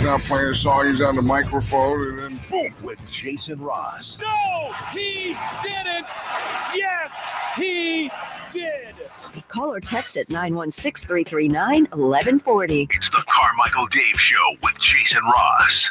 not playing a song. He's on the microphone, and then boom. With Jason Ross. No, he didn't. Yes, he did. Call or text at 916-339-1140. It's the Carmichael Dave Show with Jason Ross.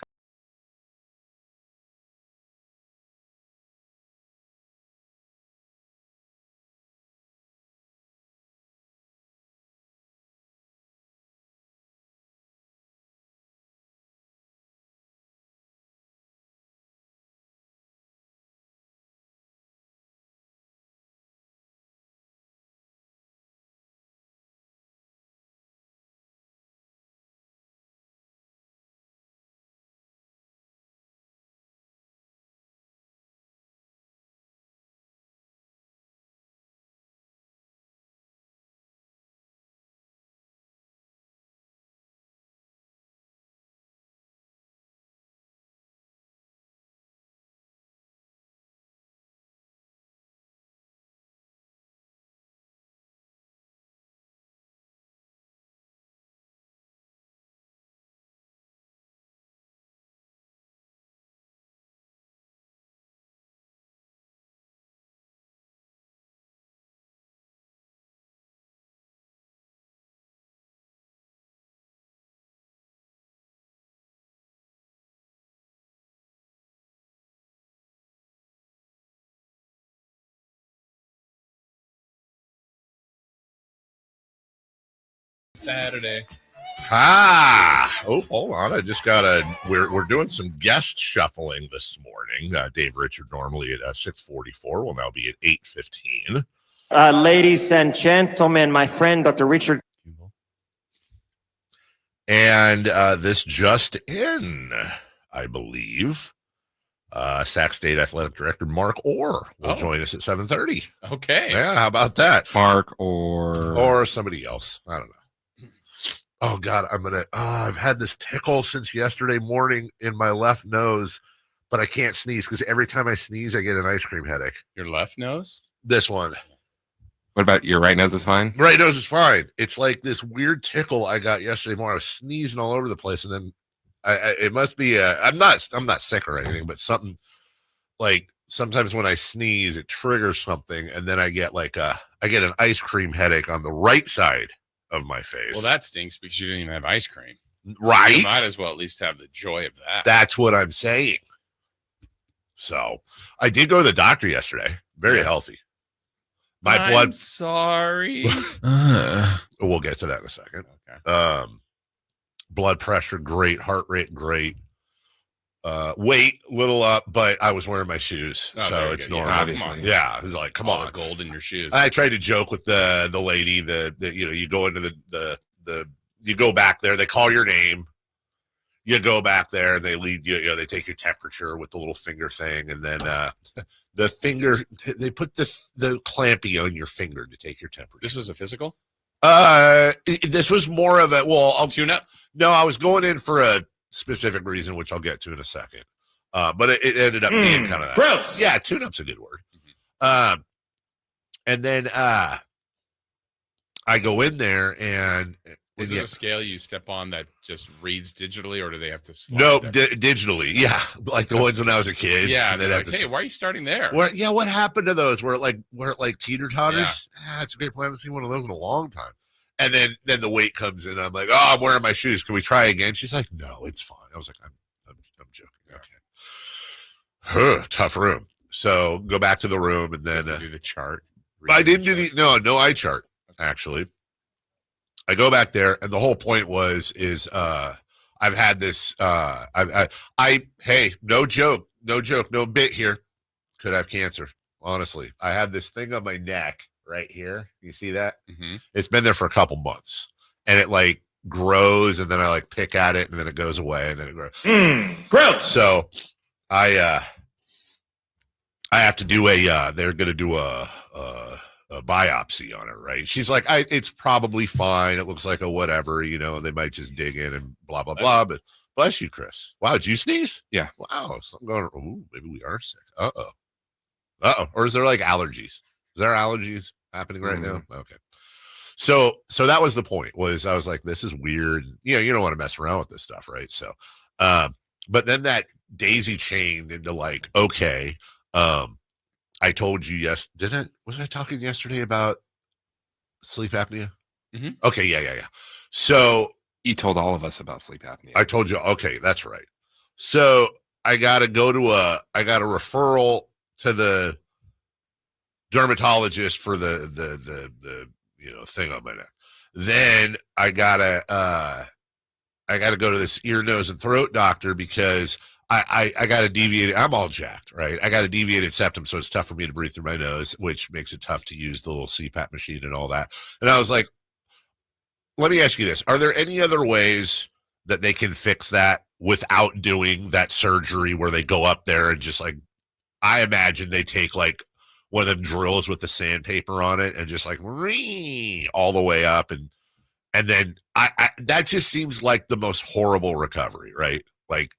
Saturday. Oh, hold on. I just got we're doing some guest shuffling this morning. Dave Richard normally at 6:44 will now be at 8:15. Ladies and gentlemen, my friend, Dr. Richard. And this just in, I believe, Sac State Athletic Director Mark Orr will join us at 7:30. Okay. Yeah, how about that? Mark or somebody else. I don't know. Oh, God, I've had this tickle since yesterday morning in my left nose, but I can't sneeze because every time I sneeze, I get an ice cream headache. Your left nose? This one. What about your right nose is fine? Right nose is fine. It's like this weird tickle I got yesterday morning. I was sneezing all over the place, and then it must be I'm not sick or anything, but something like sometimes when I sneeze, it triggers something, and then I get an ice cream headache on the right side of my face. Well, that stinks because you didn't even have ice cream. Right. You might as well at least have the joy of that. That's what I'm saying. So I did go to the doctor yesterday. Very healthy. I'm sorry. We'll get to that in a second. Okay. Blood pressure, great. Heart rate, great. Weight, little up, but I was wearing my shoes, so it's normal. Yeah, it's like, come on, gold in your shoes. I tried to joke with the lady that you go into the you go back there, they call your name, you go back there, and they lead you. They take your temperature with the little finger thing, and then the finger they put the clampy on your finger to take your temperature. This was a physical. This was more of a tune up. No, I was going in for a specific reason, which I'll get to in a second. But it ended up being kind of that. Gross. Yeah, tune-up's a good word. Mm-hmm. And then I go in there and is it a scale you step on that just reads digitally, or do they have to slide? No, digitally. Yeah, like the ones when I was a kid. Yeah, they're like, hey, why are you starting there? What happened to those? Where it like teeter-totters? Yeah. It's a great plan. I haven't seen one of those in a long time. And then the weight comes in. I'm like, I'm wearing my shoes. Can we try again? She's like, no, it's fine. I was like, I'm joking. Okay. Tough room. So go back to the room and then do the chart. I didn't do no eye chart actually. I go back there and the whole point is I've had this hey, no joke, no bit here. Could have cancer. Honestly, I have this thing on my neck. Right here. You see that? Mm-hmm. It's been there for a couple months and it like grows and then I like pick at it and then it goes away and then it grows. Gross. So I have to do they're going to do a biopsy on it. Right. She's like, it's probably fine. It looks like a whatever, they might just dig in and blah, blah, blah. But bless you, Chris. Wow. Did you sneeze? Yeah. Wow. So I'm going, maybe we are sick. Uh-oh. Or is there like allergies? Is there allergies happening right now? Okay. So that was the point. Was I was like, this is weird. You don't want to mess around with this stuff, right? So, but then that daisy chained into like, okay, I told you was I talking yesterday about sleep apnea? Mm-hmm. Okay, yeah. So You told all of us about sleep apnea. I told you, okay, that's right. So I got a referral to the dermatologist for the thing on my neck. Then I gotta go to this ear, nose, and throat doctor because I got a deviated. I'm all jacked, right? I got a deviated septum, so it's tough for me to breathe through my nose, which makes it tough to use the little CPAP machine and all that. And I was like, let me ask you this: are there any other ways that they can fix that without doing that surgery where they go up there and just like, I imagine they take like one of them drills with the sandpaper on it and just like all the way up and then I that just seems like the most horrible recovery, right? Like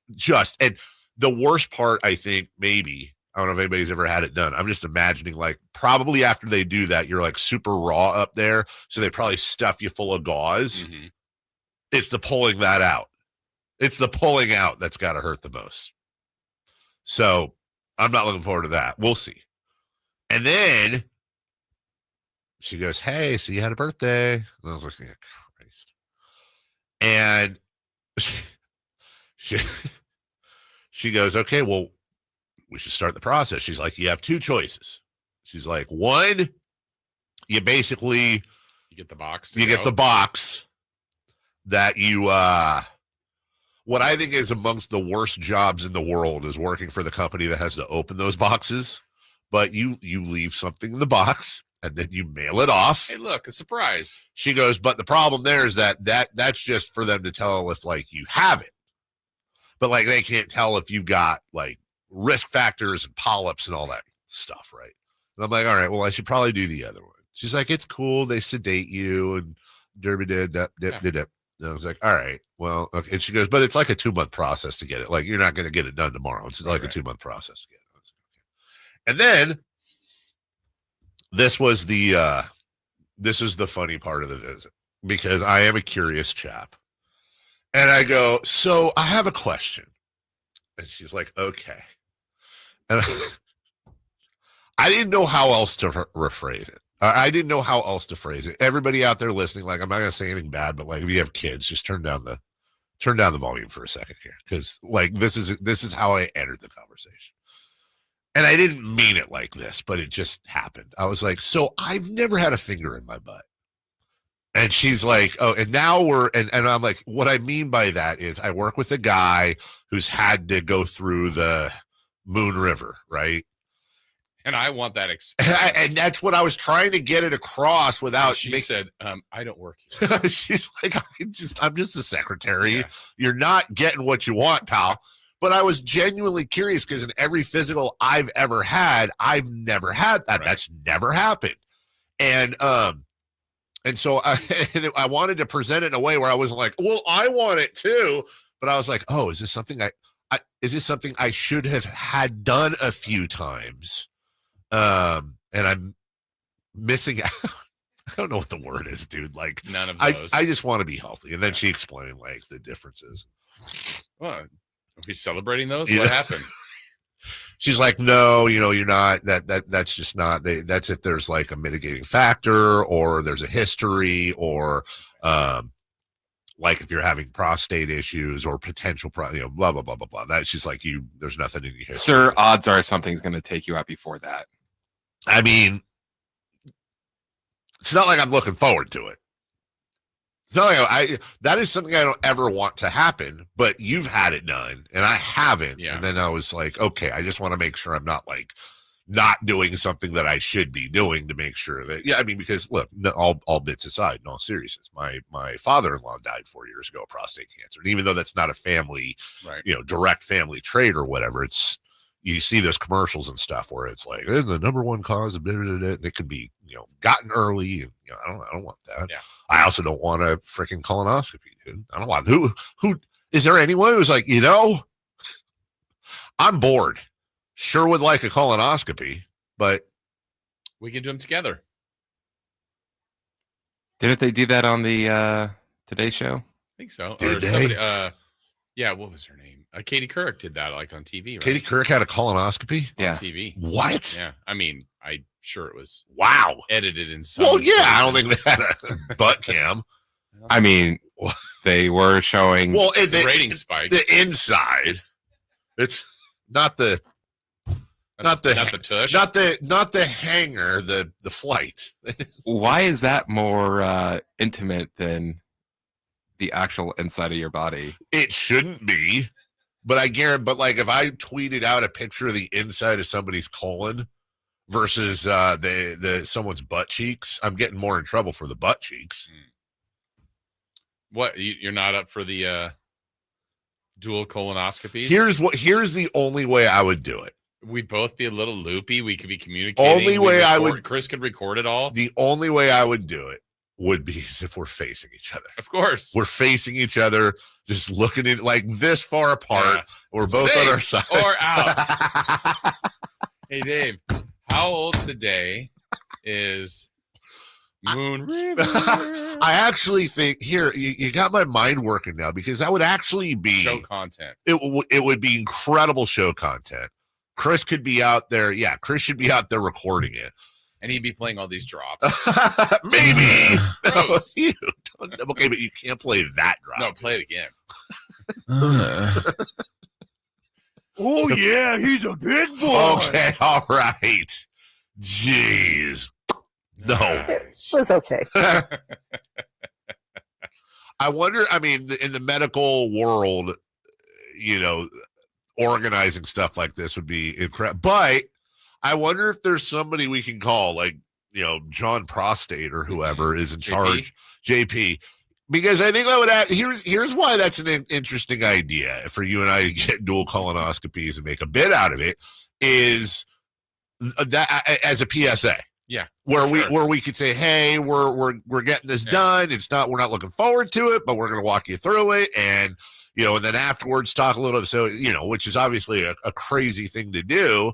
and the worst part, I think, maybe, I don't know if anybody's ever had it done. I'm just imagining like probably after they do that, you're like super raw up there. So they probably stuff you full of gauze. Mm-hmm. It's the pulling that out. It's the pulling out that's got to hurt the most. So I'm not looking forward to that. We'll see. And then she goes, hey, so you had a birthday. And I was like, yeah, Christ. And she goes, okay, well, we should start the process. She's like, you have two choices. She's like, one, you basically get the box. Get the box that you what I think is amongst the worst jobs in the world is working for the company that has to open those boxes. But you leave something in the box and then you mail it off. Hey, look, a surprise. She goes, but the problem there is that's just for them to tell if like you have it. But like they can't tell if you've got like risk factors and polyps and all that stuff, right? And I'm like, all right, well, I should probably do the other one. She's like, it's cool. They sedate you and derby dip. And I was like, all right, well, okay. And she goes, but it's like a 2-month process to get it. Like you're not going to get it done tomorrow. It's like a 2-month process to get it. And then this is the funny part of the visit because I am a curious chap. And I go, so I have a question. And she's like, okay. And I didn't know how else to rephrase it. I didn't know how else to phrase it. Everybody out there listening, like I'm not going to say anything bad, but like if you have kids, just turn down the volume for a second here. Because like this is how I entered the conversation. And I didn't mean it like this, but it just happened. I was like, so I've never had a finger in my butt. And she's like, oh, and now and I'm like, what I mean by that is I work with a guy who's had to go through the Moon River, right? And I want that experience. And that's what I was trying to get it across without. And she said, I don't work here. She's like, I'm just a secretary. Yeah. You're not getting what you want, pal. But I was genuinely curious because in every physical I've ever had, I've never had that. Right. That's never happened. And so I wanted to present it in a way where I wasn't like, well, I want it too. But I was like, oh, is this something I should have had done a few times? And I'm missing out. I don't know what the word is, dude. Like none of those. I just want to be healthy. And then she explained like the differences. Well, are we celebrating those? What happened? She's like, no, you're not. That's just not. That's if there's like a mitigating factor, or there's a history, or like if you're having prostate issues or potential, blah blah blah blah blah. That she's like, there's nothing in your history. Sir, odds are something's going to take you out before that. I mean, it's not like I'm looking forward to it. That is something I don't ever want to happen, but you've had it done and I haven't. Yeah. And then I was like, okay, I just want to make sure I'm not like not doing something that I should be doing to make sure that, I mean, because look, all bits aside, in all seriousness, my father-in-law died 4 years ago of prostate cancer. And even though that's not a family, right, direct family trait or whatever, you see those commercials and stuff where it's like, the number one cause of blah, blah, blah, and it could be, gotten early. And, I don't want that. Yeah. I also don't want a freaking colonoscopy, dude. I don't want who is there anyone who's like, I'm bored. Sure would like a colonoscopy, but we can do them together. Didn't they do that on the Today Show? I think so. Did or they? somebody, yeah, what was her name? Katie Couric did that like on TV, right? Katie Couric had a colonoscopy? Yeah. On TV. What? Yeah. I mean, I'm sure it was Wow. edited in some Well, yeah, I don't version. think they had a butt cam. I mean, they were showing. Well, It's the a rating spike. The inside. It's not the Not the tush. not the hanger, the flight. Why is that more intimate than the actual inside of your body? It shouldn't be, but I guarantee. But like, if I tweeted out a picture of the inside of somebody's colon versus the someone's butt cheeks, I'm getting more in trouble for the butt cheeks. What? You're not up for the dual colonoscopies? Here's the only way I would do it. We'd both be a little loopy. We could be communicating. Only way I would. Chris could record it all. The only way I would do it would be as if we're facing each other. Of course. We're facing each other, just looking at like this far apart. Yeah. We're both Safe on our side. or out. Hey, Dave, how old today is Moon River? I actually think here you got my mind working now, because that would actually be Show content. It would be incredible show content. Chris could be out there. Yeah, Chris should be out there recording it. And he'd be playing all these drops. Maybe. Gross. No, okay, but you can't play that drop. No, play it again. Oh yeah, he's a big boy. Okay, all right. Jeez. No. It was okay. I wonder, I mean, in the medical world, organizing stuff like this would be incredible. But I wonder if there's somebody we can call, like, John Prostate or whoever is in charge, JP, because I think I would add, here's why that's an interesting idea for you and I to get dual colonoscopies and make a bit out of it, is that as a PSA. Yeah. Where we could say, hey, we're getting this done. We're not looking forward to it, but we're going to walk you through it. And, and then afterwards talk a little bit. So, which is obviously a crazy thing to do.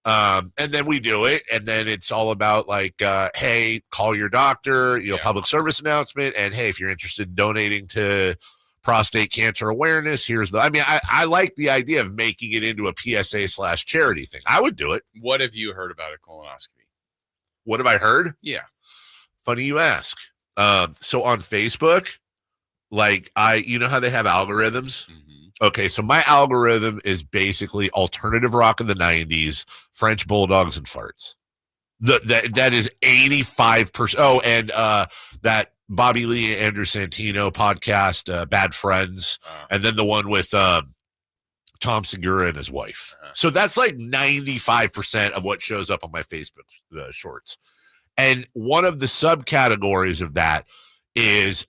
And then we do it. And then it's all about like, hey, call your doctor, public service announcement. And hey, if you're interested in donating to prostate cancer awareness, I like the idea of making it into a PSA/charity thing. I would do it. What have you heard about a colonoscopy? What have I heard? Yeah. Funny you ask. So on Facebook, like you know how they have algorithms? Mm-hmm. Okay, so my algorithm is basically alternative rock of the 90s, French bulldogs and farts. That is 85%. Oh, and that Bobby Lee and Andrew Santino podcast, Bad Friends, and then the one with Tom Segura and his wife. So that's like 95% of what shows up on my Facebook shorts. And one of the subcategories of that is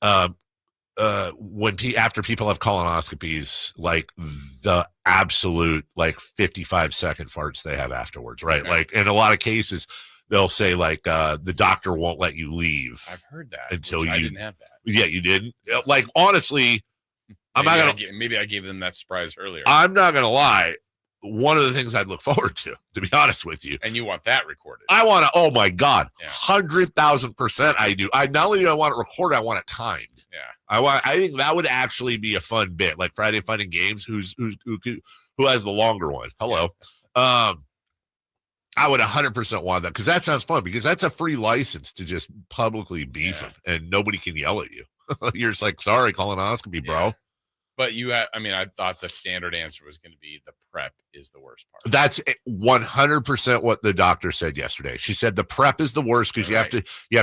after people have colonoscopies, like the absolute like 55-second farts they have afterwards, right? Okay. Like in a lot of cases, they'll say like the doctor won't let you leave. I've heard that until I didn't have that. Yeah, you didn't. Like honestly. Maybe I gave them that surprise earlier. I'm not gonna lie. One of the things I'd look forward to be honest with you. And you want that recorded? I want to. Oh my God, 100,000%. I do. I not only do I want it recorded, I want it timed. Yeah. I think that would actually be a fun bit, like Friday Fun and Games. Who has the longer one? Hello. Yeah. I would 100% want that, because that sounds fun, because that's a free license to just publicly beef them and nobody can yell at you. You're just like, sorry, colonoscopy, bro. But I thought the standard answer was going to be the prep is the worst part. That's 100% what the doctor said yesterday. She said the prep is the worst because you have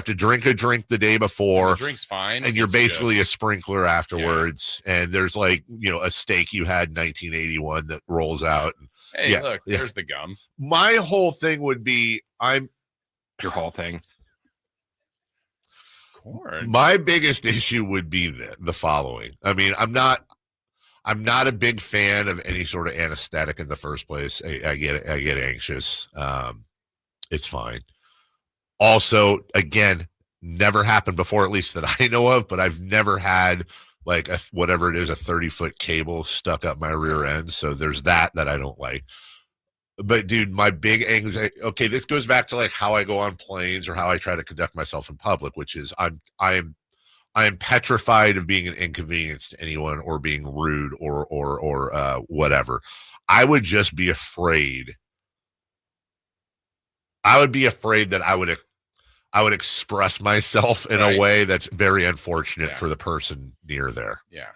to drink a drink the day before. The drink's fine, and you're basically a sprinkler afterwards. Yeah. And there's like a steak you had in 1981 that rolls out. Hey, look, there's the gum. My whole thing would be your whole thing. Corn. My biggest issue would be the following. I mean, I'm not a big fan of any sort of anesthetic in the first place. I get anxious. It's fine. Also, again, never happened before, at least that I know of, but I've never had like whatever it is, a 30-foot cable stuck up my rear end. So there's that I don't like. But dude, my big anxiety. Okay, this goes back to like how I go on planes or how I try to conduct myself in public, which is I am petrified of being an inconvenience to anyone or being rude or whatever. I would just be afraid. I would be afraid that I would express myself in a way that's very unfortunate for the person near there. Yeah.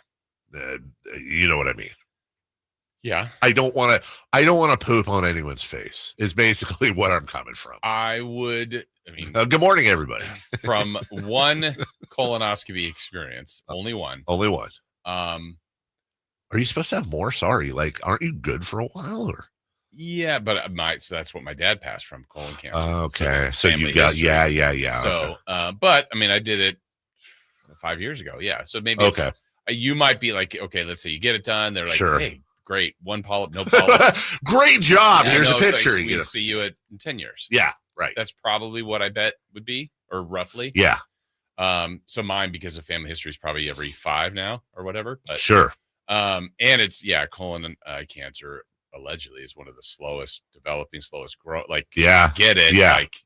You know what I mean? Yeah. I don't want to poop on anyone's face is basically what I'm coming from. Good morning, everybody. From one colonoscopy experience, only one. Are you supposed to have more? Sorry. Like, aren't you good for a while or? Yeah, but so that's what my dad passed from, colon cancer. Okay. So you got, history. Yeah. So, okay. But I mean, I did it 5 years ago. Yeah. So maybe you might be like, okay, let's say you get it done. They're like, hey, great. One polyp, no polyps. Great job. Yeah, Here's a picture. Like, we'll see you in 10 years. Yeah. Right. That's probably what I bet would be, or roughly. Yeah. So mine, because of family history, is probably every 5 now or whatever. But, sure. And it's, colon cancer allegedly is one of the slowest grow. Like, get it. Yeah. Like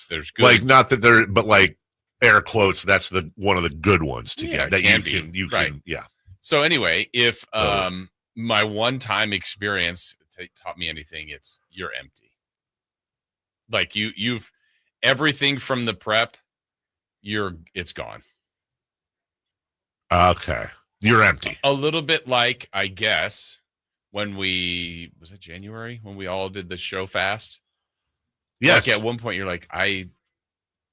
there's good. Like, not that they're, but like air quotes, that's one of the good ones to get that you can. Yeah. So anyway, if, my one-time experience taught me anything, it's you're empty. Like you've everything from the prep, it's gone. Okay. You're empty. A little bit like, I guess, when was it January when we all did the show fast? Yes. Like at one point you're like, I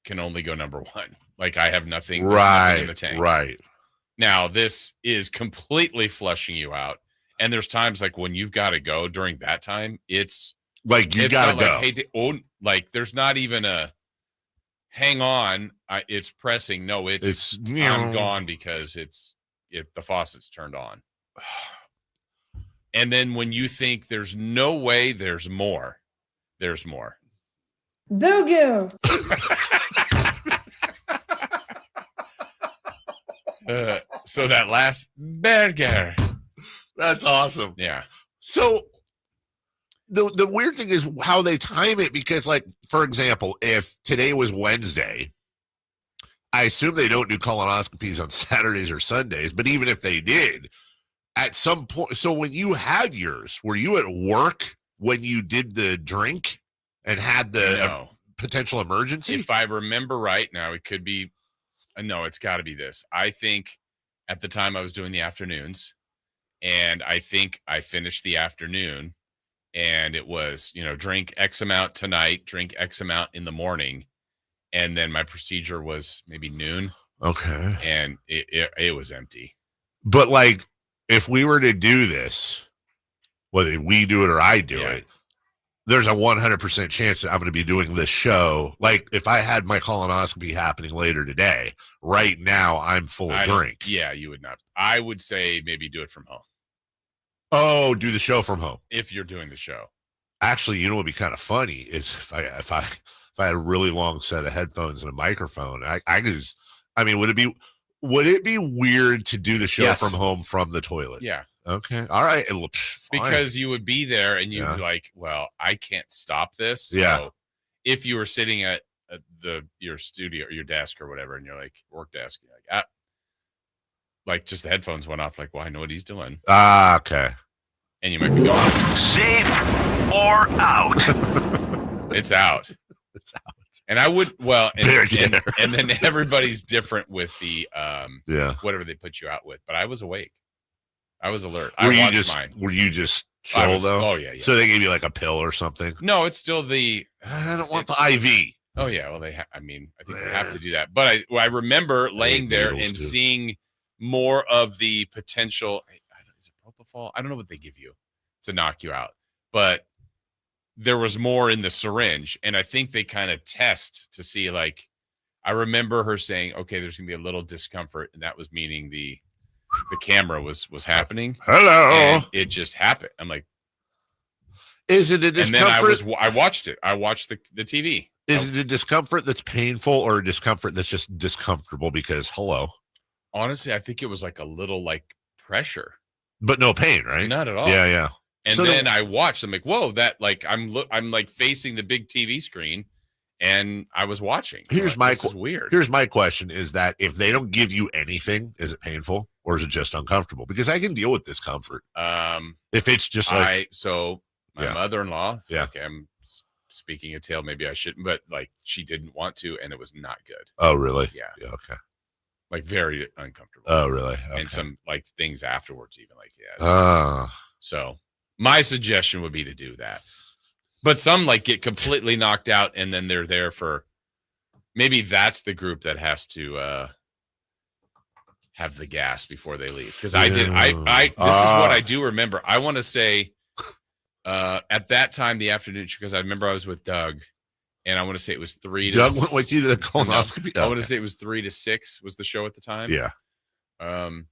can only go number 1. Like I have nothing, nothing in the tank. Right. Now this is completely flushing you out. And there's times like when you've got to go during that time, it's like you got to go. Like, hey, there's not even a hang on. It's pressing. No, it's I'm gone because the faucet's turned on. And then when you think there's no way, there's more. There's more. Boogie. So that last burger. That's awesome. Yeah. So the weird thing is how they time it, because like, for example, if today was Wednesday, I assume they don't do colonoscopies on Saturdays or Sundays, but even if they did, at some point, so when you had yours, were you at work when you did the drink and had the potential emergency? If I remember right, now it could be, no, it's got to be this. I think at the time I was doing the afternoons, and I think I finished the afternoon, and it was, drink X amount tonight, drink X amount in the morning. And then my procedure was maybe noon. Okay. And it was empty. But like, if we were to do this, whether we do it or I do it, there's a 100% chance that I'm going to be doing this show. Like if I had my colonoscopy happening later today, right now I'm full of drink. Yeah, you would not. I would say maybe do it from home. Oh, do the show from home. If you're doing the show. Actually, you know what would be kind of funny is if I had a really long set of headphones and a microphone, I could just, would it be weird to do the show from home from the toilet? Yeah. Okay. All right. It looks fine. Because you would be there and you'd be like, well, I can't stop this. Yeah. So if you were sitting at your studio or your desk or whatever, and you're like, work desk, you're like, like just the headphones went off, like, well, I know what he's doing. Okay. And you might be gone. Safe or out? It's out. It's out. And I would, and then everybody's different with the whatever they put you out with. But I was awake. I was alert. I watched mine. Were you just chill though? Oh yeah. So they gave you like a pill or something? No, it's still I don't want the IV. Oh yeah. Well, I think they have to do that. But I remember laying there and seeing more of the potential. Is it propofol? I don't know what they give you to knock you out, but there was more in the syringe, and I think they kind of test to see. Like, I remember her saying, "Okay, there's gonna be a little discomfort," and that was meaning the camera was happening. Hello, and it just happened. I'm like, is it a discomfort? And then I watched it. I watched the TV. Is it a discomfort that's painful or a discomfort that's just discomfortable? Because hello. Honestly, I think it was like a little like pressure. But no pain, right? Not at all. Yeah. And So then I watched. I'm like, whoa, that like I'm like facing the big TV screen, and I was watching. Here's this is weird. Here's my question: is that if they don't give you anything, is it painful or is it just uncomfortable? Because I can deal with discomfort. If it's just like my mother-in-law. Yeah. Okay, I'm speaking a tale. Maybe I shouldn't, but like she didn't want to, and it was not good. Oh, really? Yeah. Okay. Like very uncomfortable. Oh, really? Okay. And some like things afterwards, even like yeah. So my suggestion would be to do that. But some like get completely knocked out, and then they're there for maybe that's the group that has to have the gas before they leave. Because I did. I this is what I do remember. I want to say at that time the afternoon, because I remember I was with Doug, and I want to say it was 3 to Doug went with you to the colonoscopy. I want to say it was 3 to 6 was the show at the time. Yeah. And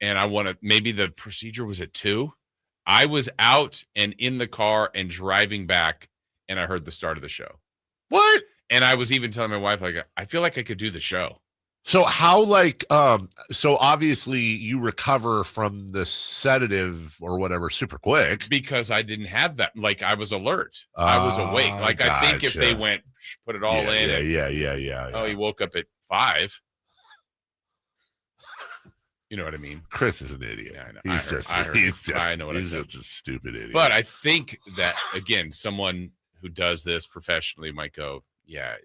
I want to maybe the procedure was at 2. I was out and in the car and driving back, and I heard the start of the show. What? And I was even telling my wife, like, I feel like I could do the show. So how so obviously you recover from the sedative or whatever super quick. Because I didn't have that. Like, I was alert. I was awake. Like, I think if they went, put it all in. Yeah. Oh, he woke up at 5. You know what I mean? Chris is an idiot. Yeah, I know. He's just a stupid idiot. But I think that, again, someone who does this professionally might go, yeah,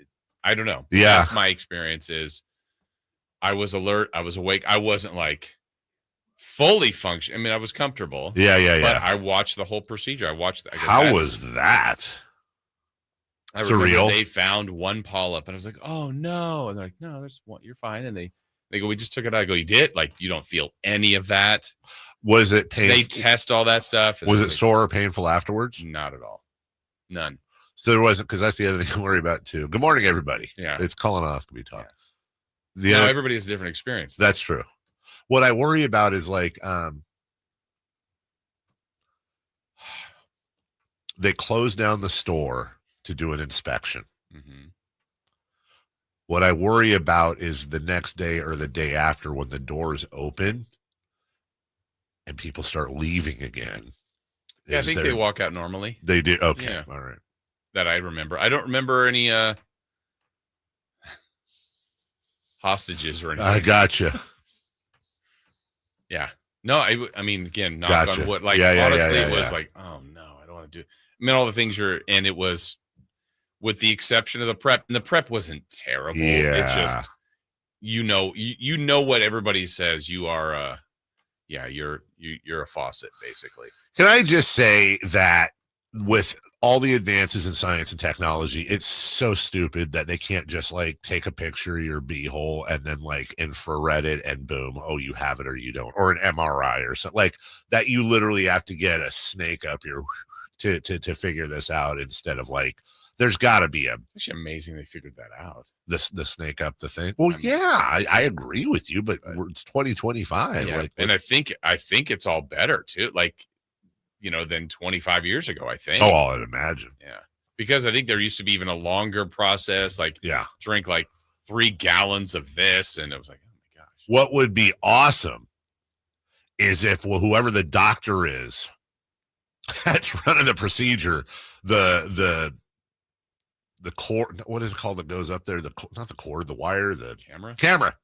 I don't know. Yeah. That's my experience is I was alert. I was awake. I wasn't like fully functioning. I mean, I was comfortable. Yeah. But I watched the whole procedure. I watched that. How was that? I Surreal. They found one polyp, and I was like, oh, no. And they're like, no, there's one. You're fine. And they go, we just took it out. I go, you did? Like, you don't feel any of that? Was it painful? They test all that stuff. Was it sore or painful afterwards? Not at all. None. So there wasn't, because that's the other thing to worry about too. Good morning, everybody. Yeah. It's colonoscopy talk. Yeah. Everybody has a different experience. That's true. What I worry about is like they close down the store to do an inspection. Mm-hmm. What I worry about is the next day or the day after when the doors open and people start leaving again. Yeah, I think they walk out normally. They do. Okay. Yeah. All right. That I remember. I don't remember any hostages or anything. I gotcha. Yeah. No, I mean, again, knock on wood. Like, honestly, it was like, oh, no, I don't want to do it. I mean, all the things and it was, with the exception of the prep, and the prep wasn't terrible. Yeah. It's just, you know what everybody says. You are, you're a faucet, basically. Can I just say that with all the advances in science and technology, it's so stupid that they can't just like take a picture of your beehole and then like infrared it and boom, oh, you have it or you don't, or an MRI or something like that. You literally have to get a snake up here to figure this out instead of like, there's got to be It's actually amazing they figured that out. The snake up the thing. Well, I agree with you, but it's 2025. Yeah, like, and I think it's all better too. Like, than 25 years ago, I think. Oh, I'd imagine. Yeah. Because I think there used to be even a longer process, like drink like 3 gallons of this. And it was like, oh my gosh. What would be awesome is if whoever the doctor is that's running the procedure, the cord, what is it called that goes up there? Not the cord, the wire, the camera.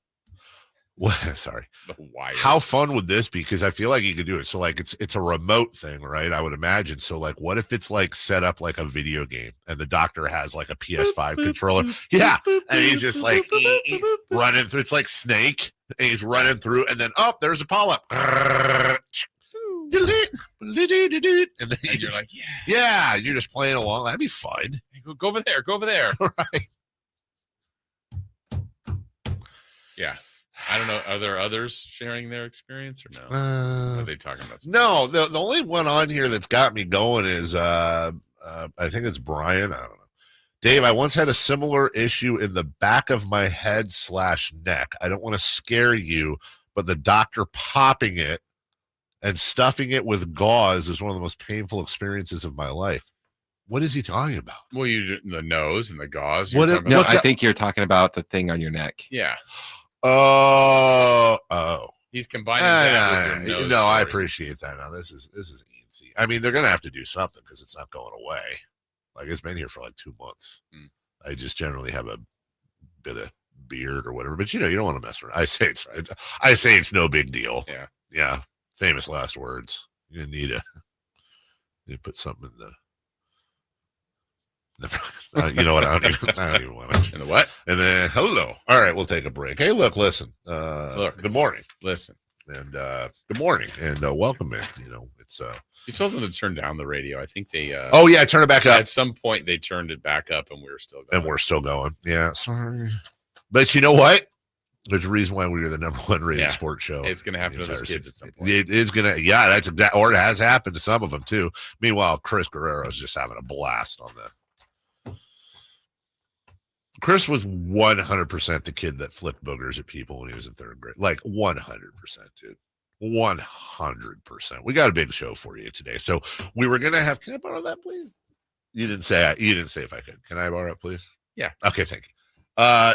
Well, sorry. The wire. How fun would this be? Because I feel like you could do it. So like it's a remote thing, right? I would imagine. So like, what if it's like set up like a video game and the doctor has like a PS5 controller? Yeah, and he's just like running through. It's like Snake, and he's running through, and then there's a polyp. And then you're like, yeah, you're just playing along. That'd be fun. Go over there. Go over there. Right. Yeah. I don't know. Are there others sharing their experience or no? Are they talking about something? No, the only one on here that's got me going is I think it's Brian. I don't know. Dave, I once had a similar issue in the back of my head / neck. I don't want to scare you, but the doctor popping it and stuffing it with gauze is one of the most painful experiences of my life. What is he talking about? Well, the nose and the gauze. I think you're talking about the thing on your neck. Yeah. Oh. He's combining that with your nose. No, story. I appreciate that. Now this is easy. I mean, they're gonna have to do something because it's not going away. Like it's been here for like 2 months. I just generally have a bit of beard or whatever, but you don't want to mess around. I say it's no big deal. Yeah. Famous last words. You need to put something in the you know what? I don't even want to. And the what? And then hello. All right, we'll take a break. Hey, listen. Good morning. Listen. And good morning and welcome in. You know, it's you told them to turn down the radio. I think they oh yeah, turn it back up. At some point they turned it back up and we're still going. Yeah, sorry. But you know what? There's a reason why we are the number one rated sports show. It's gonna happen to those kids at some point. It is gonna, that's exactly, or it has happened to some of them too. Meanwhile, Chris Guerrero is just having a blast on the. Chris was 100% the kid that flipped boogers at people when he was in third grade. Like 100%, dude. 100%. We got a big show for you today. So we were gonna have. Can I borrow that, please? You didn't say if I could. Can I borrow it, please? Yeah. Okay, thank you.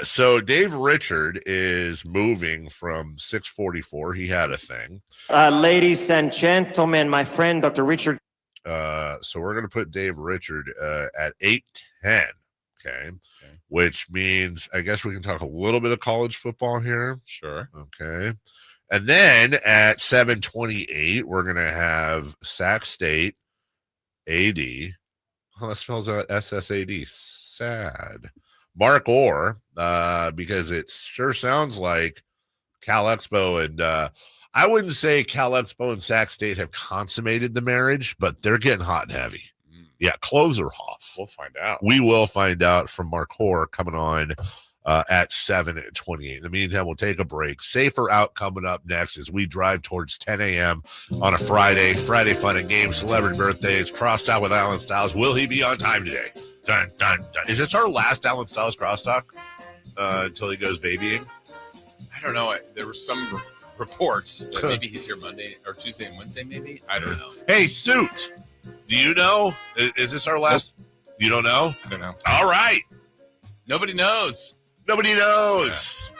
So Dave Richard is moving from 644. He had a thing. Ladies and gentlemen, my friend, Dr. Richard. So we're going to put Dave Richard at 8:10. Okay. Which means I guess we can talk a little bit of college football here. Sure. Okay. And then at 7:28, we're going to have Sac State AD. Oh, that spells out SSAD. Sad. Mark Orr, because it sure sounds like Cal Expo and I wouldn't say Cal Expo and Sac State have consummated the marriage, but they're getting hot and heavy. Yeah, clothes are off. We'll find out. We will find out from Mark Orr coming on at 7:28. In the meantime, we'll take a break. Safer Out coming up next as we drive towards 10 a.m. on a Friday. Friday fun and games, celebrity birthdays, crossed out with Alan Styles. Will he be on time today? Dun, dun, dun. Is this our last Alan Styles crosstalk until he goes babying? I don't know. There were some reports that maybe he's here Monday or Tuesday and Wednesday, maybe. I don't know. Hey, Suit, do you know? Is this our last? You don't know? I don't know. All right. Nobody knows. Nobody knows.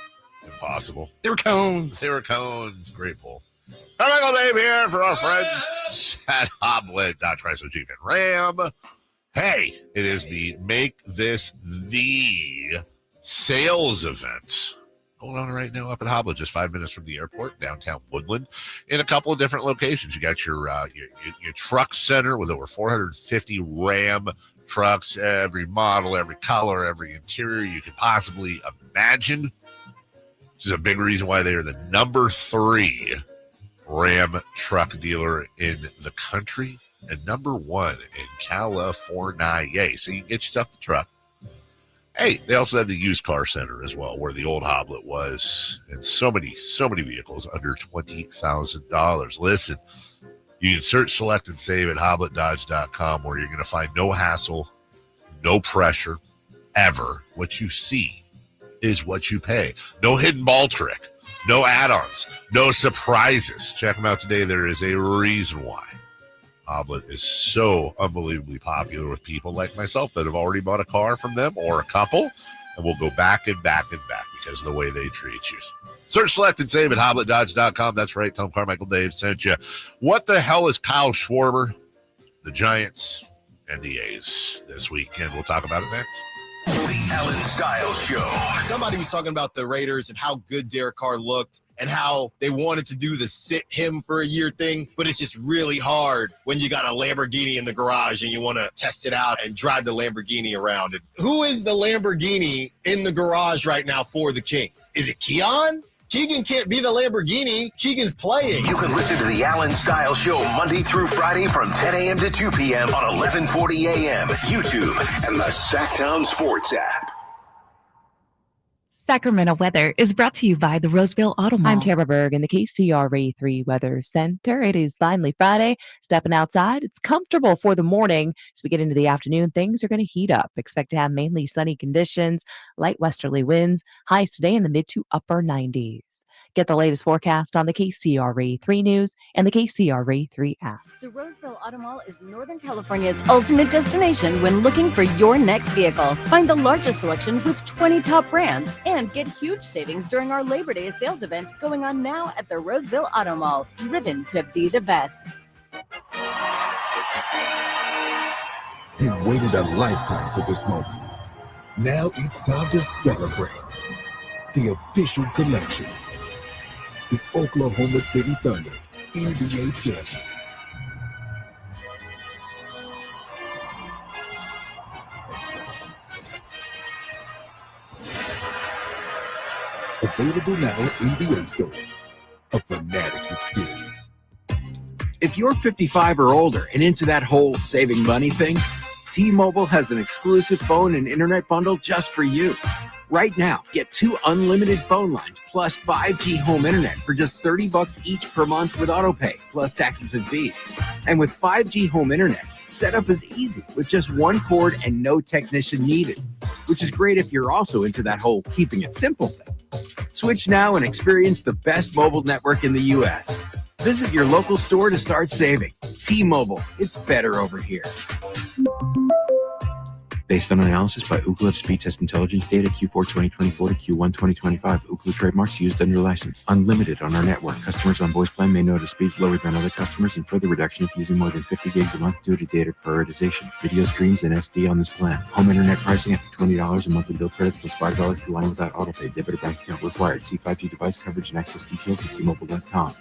Yeah. Impossible. They were cones. Great pull. Carmichael Dave here for our friends at Hoblet, Dodge Chrysler Jeep and Ram. Hey, it is the Make This the sales event going on right now up at Hoblet, just 5 minutes from the airport, downtown Woodland, in a couple of different locations. You got your truck center with over 450 Ram trucks, every model, every color, every interior you could possibly imagine. This is a big reason why they are the number 3 Ram truck dealer in the country. And number 1 in California. So you can get yourself the truck. Hey, they also have the used car center as well, where the old Hoblet was. And so many vehicles under $20,000. Listen, you can search, select, and save at HobletDodge.com, where you're going to find no hassle, no pressure, ever. What you see is what you pay. No hidden ball trick. No add-ons. No surprises. Check them out today. There is a reason why Hoblet is so unbelievably popular with people like myself that have already bought a car from them or a couple, and will go back and back and back because of the way they treat you. Search, select, and save at HobletDodge.com. That's right. Tell them Carmichael Dave sent you. What the hell is Kyle Schwarber, the Giants, and the A's this weekend? We'll talk about it next. The Alan Styles Show. Somebody was talking about the Raiders and how good Derek Carr looked and how they wanted to do the sit him for a year thing, but it's just really hard when you got a Lamborghini in the garage and you want to test it out and drive the Lamborghini around. And who is the Lamborghini in the garage right now for the Kings? Is it Keon? Keegan can't be the Lamborghini. Keegan's playing. You can listen to the Alan Styles Show Monday through Friday from 10 a.m. to 2 p.m. on 1140 a.m., YouTube, and the Sacktown Sports app. Sacramento weather is brought to you by the Roseville Auto Mall. I'm Tamara Berg in the KCRA3 Weather Center. It is finally Friday. Stepping outside, it's comfortable for the morning. As we get into the afternoon, things are going to heat up. Expect to have mainly sunny conditions, light westerly winds, highs today in the mid to upper 90s. Get the latest forecast on the KCRA 3 News and the KCRA 3 app. The Roseville Auto Mall is Northern California's ultimate destination when looking for your next vehicle. Find the largest selection with 20 top brands and get huge savings during our Labor Day sales event going on now at the Roseville Auto Mall. Driven to be the best. He waited a lifetime for this moment. Now it's time to celebrate. The official collection. The Oklahoma City Thunder, NBA champions. Available now at NBA Store. A Fanatics experience. If you're 55 or older and into that whole saving money thing, T-Mobile has an exclusive phone and internet bundle just for you. Right now, get 2 unlimited phone lines plus 5G home internet for just $30 each per month with autopay, plus taxes and fees. And with 5G home internet, setup is easy with just 1 cord and no technician needed, which is great if you're also into that whole keeping it simple thing. Switch now and experience the best mobile network in the U.S. Visit your local store to start saving. T-Mobile, it's better over here. Based on analysis by Ookla Speed Test Intelligence data Q4 2024 to Q1 2025. Ookla trademarks used under license. Unlimited on our network. Customers on voice plan may notice speeds lower than other customers and further reduction if using more than 50 gigs a month due to data prioritization. Video streams and SD on this plan. Home internet pricing after $20 a monthly bill credit plus $5 per line without autopay. Debit or bank account required. See 5G device coverage and access details at T-Mobile.com.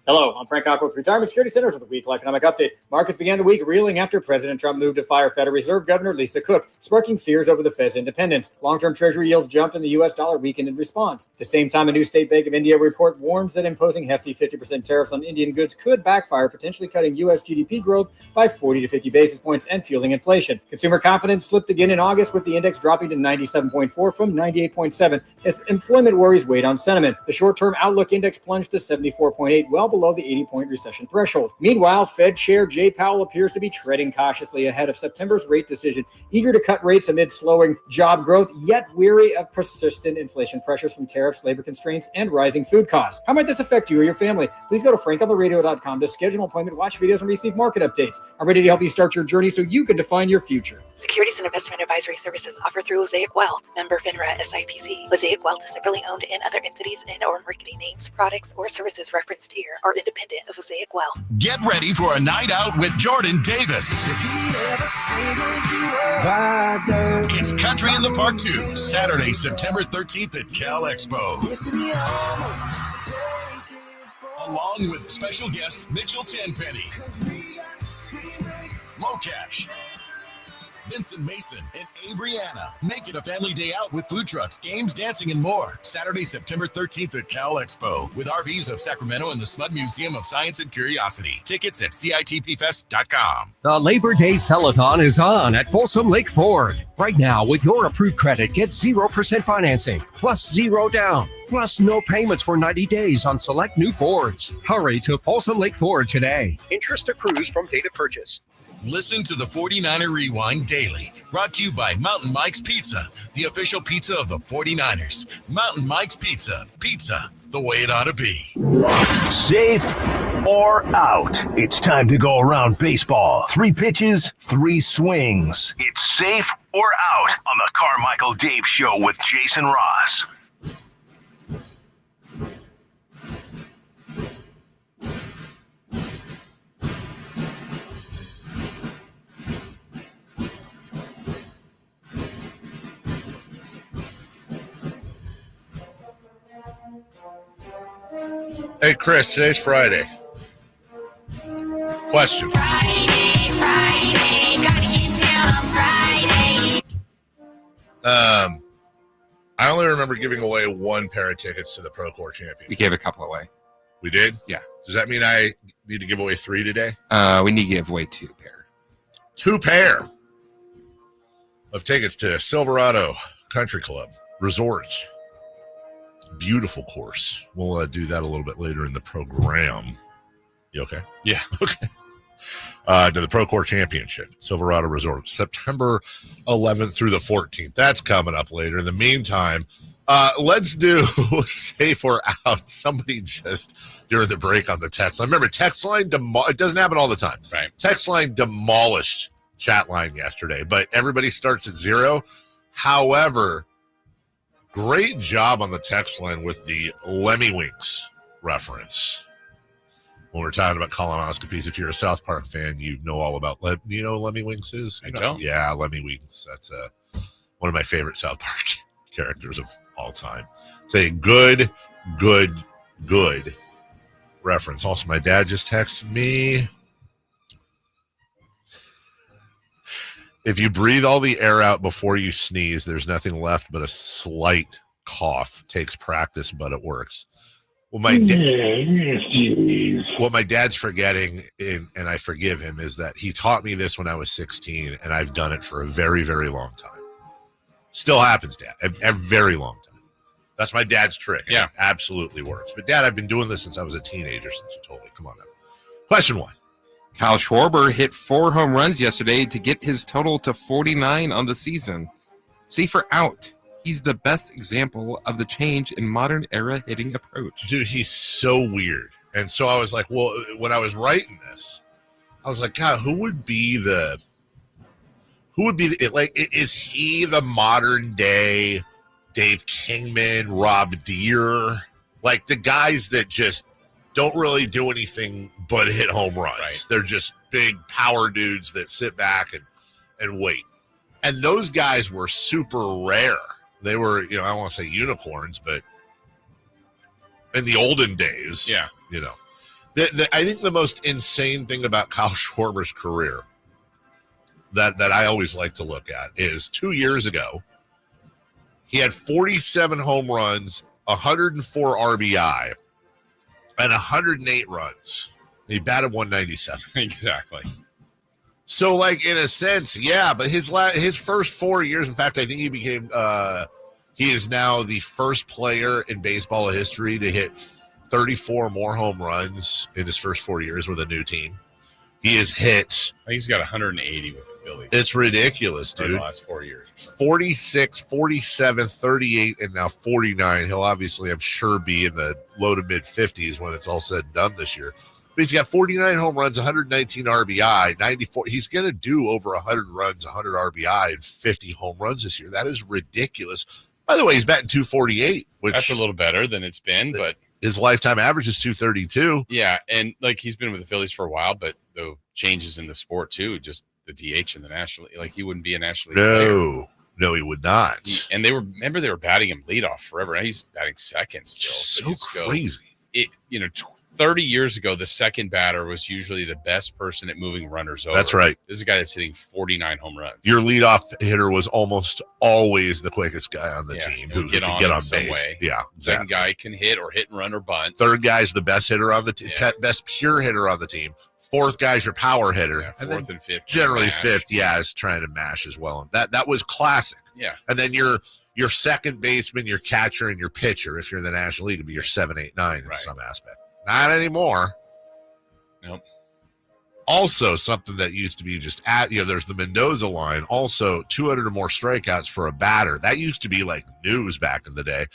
Hello, I'm Frank Cock with Retirement Security Centers with a weekly economic update. Markets began the week reeling after President Trump moved to fire Federal Reserve Governor Lisa Cook, sparking fears over the Fed's independence. Long-term Treasury yields jumped and the U.S. dollar weakened in response. At the same time, a new State Bank of India report warns that imposing hefty 50% tariffs on Indian goods could backfire, potentially cutting U.S. GDP growth by 40 to 50 basis points and fueling inflation. Consumer confidence slipped again in August, with the index dropping to 97.4 from 98.7 as employment worries weighed on sentiment. The short-term outlook index plunged to 74.8, well below the 80-point recession threshold. Meanwhile, Fed Chair Jay Powell appears to be treading cautiously ahead of September's rate decision, eager to cut rates amid slowing job growth, yet weary of persistent inflation pressures from tariffs, labor constraints, and rising food costs. How might this affect you or your family? Please go to frankontheradio.com to schedule an appointment, watch videos, and receive market updates. I'm ready to help you start your journey so you can define your future. Securities and investment advisory services offered through Mosaic Wealth. Member FINRA SIPC. Mosaic Wealth is separately owned, and other entities and or marketing names, products, or services referenced here are independent of Mosaic Wealth. Get ready for a night out with Jordan Davis. It's Country in the Park 2, Saturday, September 13th at Cal Expo. Along with special guests Mitchell Tenpenny, Locash, Vincent Mason, and Avery Anna. Make it a family day out with food trucks, games, dancing, and more. Saturday, September 13th at Cal Expo with RVs of Sacramento and the Smud Museum of Science and Curiosity. Tickets at CITPFest.com. The Labor Day Sellathon is on at Folsom Lake Ford. Right now, with your approved credit, get 0% financing, plus 0 down, plus no payments for 90 days on select new Fords. Hurry to Folsom Lake Ford today. Interest accrues from date of purchase. Listen to the 49er Rewind daily, brought to you by Mountain Mike's Pizza, the official pizza of the 49ers. Mountain Mike's Pizza, pizza the way it ought to be. Safe or out? It's time to go around baseball. 3 pitches, 3 swings. It's safe or out on the Carmichael Dave Show with Jason Ross. Hey, Chris, today's Friday. Question. Friday, gotta get down on Friday. I only remember giving away 1 pair of tickets to the Pro Core Championship. We gave a couple away. We did? Yeah. Does that mean I need to give away 3 today? We need to give away 2 pair. 2 pair of tickets to Silverado Country Club Resorts. Beautiful course. We'll do that a little bit later in the program. You okay? Yeah. Okay. To the Pro Core Championship, Silverado Resort, September 11th through the 14th. That's coming up later. In the meantime, Let's do safe or out. Somebody just during the break on the text line. Remember, text line, it doesn't happen all the time. Right. Text line demolished chat line yesterday, but everybody starts at 0. However, great job on the text line with the Lemmy-Winks reference. When we're talking about colonoscopies, if you're a South Park fan, you know all about. Do you know who Lemmy-Winks is? I don't. Yeah, Lemmy-Winks. That's one of my favorite South Park characters of all time. It's a good reference. Also, my dad just texted me. If you breathe all the air out before you sneeze, there's nothing left but a slight cough. Takes practice, but it works. Well, what my dad's forgetting, and I forgive him, is that he taught me this when I was 16, and I've done it for a very, very long time. Still happens, Dad. A very long time. That's my dad's trick. Yeah. It absolutely works. But, Dad, I've been doing this since I was a teenager, since you told me. Come on now. Question 1. Kyle Schwarber hit 4 home runs yesterday to get his total to 49 on the season. Safe or out? He's the best example of the change in modern era hitting approach. Dude, he's so weird. And so I was like, well, when I was writing this, I was like, God, who would be the is he the modern day Dave Kingman, Rob Deere? Like the guys that just don't really do anything but hit home runs. Right. They're just big power dudes that sit back and wait. And those guys were super rare. They were, I don't want to say unicorns, but in the olden days, yeah, I think the most insane thing about Kyle Schwarber's career that I always like to look at is 2 years ago, he had 47 home runs, 104 RBI, and 108 runs. He batted 197. Exactly. So, like, in a sense, yeah, but his first 4 years, in fact, I think he became he is now the first player in baseball history to hit 34 more home runs in his first 4 years with a new team. He has hit. I think he's got 180 with the Phillies. It's ridiculous, dude. In the last 4 years. 46, 47, 38, and now 49. He'll obviously, I'm sure, be in the low to mid 50s when it's all said and done this year. But he's got 49 home runs, 119 RBI, 94. He's going to do over 100 runs, 100 RBI, and 50 home runs this year. That is ridiculous. By the way, he's batting 248, which that's a little better than it's been, but his lifetime average is 232. Yeah, and like he's been with the Phillies for a while, but the changes in the sport too, just the DH in the National League, like he wouldn't be a National League player. No, he would not. And they were batting him leadoff forever. Now he's batting second still. So crazy. 30 years ago, the second batter was usually the best person at moving runners over. That's right. This is a guy that's hitting 49 home runs. Your leadoff hitter was almost always the quickest guy on the team who could get on base. Way. Yeah, Second guy can hit or hit and run or bunt. Third guy's the best hitter on the team, best pure hitter on the team. Fourth guy's your power hitter. Yeah, fourth and fifth. Generally fifth, is trying to mash as well. That was classic. Yeah. And then your second baseman, your catcher, and your pitcher, if you're in the National League, would be your 7, 8, 9 in some aspect. Not anymore. Nope. Also, something that used to be just there's the Mendoza line. Also, 200 or more strikeouts for a batter. That used to be like news back in the day.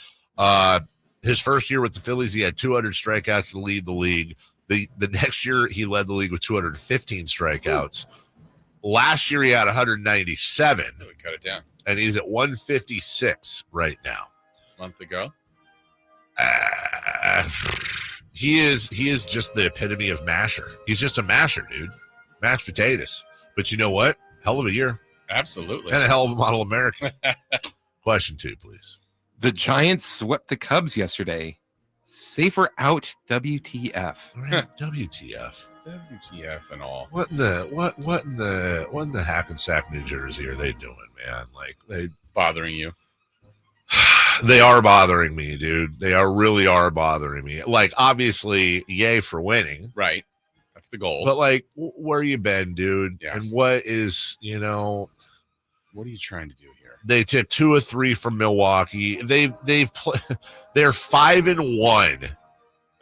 His first year with the Phillies, he had 200 strikeouts to lead the league. The next year, he led the league with 215 strikeouts. Ooh. Last year, he had 197. We cut it down. And he's at 156 right now. A month ago? He is just the epitome of masher. He's just a masher, dude. Mashed potatoes. But you know what? Hell of a year. Absolutely. And a hell of a model American. Question 2, please. The Giants swept the Cubs yesterday. Safer out WTF. WTF. WTF and all. What in the Hackensack, New Jersey are they doing, man? Like they bothering you. They are bothering me, dude. They really are bothering me. Like, obviously, yay for winning. Right. That's the goal. But, like, where you been, dude? Yeah. And what is, what are you trying to do here? They took 2 of 3 from Milwaukee. They're 5-1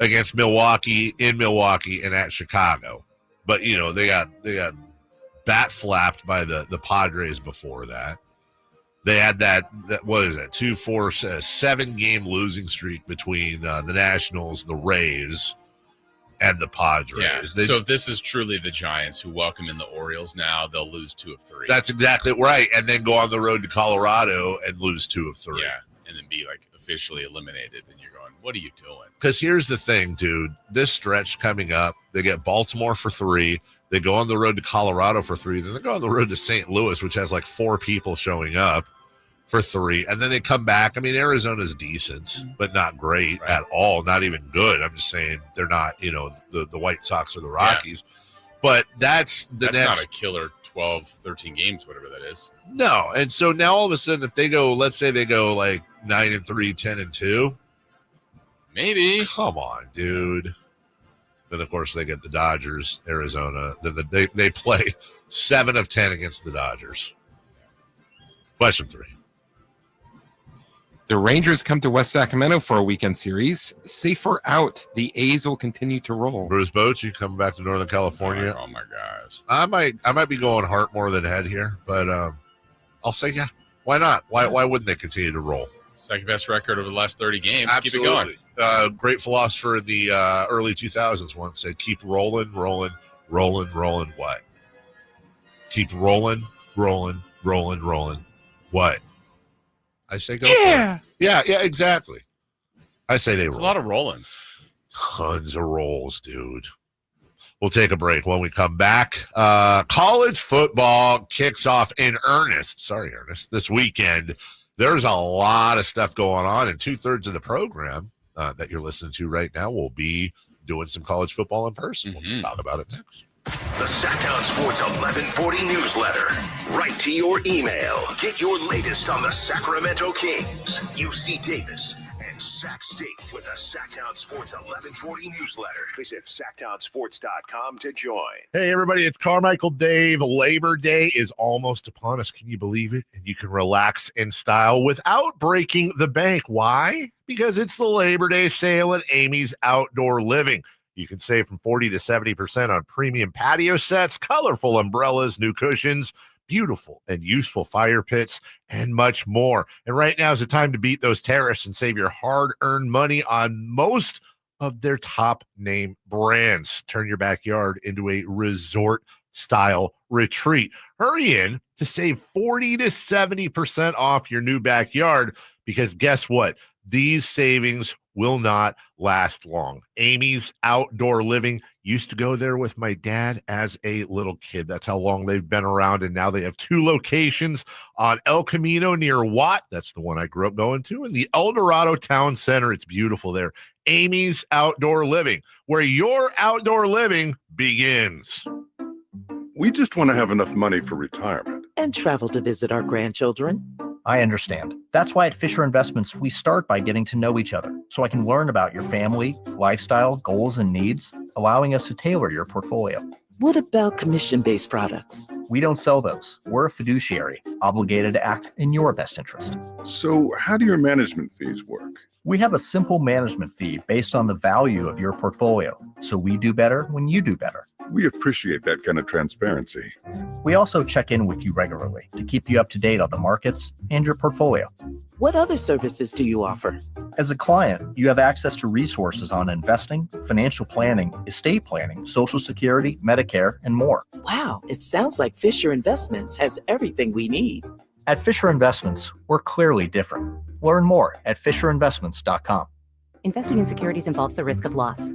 against Milwaukee, in Milwaukee, and at Chicago. But, they got bat flapped by the Padres before that. They had that what is it, 7-game losing streak between the Nationals, the Rays, and the Padres. Yeah. So if this is truly the Giants who welcome in the Orioles now, they'll lose 2 of 3. That's exactly right. And then go on the road to Colorado and lose 2 of 3. Yeah. And then be like officially eliminated. And you're going, what are you doing? Because here's the thing, dude. This stretch coming up, they get Baltimore for 3. They go on the road to Colorado for 3. Then they go on the road to St. Louis, which has like 4 people showing up for 3. And then they come back. I mean, Arizona's decent, but not great at all. Not even good. I'm just saying they're not, the White Sox or the Rockies. Yeah. But that's not a killer 12, 13 games, whatever that is. No. And so now all of a sudden, if they go, let's say they go like 9-3, 10-2. Maybe. Come on, dude. Then, of course, they get the Dodgers, Arizona. Then they play 7 of 10 against the Dodgers. Question 3. The Rangers come to West Sacramento for a weekend series. Safe or out, the A's will continue to roll. Bruce Boats, you coming back to Northern California? Oh my gosh. I might be going heart more than head here, but I'll say yeah. Why not? Why wouldn't they continue to roll? Second best record over the last 30 games. Absolutely. Keep it going. Great philosopher in the early 2000s once said, keep rolling. What? Keep rolling. What? I say go. Yeah. Yeah, exactly. I say they roll. It's a lot of roll-ins. Tons of rolls, dude. We'll take a break. When we come back, college football kicks off in earnest. Sorry, Ernest. This weekend, there's a lot of stuff going on, and 2/3 of the program that you're listening to right now will be doing some college football in person. We'll talk about it next. The Sacktown Sports 1140 newsletter, right to your email. Get your latest on the Sacramento Kings, UC Davis, and Sac State with the Sacktown Sports 1140 newsletter. Visit sacktownsports.com to join. Hey, everybody, it's Carmichael Dave. Labor Day is almost upon us. Can you believe it? And you can relax in style without breaking the bank. Why? Because it's the Labor Day sale at Amy's Outdoor Living. You can save from 40 to 70% on premium patio sets, colorful umbrellas, new cushions, beautiful and useful fire pits, and much more. And right now is the time to beat those tariffs and save your hard-earned money on most of their top name brands. Turn your backyard into a resort-style retreat. Hurry in to save 40 to 70% off your new backyard, because guess what? These savings will not last long. Amy's Outdoor Living, used to go there with my dad as a little kid. That's how long they've been around. And now they have 2 locations on El Camino near Watt. That's the one I grew up going to. And the El Dorado Town Center. It's beautiful there. Amy's Outdoor Living, where your outdoor living begins. We just want to have enough money for retirement. And travel to visit our grandchildren. I understand. That's why at Fisher Investments, we start by getting to know each other so I can learn about your family, lifestyle, goals, and needs, allowing us to tailor your portfolio. What about commission-based products? We don't sell those. We're a fiduciary, obligated to act in your best interest. So how do your management fees work? We have a simple management fee based on the value of your portfolio, so we do better when you do better. We appreciate that kind of transparency. We also check in with you regularly to keep you up to date on the markets and your portfolio. What other services do you offer? As a client, you have access to resources on investing, financial planning, estate planning, Social Security, Medicare, and more. Wow, it sounds like Fisher Investments has everything we need. At Fisher Investments, we're clearly different. Learn more at fisherinvestments.com. Investing in securities involves the risk of loss.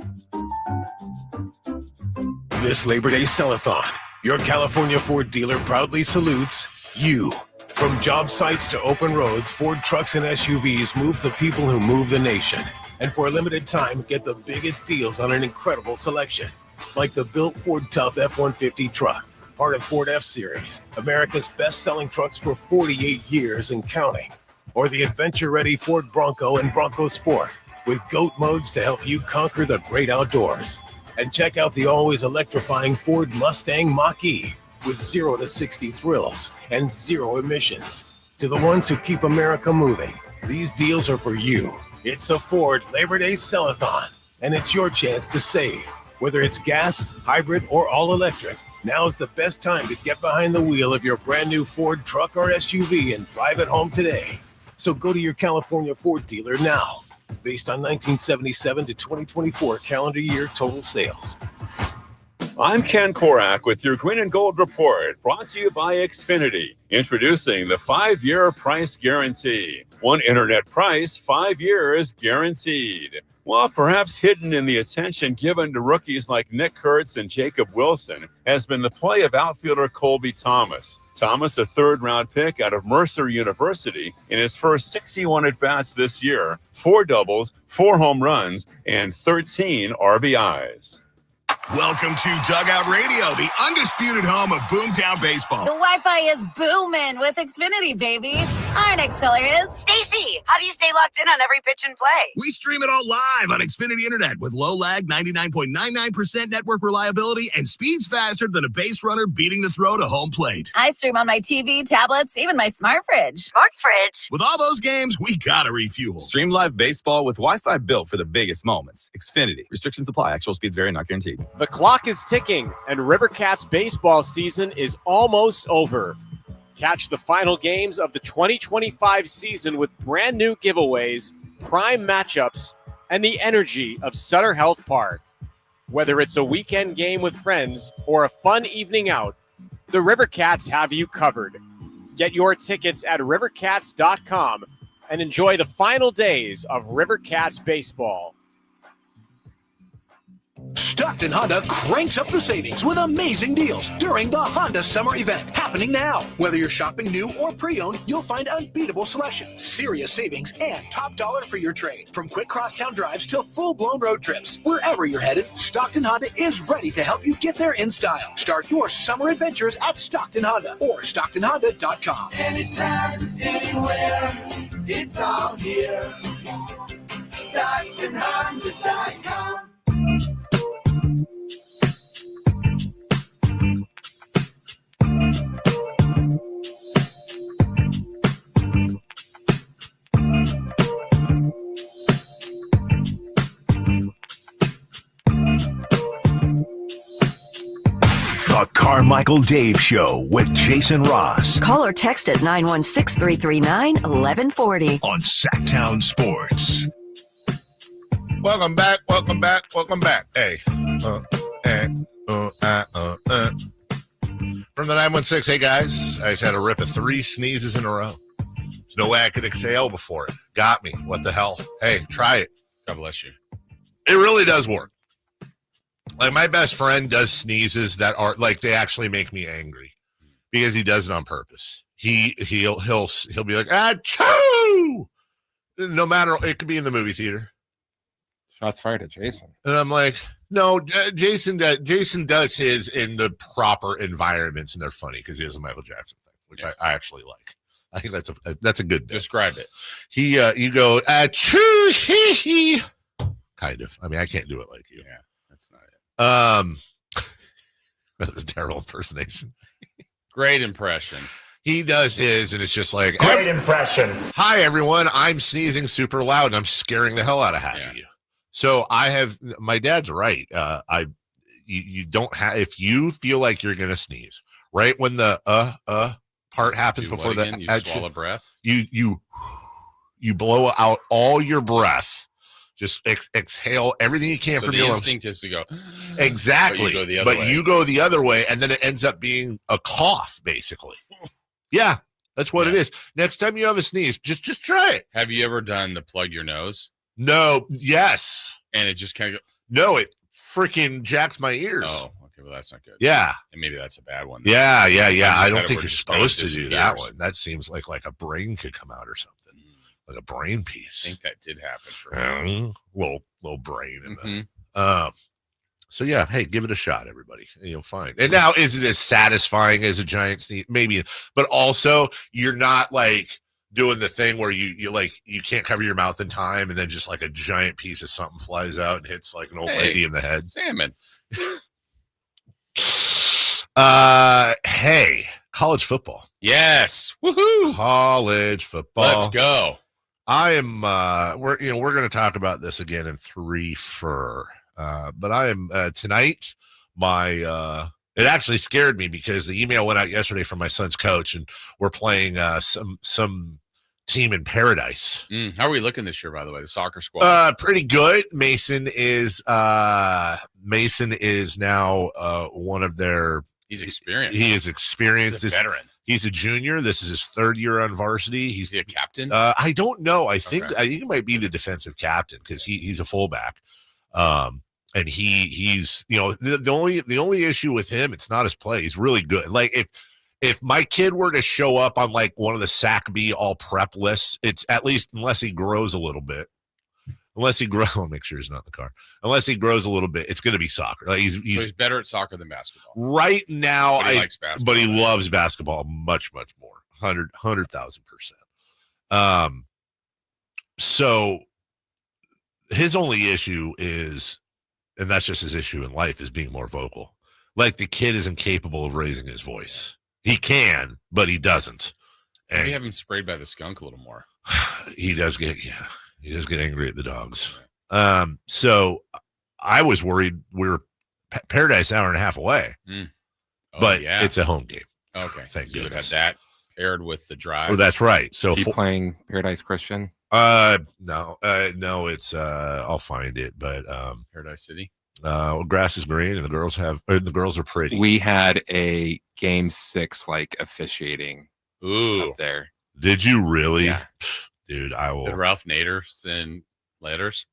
This Labor Day Sell-a-thon, your California Ford dealer proudly salutes you. From job sites to open roads, Ford trucks and SUVs move the people who move the nation. And for a limited time, get the biggest deals on an incredible selection. Like the built Ford Tough F-150 truck, part of Ford F-Series, America's best-selling trucks for 48 years and counting. Or the adventure-ready Ford Bronco and Bronco Sport, with GOAT modes to help you conquer the great outdoors. And check out the always electrifying Ford Mustang Mach-E with 0 to 60 thrills and 0 emissions. To the ones who keep America moving, these deals are for you. It's the Ford Labor Day Sell-a-thon, and it's your chance to save. Whether it's gas, hybrid, or all-electric, Now's the best time to get behind the wheel of your brand new Ford truck or SUV and drive it home today. So go to your California Ford dealer now, based on 1977 to 2024 calendar year total sales. I'm Ken Korak with your Green and Gold Report, brought to you by Xfinity. Introducing the 5-year price guarantee. One internet price, 5 years guaranteed. Well, perhaps hidden in the attention given to rookies like Nick Kurtz and Jacob Wilson has been the play of outfielder Colby Thomas. Thomas, a third-round pick out of Mercer University, in his first 61 at-bats this year, 4 doubles, 4 home runs, and 13 RBIs. Welcome to Dugout Radio, the undisputed home of Boomtown Baseball. The Wi-Fi is booming with Xfinity, baby. Our next caller is Stacy. How do you stay locked in on every pitch and play? We stream it all live on Xfinity Internet with low lag, 99.99% network reliability, and speeds faster than a base runner beating the throw to home plate. I stream on my TV, tablets, even my smart fridge. Smart fridge? With all those games, we gotta refuel. Stream live baseball with Wi-Fi built for the biggest moments. Xfinity. Restrictions apply. Actual speeds vary, not guaranteed. The clock is ticking, and Rivercats baseball season is almost over. Catch the final games of the 2025 season with brand new giveaways, prime matchups, and the energy of Sutter Health Park. Whether it's a weekend game with friends or a fun evening out, the Rivercats have you covered. Get your tickets at rivercats.com and enjoy the final days of Rivercats baseball. Stockton Honda cranks up the savings with amazing deals during the Honda Summer Event happening now. Whether you're shopping new or pre-owned, you'll find unbeatable selection, serious savings, and top dollar for your trade. From quick crosstown drives to full-blown road trips. Wherever you're headed, Stockton Honda is ready to help you get there in style. Start your summer adventures at Stockton Honda or StocktonHonda.com. Anytime, anywhere, it's all here. StocktonHonda.com. The Carmichael Dave Show with Jason Ross. Call or text at 916-339-1140. On Sacktown Sports. Welcome back. Hey. From the 916, hey guys, I just had a rip of 3 sneezes in a row. There's no way I could exhale before it. Got me. What the hell? Hey, try it. God bless you. It really does work. Like, my best friend does sneezes that are like, they actually make me angry because he does it on purpose. He'll be like, achoo! No matter, it could be in the movie theater. Shots fired at Jason. And I'm like, no, Jason does his in the proper environments, and they're funny because he has a Michael Jackson thing, which I actually like. I think that's a good bit. Describe it. You go, achoo, hee hee. Kind of. I mean, I can't do it like you. Yeah, that's not it. That's a terrible impersonation. Great impression. He does his, and it's just like, Great impression. Hi, everyone. I'm sneezing super loud, and I'm scaring the hell out of half of you. So my dad's right. You don't have, if you feel like you're going to sneeze, right when the part happens before that, you swallow breath. You blow out all your breath. Just exhale everything you can from your lungs. The instinct is to go. Exactly. But you go the other way, and then it ends up being a cough, basically. Yeah, that's what it is. Next time you have a sneeze, just try it. Have you ever done the plug your nose? No. Yes. And it just kind of No, it freaking jacks my ears. Oh, okay. Well, that's not good. Yeah. And maybe that's a bad one. Yeah. I don't think you're supposed to do that one. That seems like a brain could come out or something. Like a brain piece. I think that did happen for me. Little brain in the so yeah, hey, give it a shot, everybody, and you'll find. And now, is it as satisfying as a giant sneeze? Maybe, but also you're not like doing the thing where you can't cover your mouth in time, and then just like a giant piece of something flies out and hits like an old lady in the head. Salmon. Hey, college football. Yes. Woohoo. College football. Let's go. I am we're going to talk about this again in 3 for but I am tonight my It actually scared me because the email went out yesterday from my son's coach, and we're playing some team in Paradise. How are we looking this year, by the way? The soccer squad? Pretty good. Mason is now one of their. He's experienced. He is experienced. He's a veteran. He's a junior. This is his third year on varsity. Is he a captain? I don't know. I think he might be the defensive captain because he's a fullback. And he's the only issue with him, it's not his play. He's really good. Like if my kid were to show up on like one of the Sac B all prep lists, it's at least unless he grows a little bit. I'll make sure he's not in the car. Unless he grows a little bit, it's going to be soccer. Like he's better at soccer than basketball. Right now, But he likes basketball. But he loves basketball much, much more. 100,000%. So his only issue is, and that's just his issue in life, is being more vocal. Like the kid is incapable of raising his voice. He can, but he doesn't. And Maybe have him sprayed by the skunk a little more. He does get angry at the dogs. So I was worried. We're Paradise hour and a half away, but it's a home game. Okay, thank so you would goodness. have that paired with the drive. Oh, that's right. So playing Paradise Christian. No, it's I'll find it, but Paradise City. Grass is green, and the girls are pretty. We had a game 6 like officiating. Up there. Did you really? Yeah. Dude, I will. Did Ralph Nader send letters?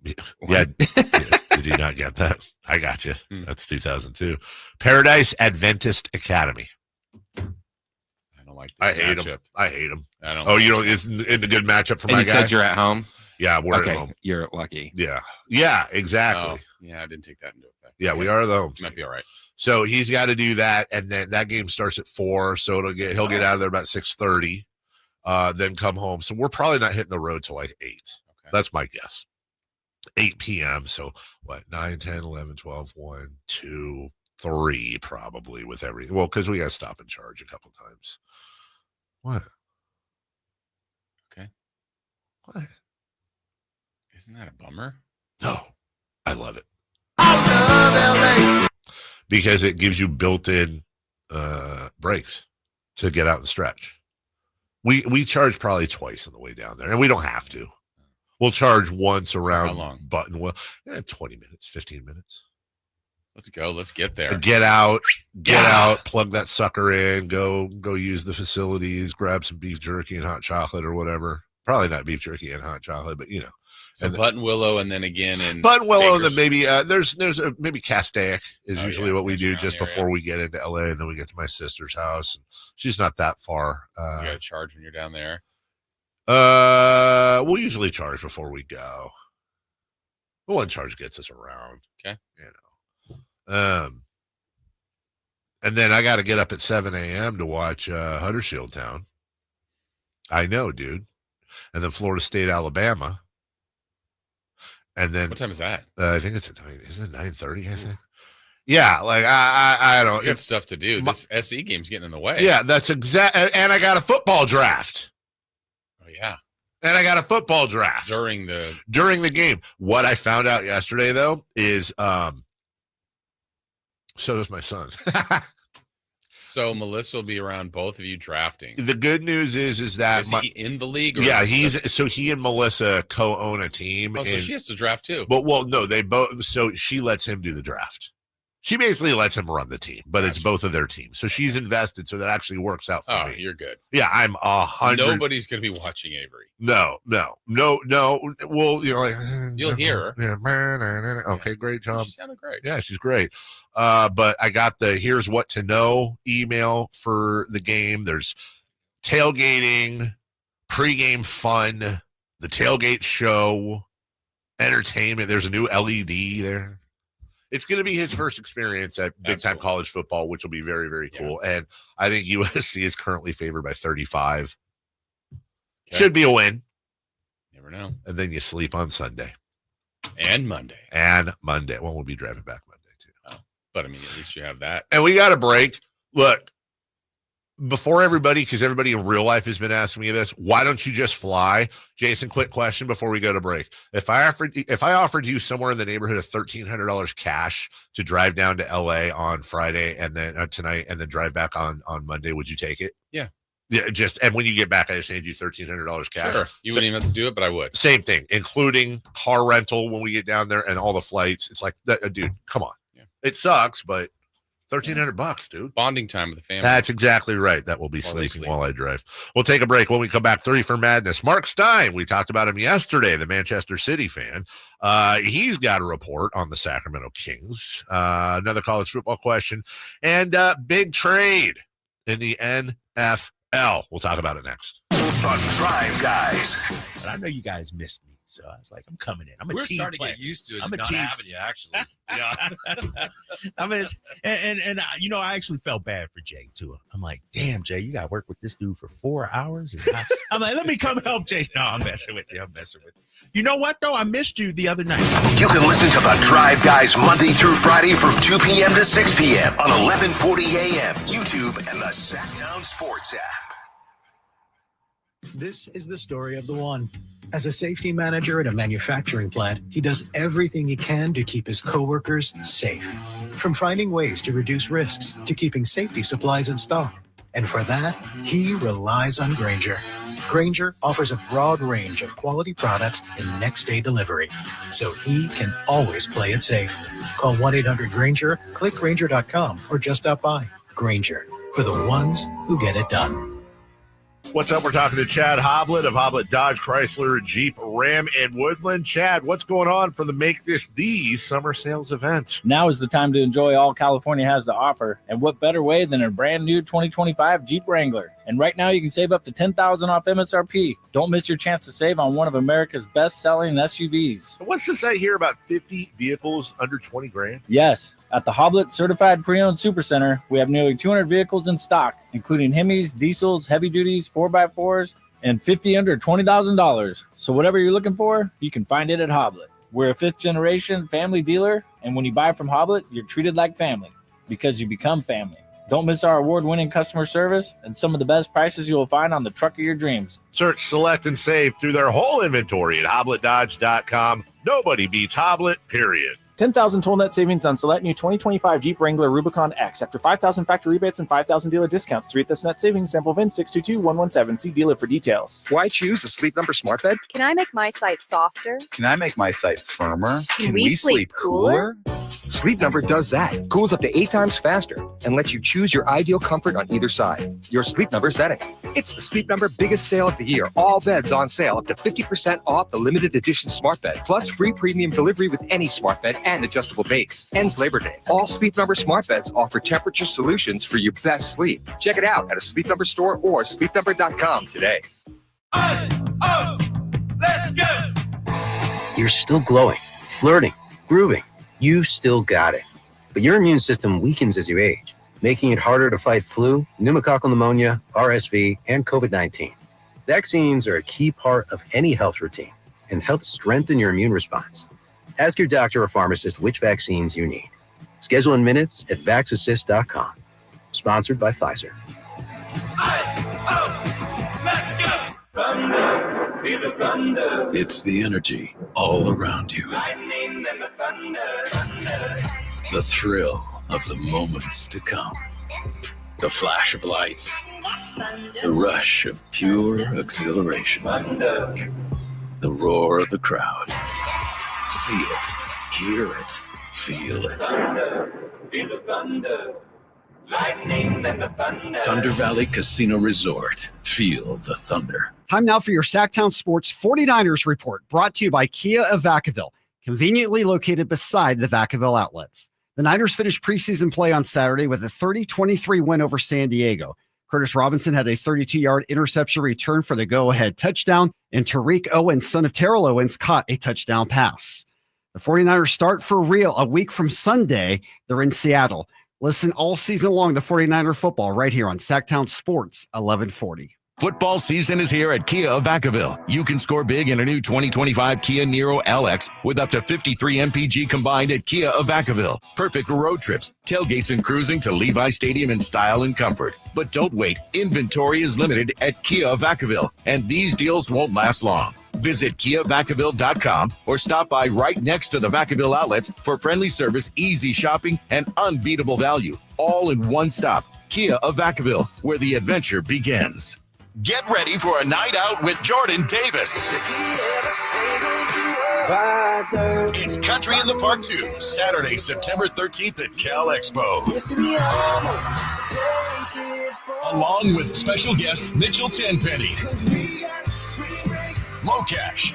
Yeah. Did you not get that? I got you. That's 2002. Paradise Adventist Academy. I don't like I this hate matchup. him. I hate him. I don't. Oh, you know, isn't the good matchup for And my you guy? said you're at home? Yeah, we're Okay, at home. you're lucky. Yeah, exactly. Oh, yeah, I didn't take that into effect. Yeah, we are the home team. Might be all right. So he's got to do that, and then that game starts at 4, so he'll get out of there about 6:30, then come home. So we're probably not hitting the road till like 8. Okay. That's my guess. 8 p.m. So what? 9, 10, 11, 12, 1, 2, 3 probably with everything. Well, because we got to stop and charge a couple times. What? Okay. What? Isn't that a bummer? No, I love it. Because it gives you built-in breaks to get out and stretch. We charge probably twice on the way down there, and we don't have to. We'll charge once around How long? Buttonwell. 20 minutes, 15 minutes. Let's go. Let's get there. Get out, plug that sucker in, go use the facilities, grab some beef jerky and hot chocolate or whatever. Probably not beef jerky and hot chocolate, but So Button Willow, and then again in Buttonwillow, and then Bakersfield. maybe there's maybe Castaic is usually what we do down just the before we get into LA, and then we get to my sister's house. She's not that far. You got to charge when you're down there. We'll usually charge before we go. The one charge gets us around. Okay. And then I got to get up at 7 a.m. to watch Huddersfield Town. I know, dude. And then Florida State, Alabama. And then What time is that? I think it's at 9. Isn't it 9:30? I think. Yeah, like I don't. You got stuff to do. This SE game's getting in the way. Yeah, that's exact. And I got a football draft. Oh yeah. And I got a football draft During the game. What I found out yesterday though is so does my son. So Melissa will be around both of you drafting. The good news is that Is he in the league? Or yeah, is he and Melissa co-own a team. Oh, so she has to draft too. But no, they both. So she lets him do the draft. She basically lets him run the team, but it's both of their teams. So she's invested, so that actually works out for me. You're good. Yeah, I'm 100. Nobody's going to be watching Avery. No. Well, like You'll hear her. Yeah. Okay, great job. She sounded great. Yeah, she's great. But I got the here's what to know email for the game. There's tailgating, pregame fun, the tailgate show, entertainment. There's a new LED there. It's going to be his first experience at big-time college football, which will be very, very cool. And I think USC is currently favored by 35. Okay. Should be a win. Never know. And then you sleep on Sunday. And Monday. Well, we'll be driving back Monday, too. Oh, but, I mean, at least you have that. And we got a break. Look, before everybody, because everybody in real life has been asking me this, why don't you just fly? Jason, quick question before we go to break. If I offered you somewhere in the neighborhood of $1,300 cash to drive down to LA on Friday and then tonight and then drive back on Monday, would you take it? Yeah. Yeah, and when you get back, I just hand you $1,300 cash. Sure. You wouldn't even have to do it, but I would. Same thing, including car rental when we get down there and all the flights. It's like, dude, come on. Yeah. It sucks, but $1,300, dude. Bonding time with the family. That's exactly right. That will be sleeping while I drive. We'll take a break. When we come back, 3 for Madness. Mark Stein, we talked about him yesterday, the Manchester City fan. He's got a report on the Sacramento Kings. Another college football question. And big trade in the NFL. We'll talk about it next. The Drive Guys. But I know you guys missed me. So I was like, I'm coming in. We're starting to get used to it. I'm a not team. having you, actually. Yeah. I mean, and I actually felt bad for Jay too. I'm like, damn, Jay, you got to work with this dude for 4 hours. And I'm like, let me come help Jay. No, I'm messing with you. You know what though? I missed you the other night. You can listen to the Drive Guys Monday through Friday from 2 p.m. to 6 p.m. on 1140 a.m. YouTube and the Sacktown Sports app. This is the story of the one. As a safety manager at a manufacturing plant, he does everything he can to keep his coworkers safe. From finding ways to reduce risks to keeping safety supplies in stock. And for that, he relies on Grainger. Grainger offers a broad range of quality products and next-day delivery, so he can always play it safe. Call 1-800-GRAINGER, click Grainger.com, or just stop by. Grainger, for the ones who get it done. What's up? We're talking to Chad Hoblet of Hoblet Dodge Chrysler Jeep Ram in Woodland. Chad, what's going on for the Make This the Summer Sales event? Now is the time to enjoy all California has to offer. And what better way than a brand new 2025 Jeep Wrangler? And right now you can save up to $10,000 off MSRP. Don't miss your chance to save on one of America's best-selling SUVs. What's this I hear about 50 vehicles under 20 grand? Yes. At the Hoblet Certified Pre-Owned Supercenter, we have nearly 200 vehicles in stock, including Hemis, diesels, heavy duties, 4x4s, and 50 under $20,000. So whatever you're looking for, you can find it at Hoblet. We're a 5th-generation family dealer, and when you buy from Hoblet, you're treated like family because you become family. Don't miss our award-winning customer service and some of the best prices you will find on the truck of your dreams. Search, select, and save through their whole inventory at HobletDodge.com. Nobody beats Hoblet, period. 10,000 total net savings on select new 2025 Jeep Wrangler Rubicon X after 5,000 factory rebates and 5,000 dealer discounts. 3 at this net savings. Sample VIN 622117. See dealer for details. Why choose a Sleep Number smart bed? Can I make my site softer? Can I make my site firmer? Can we sleep cooler? Sleep Number does that. Cools up to 8 times faster and lets you choose your ideal comfort on either side. Your Sleep Number setting. It's the Sleep Number biggest sale of the year. All beds on sale up to 50% off the limited edition smart bed. Plus free premium delivery with any smart bed and adjustable base. Ends Labor Day. All Sleep Number smart beds offer temperature solutions for your best sleep. Check it out at a Sleep Number store or sleepnumber.com today. Let's go! You're still glowing, flirting, grooving. You still got it. But your immune system weakens as you age, making it harder to fight flu, pneumococcal pneumonia, RSV, and COVID-19. Vaccines are a key part of any health routine and help strengthen your immune response. Ask your doctor or pharmacist which vaccines you need. Schedule in minutes at VaxAssist.com. Sponsored by Pfizer. Let's go! Thunder, feel the thunder. It's the energy all around you. Lightning and the thunder. The thrill of the moments to come. The flash of lights. The rush of pure exhilaration. Thunder. The roar of the crowd. See it, hear it, feel it. Thunder, feel the thunder. Lightning and the thunder. Thunder Valley Casino Resort. Feel the thunder. Time now for your Sacktown Sports 49ers report, brought to you by Kia of Vacaville, conveniently located beside the Vacaville outlets. The Niners finished preseason play on Saturday with a 30-23 win over San Diego. Curtis Robinson had a 32-yard interception return for the go-ahead touchdown, and Tariq Owens, son of Terrell Owens, caught a touchdown pass. The 49ers start for real a week from Sunday. They're in Seattle. Listen all season long to 49er football right here on Sacktown Sports 1140. Football season is here at Kia of Vacaville. You can score big in a new 2025 Kia Niro LX with up to 53 MPG combined at Kia of Vacaville. Perfect for road trips, tailgates, and cruising to Levi Stadium in style and comfort. But don't wait. Inventory is limited at Kia of Vacaville, and these deals won't last long. Visit KiaVacaville.com or stop by right next to the Vacaville outlets for friendly service, easy shopping, and unbeatable value. All in one stop. Kia of Vacaville, where the adventure begins. Get ready for a night out with Jordan Davis. It's Country in the Park 2, Saturday, September 13th at Cal Expo. Along with special guests Mitchell Tenpenny, Low Cash,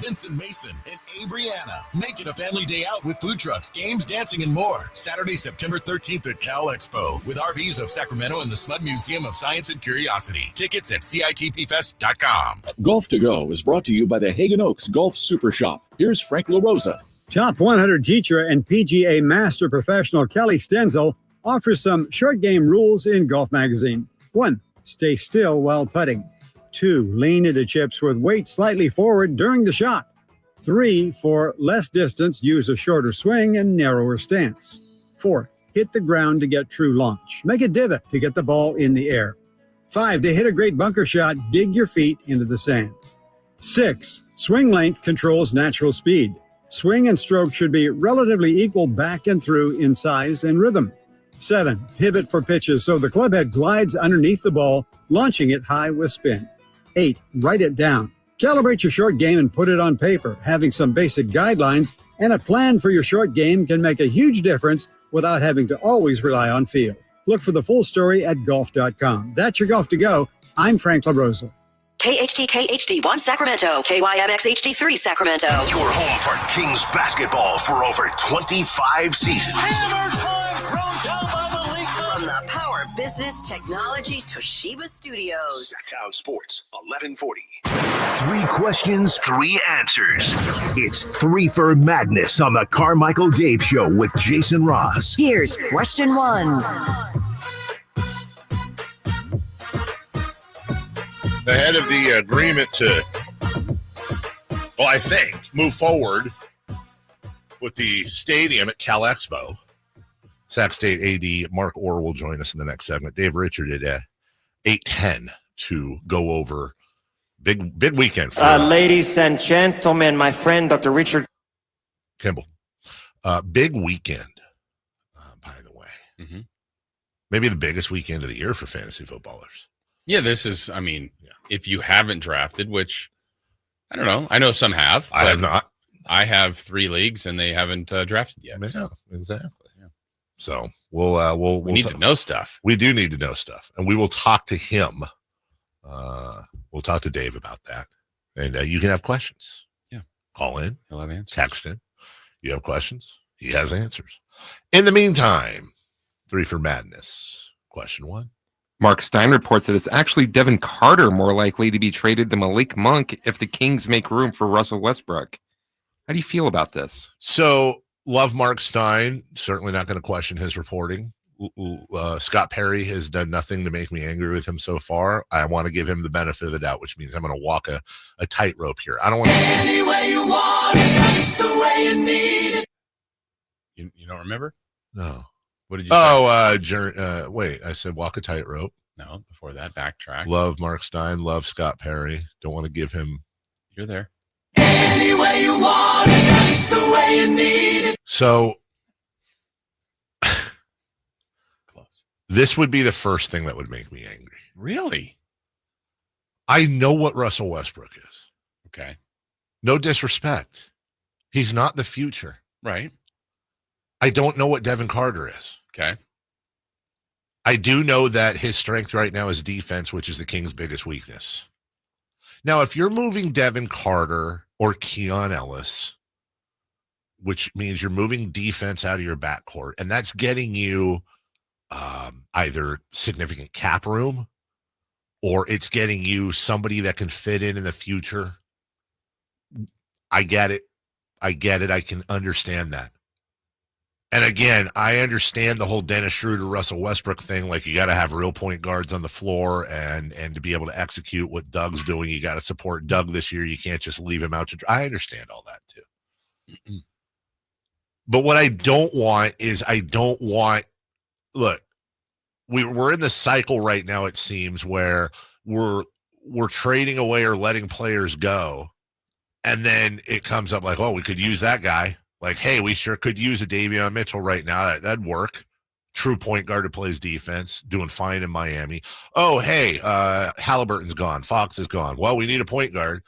Vincent Mason, and Averyana. Make it a family day out with food trucks, games, dancing, and more. Saturday, September 13th at Cal Expo with RVs of Sacramento and the Smud Museum of Science and Curiosity. Tickets at CITPFest.com. Golf to Go is brought to you by the Hagen Oaks Golf Super Shop. Here's Frank LaRosa. Top 100 teacher and PGA Master Professional Kelly Stenzel offers some short game rules in Golf Magazine. 1. Stay still while putting. 2. Lean into chips with weight slightly forward during the shot. 3. For less distance, use a shorter swing and narrower stance. 4. Hit the ground to get true launch. Make a divot to get the ball in the air. 5. To hit a great bunker shot, dig your feet into the sand. 6. Swing length controls natural speed. Swing and stroke should be relatively equal back and through in size and rhythm. 7. Pivot for pitches so the club head glides underneath the ball, launching it high with spin. 8. Write it down. Calibrate your short game and put it on paper. Having some basic guidelines and a plan for your short game can make a huge difference without having to always rely on feel. Look for the full story at golf.com. That's your Golf to Go. I'm Frank LaRosa. KHTK HD1 Sacramento, KYMX HD3 Sacramento. Your home for Kings basketball for over 25 seasons. Hammer time thrown down by Malik. From the Power Business Technology Toshiba Studios. Sacktown Sports, 1140. 3 questions, 3 answers. It's 3 for Madness on the Carmichael Dave Show with Jason Ross. Here's question 1. Ahead of the agreement to, well, I think, move forward with the stadium at Cal Expo, Sac State AD Mark Orr will join us in the next segment. Dave Richard at 8:10 to go over big weekend. For, ladies and gentlemen, my friend, Dr. Richard Kimball. Big weekend, by the way. Mm-hmm. Maybe the biggest weekend of the year for fantasy footballers. Yeah, this is, I mean, if you haven't drafted, which I don't know. I know some have. I have not. I have 3 leagues and they haven't drafted yet. Yeah, so. exactly. Yeah. So we'll need to know stuff. We do need to know stuff, and we will talk to him. We'll talk to Dave about that, and you can have questions. Yeah, call in. He'll have answers. Text in. You have questions. He has answers. In the meantime, 3 for Madness. Question 1. Mark Stein reports that it's actually Devin Carter more likely to be traded than Malik Monk if the Kings make room for Russell Westbrook. How do you feel about this? So, love Mark Stein. Certainly not going to question his reporting. Scott Perry has done nothing to make me angry with him so far. I want to give him the benefit of the doubt, which means I'm going to walk a tightrope here. I don't want to. Any way you want it, that's the way you need it. You don't remember? No. What did you say? Wait, I said walk a tightrope. No, before that, backtrack. Love Mark Stein, love Scott Perry. Don't want to give him. You're there. Any way you want it, that's the way you need it. So, close. This would be the first thing that would make me angry. Really? I know what Russell Westbrook is. Okay. No disrespect. He's not the future. Right. I don't know what Devin Carter is. Okay. I do know that his strength right now is defense, which is the Kings' biggest weakness. Now, if you're moving Devin Carter or Keon Ellis, which means you're moving defense out of your backcourt, and that's getting you either significant cap room or it's getting you somebody that can fit in the future. I get it. I can understand that. And again, I understand the whole Dennis Schroeder, Russell Westbrook thing. Like, you got to have real point guards on the floor, and to be able to execute what Doug's doing, you got to support Doug this year. You can't just leave him out to dry. I understand all that too. But what I don't want is look, we're in the cycle right now, it seems, where we're trading away or letting players go. And then it comes up like, oh, we could use that guy. Like, hey, we sure could use a Davion Mitchell right now. That'd work. True point guard who plays defense, doing fine in Miami. Oh, hey, Halliburton's gone. Fox is gone. Well, we need a point guard.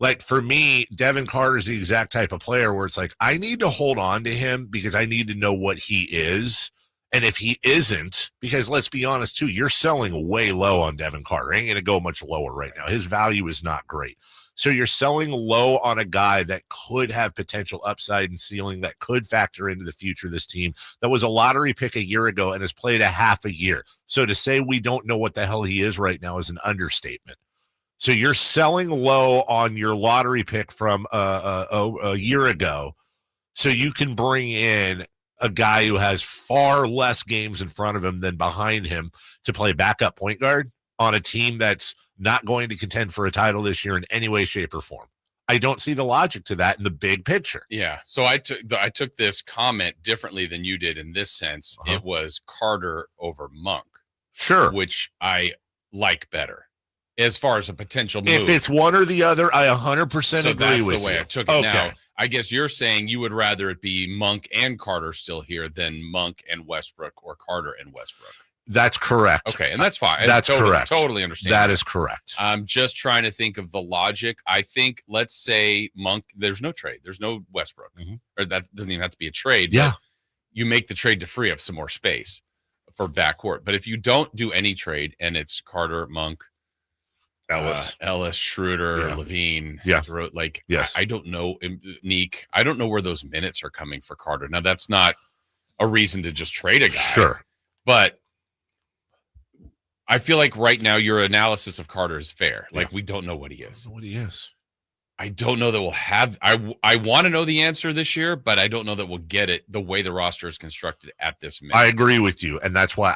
Like, for me, Devin Carter's the exact type of player where it's like, I need to hold on to him because I need to know what he is. And if he isn't, because let's be honest, too, you're selling way low on Devin Carter. Ain't going to go much lower right now. His value is not great. So you're selling low on a guy that could have potential upside and ceiling, that could factor into the future of this team, that was a lottery pick a year ago and has played a half a year. So to say we don't know what the hell he is right now is an understatement. So you're selling low on your lottery pick from a year ago so you can bring in a guy who has far less games in front of him than behind him to play backup point guard on a team that's not going to contend for a title this year in any way, shape, or form. I don't see the logic to that in the big picture. Yeah. So I took this comment differently than you did in this sense. It was Carter over Monk. Sure. Which I like better as far as a potential move. If it's one or the other, I 100% agree that's with the way you. I took it. Now, I guess you're saying you would rather it be Monk and Carter still here than Monk and Westbrook or Carter and Westbrook. That's correct. Okay, and that's fine. That's correct. Totally understand. That is correct. I'm just trying to think of the logic. I think, let's say Monk, there's no trade. There's no Westbrook. Or that doesn't even have to be a trade. Yeah. You make the trade to free up some more space for backcourt. But if you don't do any trade and it's Carter, Monk, Ellis, Schroeder, Levine, like, I don't know, Neek, I don't know where those minutes are coming for Carter. Now, that's not a reason to just trade a guy. Sure. But I feel like right now your analysis of Carter is fair. Like, we don't know what he is. I don't know that we'll have. I want to know the answer this year, but I don't know that we'll get it the way the roster is constructed at this minute. I agree with you, and that's why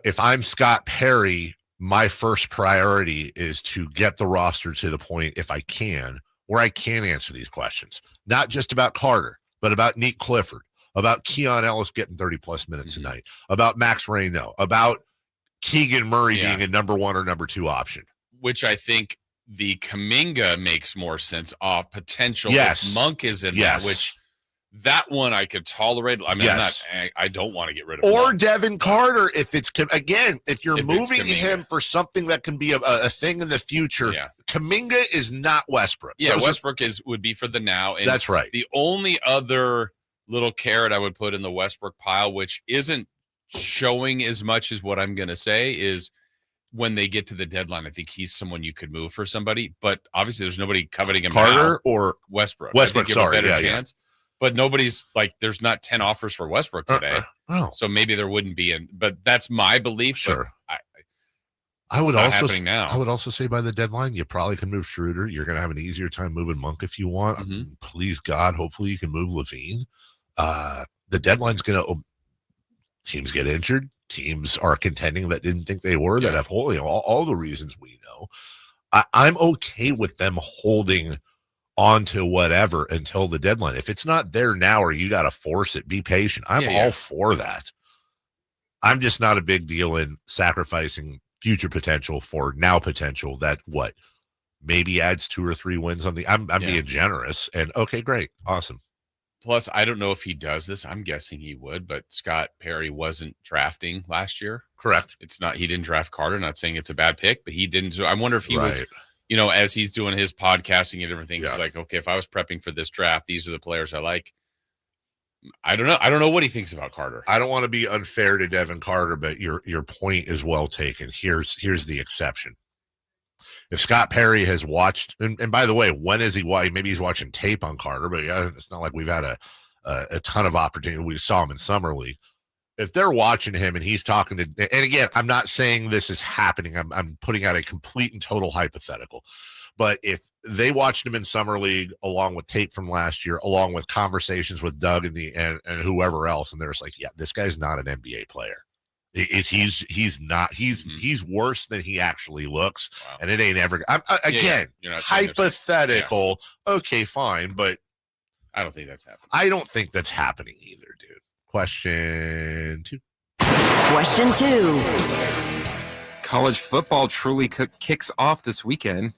if I'm Scott Perry, my first priority is to get the roster to the point, if I can, where I can answer these questions. Not just about Carter, but about Neek Clifford, about Keon Ellis getting 30-plus minutes a night, about Max Reynaud, about Keegan Murray being a number one or number two option. Which I think the Kuminga makes more sense off potential. Yes. If Monk is in that, which that one I could tolerate. I mean, I don't want to get rid of or Monk. Devin Carter. If you're moving him for something that can be a thing in the future, Kuminga is not Westbrook. Yeah, Westbrook would be for the now. And that's right. The only other little carrot I would put in the Westbrook pile, which isn't showing as much as what I'm going to say, is when they get to the deadline, I think he's someone you could move for somebody, but obviously there's nobody coveting him Carter now. or Westbrook. Westbrook, I think you have a better chance. But nobody's like, there's not 10 offers for Westbrook today. So maybe there wouldn't be. But that's my belief. Sure. I would also I would also say by the deadline, you probably can move Schroeder. You're going to have an easier time moving Monk if you want. Please God, hopefully you can move Levine. The deadline's going to teams get injured. Teams are contending that didn't think they were, that have all the reasons we know. I'm okay with them holding on to whatever until the deadline. If it's not there now or you got to force it, be patient. I'm all for that. I'm just not a big deal in sacrificing future potential for now potential that maybe adds 2 or 3 wins on the I'm being generous, and okay, great. Awesome. Plus, I don't know if he does this. I'm guessing he would, but Scott Perry wasn't drafting last year. Correct. It's not, he didn't draft Carter. Not saying it's a bad pick, but he didn't. So I wonder if he was, as he's doing his podcasting and everything, he's like, okay, if I was prepping for this draft, these are the players I like. I don't know. I don't know what he thinks about Carter. I don't want to be unfair to Devin Carter, but your point is well taken. Here's the exception. If Scott Perry has watched, and by the way, when is he? Maybe he's watching tape on Carter, but it's not like we've had a ton of opportunity. We saw him in summer league. If they're watching him and he's talking to, and again, I'm not saying this is happening. I'm putting out a complete and total hypothetical. But if they watched him in summer league, along with tape from last year, along with conversations with Doug and whoever else, and they're just like, yeah, this guy's not an NBA player. He's not. He's worse than he actually looks, and it ain't ever. Again, hypothetical. Yeah. Okay, fine, but I don't think that's happening. I don't think that's happening either, dude. Question 2. Question 2. College football truly kicks off this weekend.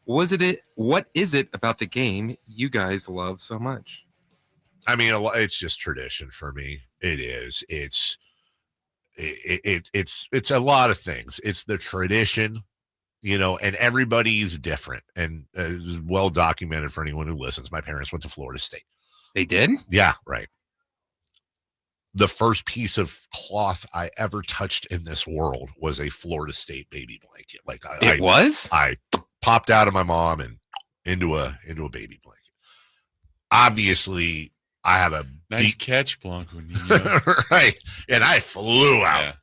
What is it about the game you guys love so much? I mean, it's just tradition for me. It is. It's a lot of things. It's the tradition, and everybody's different, and is well documented for anyone who listens. My parents went to Florida State. They did? Yeah, right. The first piece of cloth I ever touched in this world was a Florida State baby blanket. Like I popped out of my mom and into a baby blanket. Obviously, I have a nice catch, Blanco. Right. And I flew out. Yeah.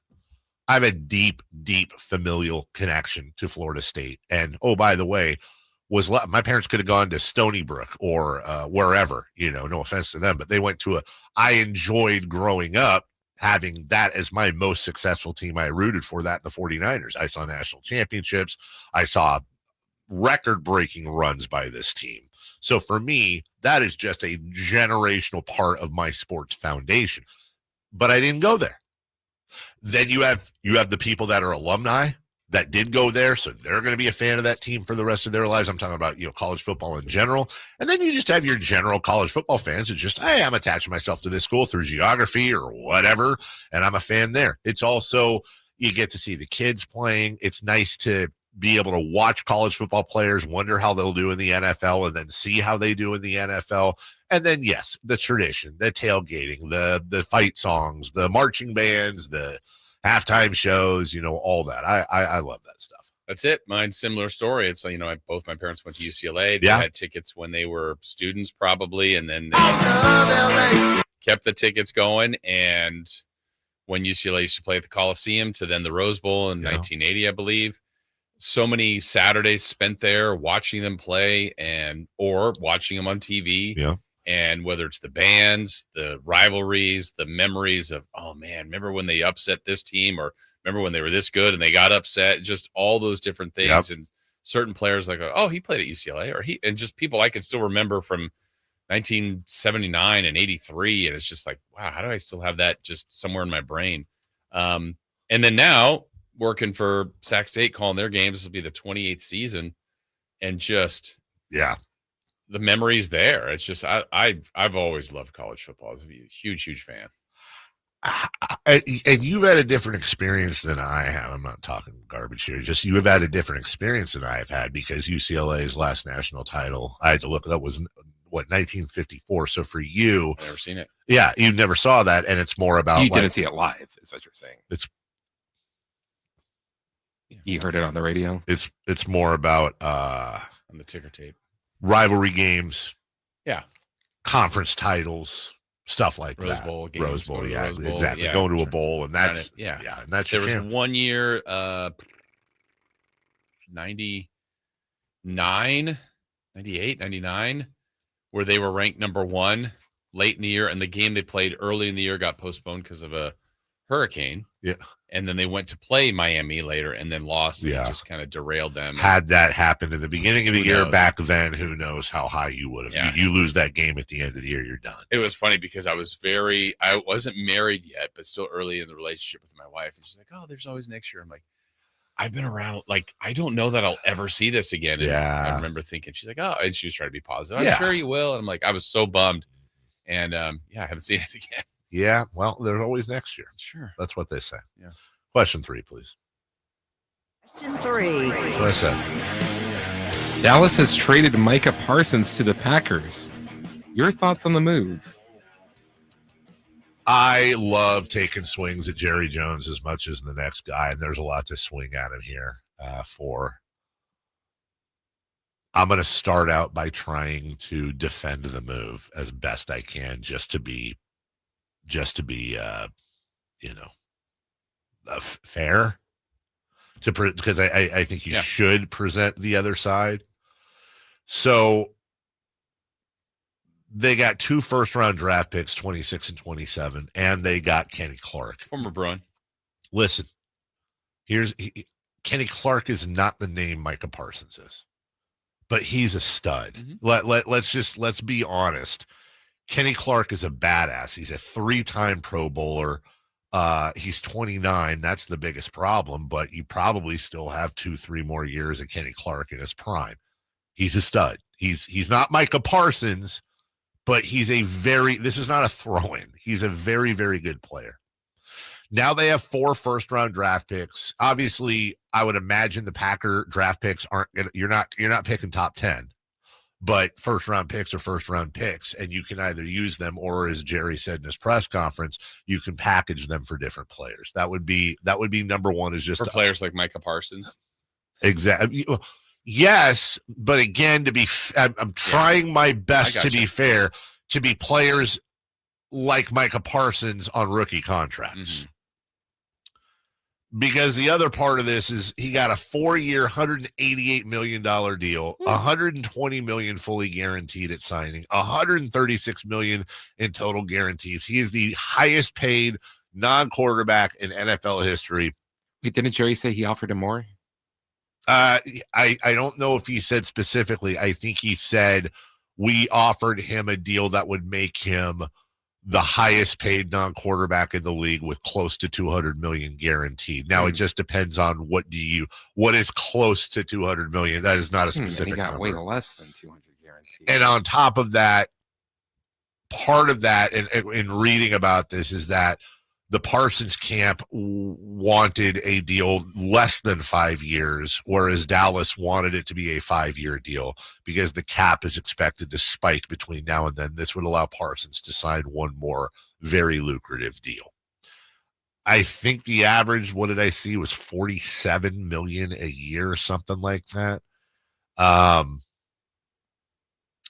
I have a deep, deep familial connection to Florida State. And, oh, by the way, my parents could have gone to Stony Brook or wherever, no offense to them, but they went to I enjoyed growing up having that as my most successful team. I rooted for that, the 49ers. I saw national championships. I saw record-breaking runs by this team. So for me, that is just a generational part of my sports foundation. But I didn't go there. Then you have the people that are alumni that did go there, so they're going to be a fan of that team for the rest of their lives. I'm talking about, college football in general. And then you just have your general college football fans that just, hey, I'm attaching myself to this school through geography or whatever, and I'm a fan there. It's also, you get to see the kids playing. It's nice to be able to watch college football players, wonder how they'll do in the NFL, and then see how they do in the NFL. And then, yes, the tradition, the tailgating, the fight songs, the marching bands, the halftime shows, all that. I love that stuff. That's it. Mine's similar story. It's, both my parents went to UCLA. They had tickets when they were students probably, and then they kept the tickets going. And when UCLA used to play at the Coliseum to then the Rose Bowl in 1980, I believe, so many Saturdays spent there watching them play or watching them on TV. Yeah. And whether it's the bands, the rivalries, the memories of, oh man, remember when they upset this team, or remember when they were this good and they got upset, just all those different things. Yep. And certain players like, oh, he played at UCLA, and just people I can still remember from 1979 and 83. And it's just like, wow, how do I still have that just somewhere in my brain? And then now working for Sac State, calling their games, this will be the 28th season. And just, the memories there. It's just I've always loved college football. I was a huge fan. And you've had a different experience than I have. I'm not talking garbage here. Just you have had a different experience than I have had, because UCLA's last national title, I had to look it up, was 1954. So for you, I've never seen it. Yeah, you never saw that, and it's more about you didn't see it live, is what you're saying. You heard it on the radio. It's more about on the ticker tape. Rivalry games, conference titles, stuff like Rose that. Bowl games, Rose Bowl, Rose Bowl, exactly. yeah, Going to a bowl, and that's and that's there your was champ. 1 year, 99, 98, 99, where they were ranked number 1 late in the year, and the game they played early in the year got postponed because of a hurricane. Yeah. And then they went to play Miami later and then lost, and it just kind of derailed them. Had that happened in the beginning of the year back then, who knows how high you would have. Yeah. You lose that game at the end of the year, you're done. It was funny because I wasn't married yet, but still early in the relationship with my wife. And she's like, oh, there's always next year. I'm like, I've been around, like, I don't know that I'll ever see this again. And I remember thinking, she's like, oh, and she was trying to be positive. I'm sure you will. And I'm like, I was so bummed. And I haven't seen it again. Yeah, well, there's always next year. Sure. That's what they say. Yeah. Question 3, please. Question 3. Listen. Dallas has traded Micah Parsons to the Packers. Your thoughts on the move? I love taking swings at Jerry Jones as much as the next guy, and there's a lot to swing at him here for. I'm going to start out by trying to defend the move as best I can, just to be fair, because I think you should present the other side. So they got 2 first-round draft picks, 26 and 27, and they got Kenny Clark. Former Bruin. Listen, Kenny Clark is not the name Micah Parsons is, but he's a stud. Mm-hmm. Let's be honest. Kenny Clark is a badass. He's a 3-time Pro Bowler. He's 29. That's the biggest problem, but you probably still have 2-3 more years of Kenny Clark in his prime. He's a stud. He's not Micah Parsons, but this is not a throw-in. He's a very, very good player. Now they have 4 first-round draft picks. Obviously, I would imagine the Packer draft picks you're not picking top 10, but first-round picks are first-round picks, and you can either use them or, as Jerry said in his press conference, you can package them for different players. That would be number one, is just for players like Micah Parsons. Exactly. Yes, but again, I'm trying my best to be fair, to be players like Micah Parsons on rookie contracts. Mm-hmm. Because the other part of this is he got a 4-year, $188 million deal, $120 million fully guaranteed at signing, $136 million in total guarantees. He is the highest paid non-quarterback in NFL history. Wait, didn't Jerry say he offered him more? I don't know if he said specifically. I think he said we offered him a deal that would make him the highest paid non-quarterback in the league with close to $200 million guaranteed. Now it just depends on what is close to $200 million. That is not a specific he got number. way less than 200 guaranteed. And on top of that, part of that, in reading about this, is that the Parsons camp wanted a deal less than 5 years, whereas Dallas wanted it to be a 5-year deal because the cap is expected to spike between now and then. This would allow Parsons to sign one more very lucrative deal. I think the average, what did I see, was $47 million a year or something like that.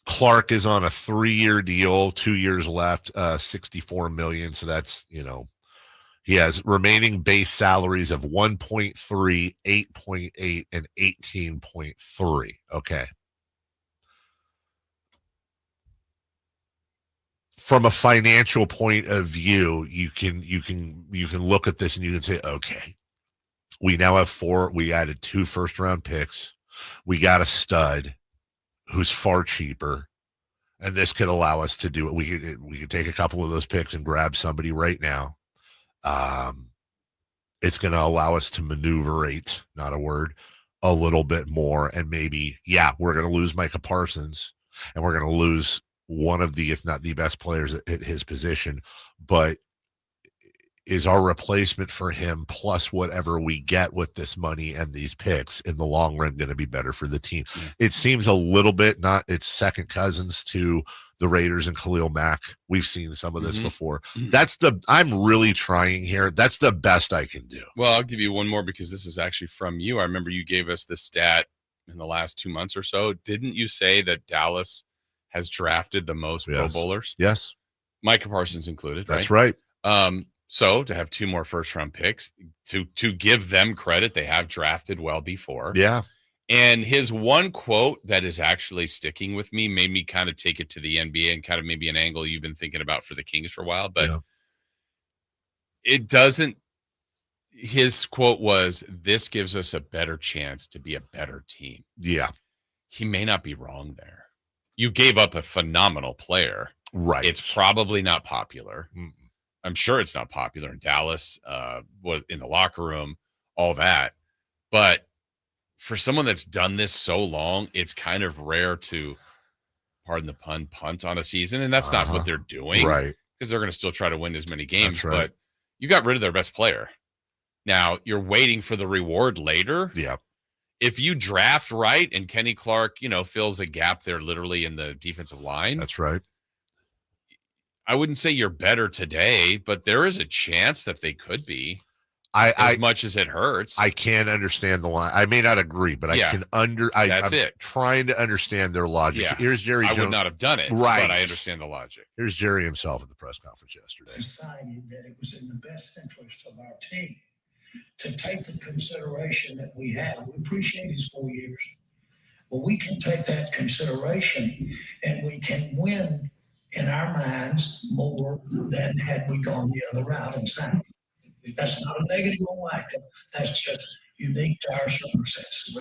Clark is on a 3-year deal, 2 years left, $64 million. So that's, he has remaining base salaries of 1.3, 8.8, and 18.3. Okay. From a financial point of view, you can look at this and you can say, okay, we now have 4. We added 2 first-round picks. We got a stud who's far cheaper, and this could allow us to do it. We could take a couple of those picks and grab somebody right now. It's going to allow us to maneuverate, not a word, a little bit more. And maybe, we're going to lose Micah Parsons, and we're going to lose one of the, if not the best players at his position, but is our replacement for him, plus whatever we get with this money and these picks, in the long run going to be better for the team? It seems a little bit, it's second cousins to the Raiders and Khalil Mack. We've seen some of this before. I'm really trying here. That's the best I can do. Well, I'll give you one more because this is actually from you. I remember you gave us this stat in the last 2 months or so. Didn't you say that Dallas has drafted the most Pro Bowlers? Yes. Micah Parsons included. That's right. So to have 2 more first-round picks, to give them credit, they have drafted well before. Yeah. And his one quote that is actually sticking with me made me kind of take it to the NBA and kind of maybe an angle you've been thinking about for the Kings for a while. But it doesn't. His quote was, "This gives us a better chance to be a better team." Yeah. He may not be wrong there. You gave up a phenomenal player. Right. It's probably not popular. I'm sure it's not popular in Dallas, in the locker room, all that. But for someone that's done this so long, it's kind of rare to, pardon the pun, punt on a season. And that's not what they're doing. Right. Because they're going to still try to win as many games. That's right. But you got rid of their best player. Now you're waiting for the reward later. Yeah. If you draft right and Kenny Clark, fills a gap there literally in the defensive line. That's right. I wouldn't say you're better today, but there is a chance that they could be. As much as it hurts. I can understand the line. I may not agree, but I can I'm trying to understand their logic. Yeah. Here's Jerry Jones. I would not have done it, right, but I understand the logic. Here's Jerry himself at the press conference yesterday. Decided that it was in the best interest of our team to take the consideration that we have. We appreciate his 4 years. Well, we can take that consideration and we can win in our minds more than had we gone the other route and signed. That's not a negative on Micah. That's just unique to our circumstances.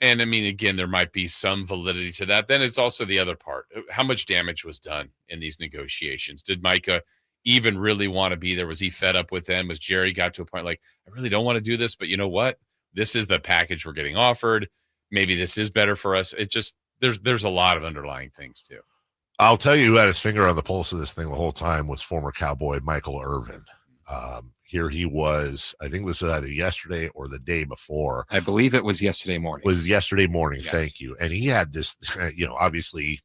And I mean, again, there might be some validity to that. Then it's also the other part. How much damage was done in these negotiations? Did Micah even really want to be there? Was he fed up with them? Was Jerry got to a point like, I really don't want to do this, but you know what? This is the package we're getting offered. Maybe this is better for us. It just, there's a lot of underlying things too. I'll tell you who had his finger on the pulse of this thing the whole time was former Cowboy Michael Irvin. Here he was, I think this was either yesterday or the day before. I believe it was yesterday morning. Yeah. Thank you. And he had this, obviously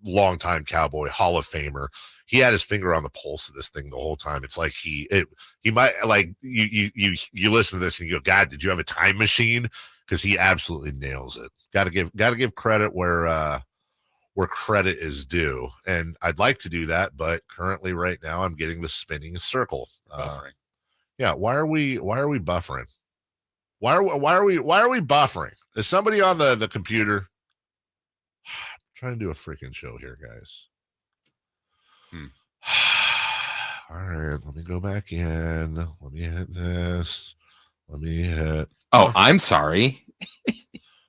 longtime Cowboy, Hall of Famer. He had his finger on the pulse of this thing the whole time. It's like he might, like, you listen to this and you go, God, did you have a time machine? Because he absolutely nails it. Got to give credit where credit is due. And I'd like to do that, but currently right now I'm getting the spinning circle. Buffering. Yeah. Why are we buffering? Why are we buffering? Is somebody on the computer? I'm trying to do a freaking show here, guys. All right, let me go back in. Let me hit this. Oh, I'm sorry.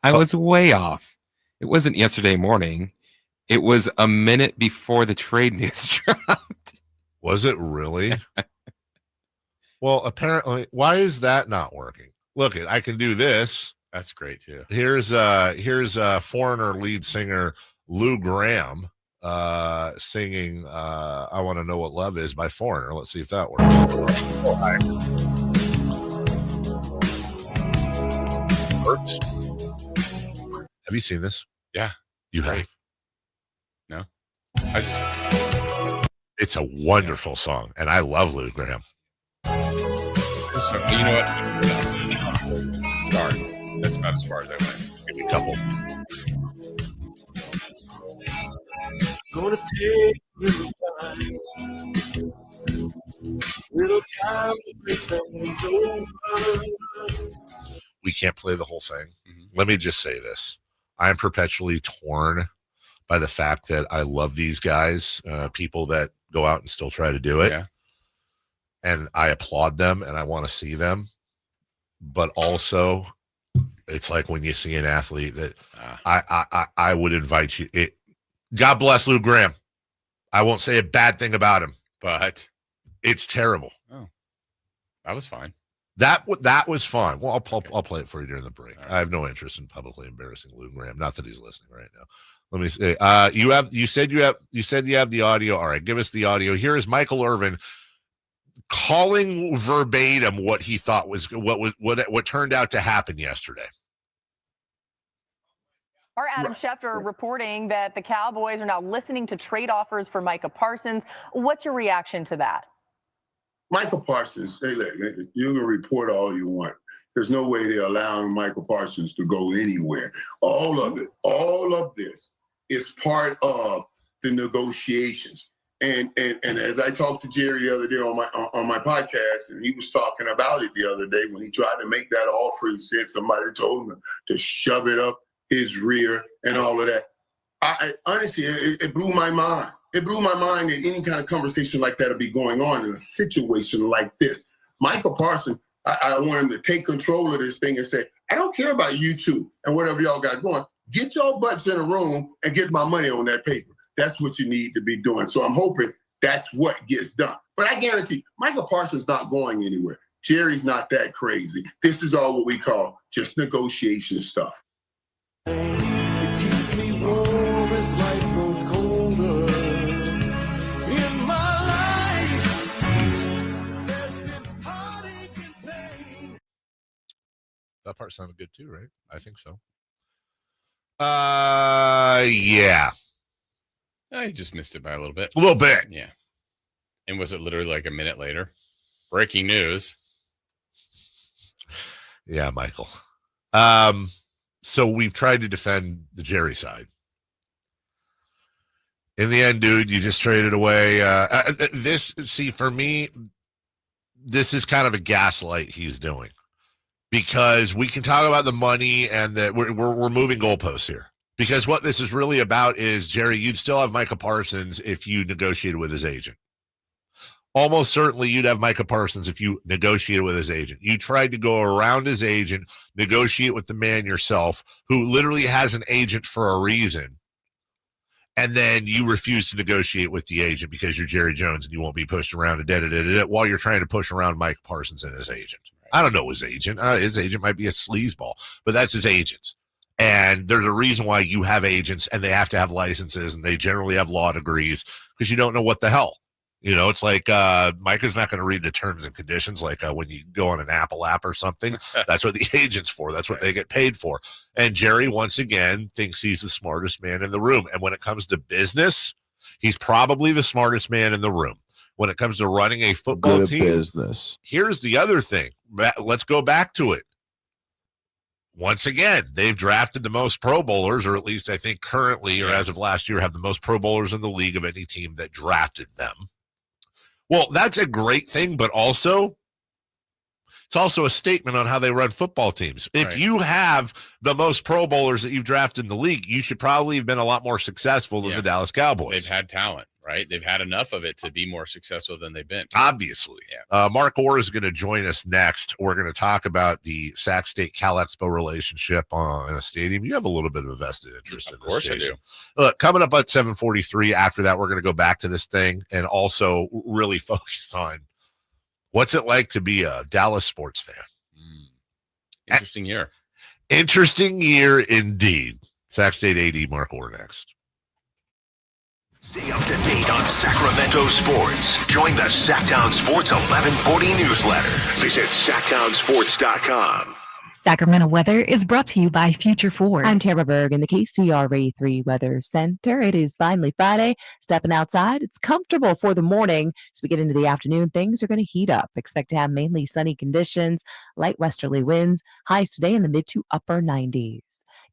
I was way off. It wasn't yesterday morning. It was a minute before the trade news dropped. Was it really? Well, apparently, why is that not working? Look, I can do this. That's great too. Here's Foreigner lead singer Lou Graham singing I Want to Know What Love Is by Foreigner. Let's see if that works. Oh, hi. Works. Have you seen this? Yeah. You have? No. It's a wonderful song, and I love Lou Graham. So, you know what? Start. That's about as far as I went. Give me a couple. Gonna take little time to make things over. We can't play the whole thing. Let me just say this. I'm perpetually torn by the fact that I love these guys, people that go out and still try to do it. Yeah. And I applaud them and I want to see them. But also, it's like when you see an athlete that I would invite you. God bless Lou Graham. I won't say a bad thing about him, but it's terrible. Oh, that was fine. That was fun. Well, I'll play it for you during the break. Right. I have no interest in publicly embarrassing Lou Graham. Not that he's listening right now. Let me say, you said you have the audio. All right, give us the audio. Here is Michael Irvin calling verbatim what he thought was what turned out to happen yesterday. Our Adam Schefter reporting that the Cowboys are now listening to trade offers for Micah Parsons. What's your reaction to that? Micah Parsons, hey, look, you can report all you want. There's no way they're allowing Micah Parsons to go anywhere. All of this is part of the negotiations. And as I talked to Jerry the other day on my podcast, and he was talking about it the other day when he tried to make that offer, he said somebody told him to shove it up his rear and all of that. I honestly, it blew my mind. It blew my mind that any kind of conversation like that would be going on in a situation like this. Micah Parsons, I want him to take control of this thing and say, I don't care about you two and whatever y'all got going. Get your butts in a room and get my money on that paper. That's what you need to be doing. So I'm hoping that's what gets done. But I guarantee Micah Parsons not going anywhere. Jerry's not that crazy. This is all what we call just negotiation stuff. It keeps me warm as life grows colder. In my life, there's been heartache and pain. That part sounded good too, right? I think so. Yeah. I just missed it by a little bit. A little bit. Yeah. And was it literally like a minute later? Breaking news. Yeah, Michael. So we've tried to defend the Jerry side. In the end, dude, you just traded away. For me, this is kind of a gaslight he's doing. because we can talk about the money and that we're moving goalposts here. Because what this is really about is, Jerry, you'd still have Micah Parsons if you negotiated with his agent. Almost certainly you'd have Micah Parsons if you negotiated with his agent. You tried to go around his agent, negotiate with the man yourself, who literally has an agent for a reason, and then you refuse to negotiate with the agent because you're Jerry Jones and you won't be pushed around while you're trying to push around Micah Parsons and his agent. I don't know his agent. His agent might be a sleazeball, but that's his agent. And there's a reason why you have agents, and they have to have licenses, and they generally have law degrees, because you don't know what the hell. You know, it's like Micah's not going to read the terms and conditions like when you go on an Apple app or something. That's what the agent's for. That's what they get paid for. And Jerry, once again, thinks he's the smartest man in the room. And when it comes to business, he's probably the smartest man in the room. When it comes to running a football team, business. Here's the other thing. Let's go back to it. Once again, they've drafted the most Pro Bowlers, or at least I think currently, or as of last year, have the most Pro Bowlers in the league of any team that drafted them. Well, that's a great thing, but also it's also a statement on how they run football teams. If you have the most Pro Bowlers that you've drafted in the league, you should probably have been a lot more successful than the Dallas Cowboys. They've had talent, right? They've had enough of it to be more successful than they've been. Obviously. Mark Orr is going to join us next. We're going to talk about the Sac State Cal Expo relationship in a stadium. You have a little bit of a vested interest in this. Of course I do. Look, coming up at 7:43, after that, we're going to go back to this thing and also really focus on what's it like to be a Dallas sports fan. Interesting year. Interesting year indeed. Sac State AD Mark Orr next. Stay up to date on Sacramento sports. Join the Sacktown Sports 1140 newsletter. Visit SacktownSports.com. Sacramento weather is brought to you by Future Ford. I'm Tara Berg in the KCRA 3 Weather Center. It is finally Friday. Stepping outside, it's comfortable for the morning. As we get into the afternoon, things are going to heat up. Expect to have mainly sunny conditions, light westerly winds, highs today in the mid to upper 90s.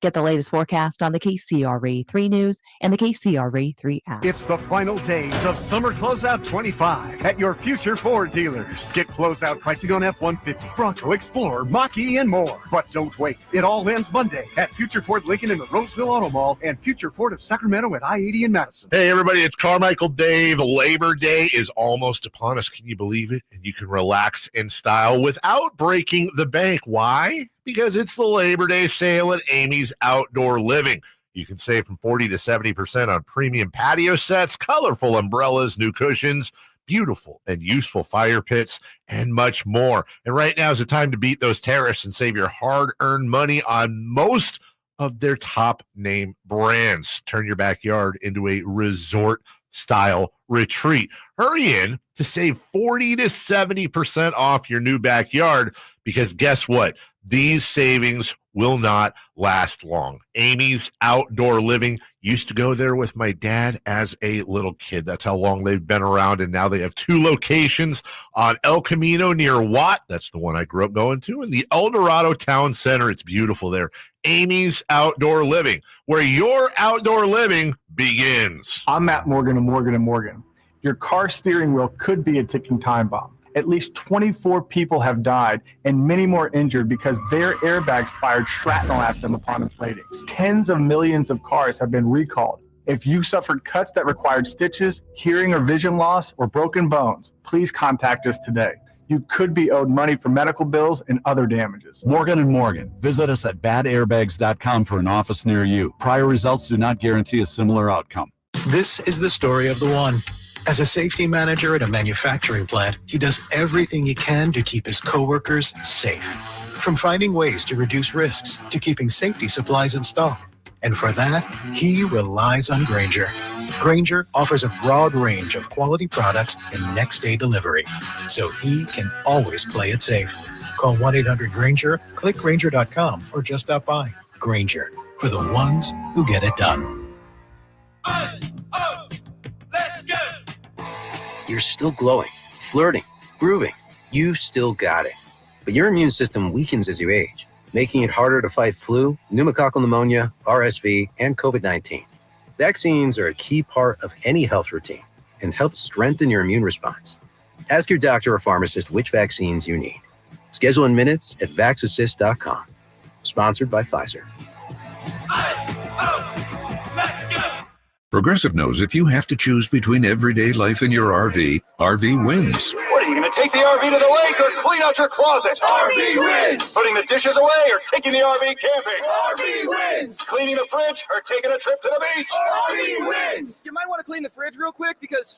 Get the latest forecast on the KCRA 3 News and the KCRA 3 app. It's the final days of Summer Closeout 25 at your Future Ford dealers. Get closeout pricing on F-150, Bronco, Explorer, Mach-E, and more. But don't wait. It all ends Monday at Future Ford Lincoln in the Roseville Auto Mall and Future Ford of Sacramento at I-80 in Madison. Hey, everybody, it's Carmichael Dave. Labor Day is almost upon us. Can you believe it? And you can relax in style without breaking the bank. Why? Because it's the Labor Day sale at Amy's Outdoor Living. You can save from 40 to 70% on premium patio sets, colorful umbrellas, new cushions, beautiful and useful fire pits, and much more. And right now is the time to beat those tariffs and save your hard-earned money on most of their top name brands. Turn your backyard into a resort-style retreat. Hurry in to save 40 to 70% off your new backyard, because guess what? These savings will not last long. Amy's Outdoor Living. Used to go there with my dad as a little kid. That's how long they've been around, and now they have 2 locations on El Camino near Watt. That's the one I grew up going to. And the El Dorado Town Center. It's beautiful there. Amy's Outdoor Living, where your outdoor living begins. I'm Matt Morgan of Morgan & Morgan. Your car steering wheel could be a ticking time bomb. At least 24 people have died and many more injured because their airbags fired shrapnel at them upon inflating. Tens of millions of cars have been recalled. If you suffered cuts that required stitches, hearing or vision loss, or broken bones, please contact us today. You could be owed money for medical bills and other damages. Morgan & Morgan. Visit us at badairbags.com for an office near you. Prior results do not guarantee a similar outcome. This is the story of the one. As a safety manager at a manufacturing plant, he does everything he can to keep his coworkers safe. From finding ways to reduce risks to keeping safety supplies in stock. And for that, he relies on Grainger. Grainger offers a broad range of quality products and next-day delivery, so he can always play it safe. Call 1-800-GRAINGER, click Grainger.com, or just stop by. Grainger, for the ones who get it done. You're still glowing, flirting, grooving. You still got it. But your immune system weakens as you age, making it harder to fight flu, pneumococcal pneumonia, RSV, and COVID-19. Vaccines are a key part of any health routine and help strengthen your immune response. Ask your doctor or pharmacist which vaccines you need. Schedule in minutes at vaxassist.com. Sponsored by Pfizer. Progressive knows if you have to choose between everyday life and your RV, RV wins. What, are you going to take the RV to the lake or clean out your closet? RV wins! Putting the dishes away or taking the RV camping? RV wins! Cleaning the fridge or taking a trip to the beach? RV wins! You might want to clean the fridge real quick because,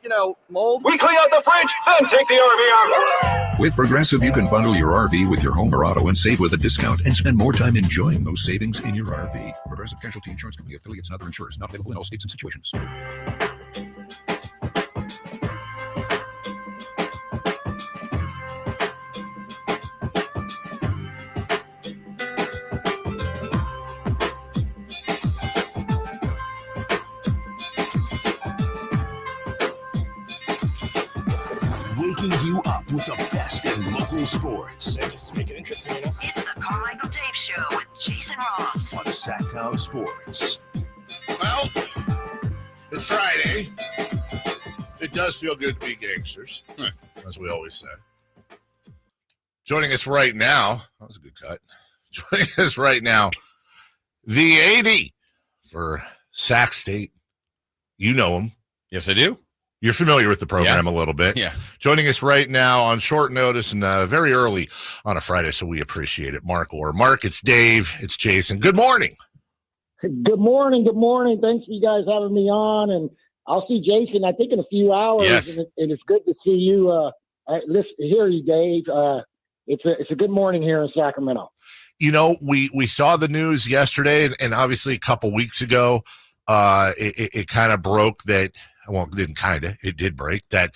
mold. We clean out the fridge, then take the RV out. With Progressive, you can bundle your RV with your home or auto and save with a discount and spend more time enjoying those savings in your RV. Progressive Casualty Insurance Company, affiliates, and other insurers. Not available in all states and situations. Waking you up with the best in local sports. Just make it interesting, you know? It's the Carmichael Dave Show with Jason Ross on Sacktown Sports. Well, it's Friday. It does feel good to be gangsters, as we always say. Joining us right now, that was a good cut. Joining us right now, the AD for Sac State. You know him. Yes, I do. You're familiar with the program a little bit. Yeah. Joining us right now on short notice and very early on a Friday, so we appreciate it. Mark Orr. Mark, it's Dave. It's Jason. Good morning. Good morning. Good morning. Thanks for you guys having me on. And I'll see Jason, I think, in a few hours. Yes. And it's good to see you. Hear you, Dave. It's a good morning here in Sacramento. You know, we saw the news yesterday, and obviously a couple weeks ago, it kind of broke that. Well, it didn't kind of. It did break that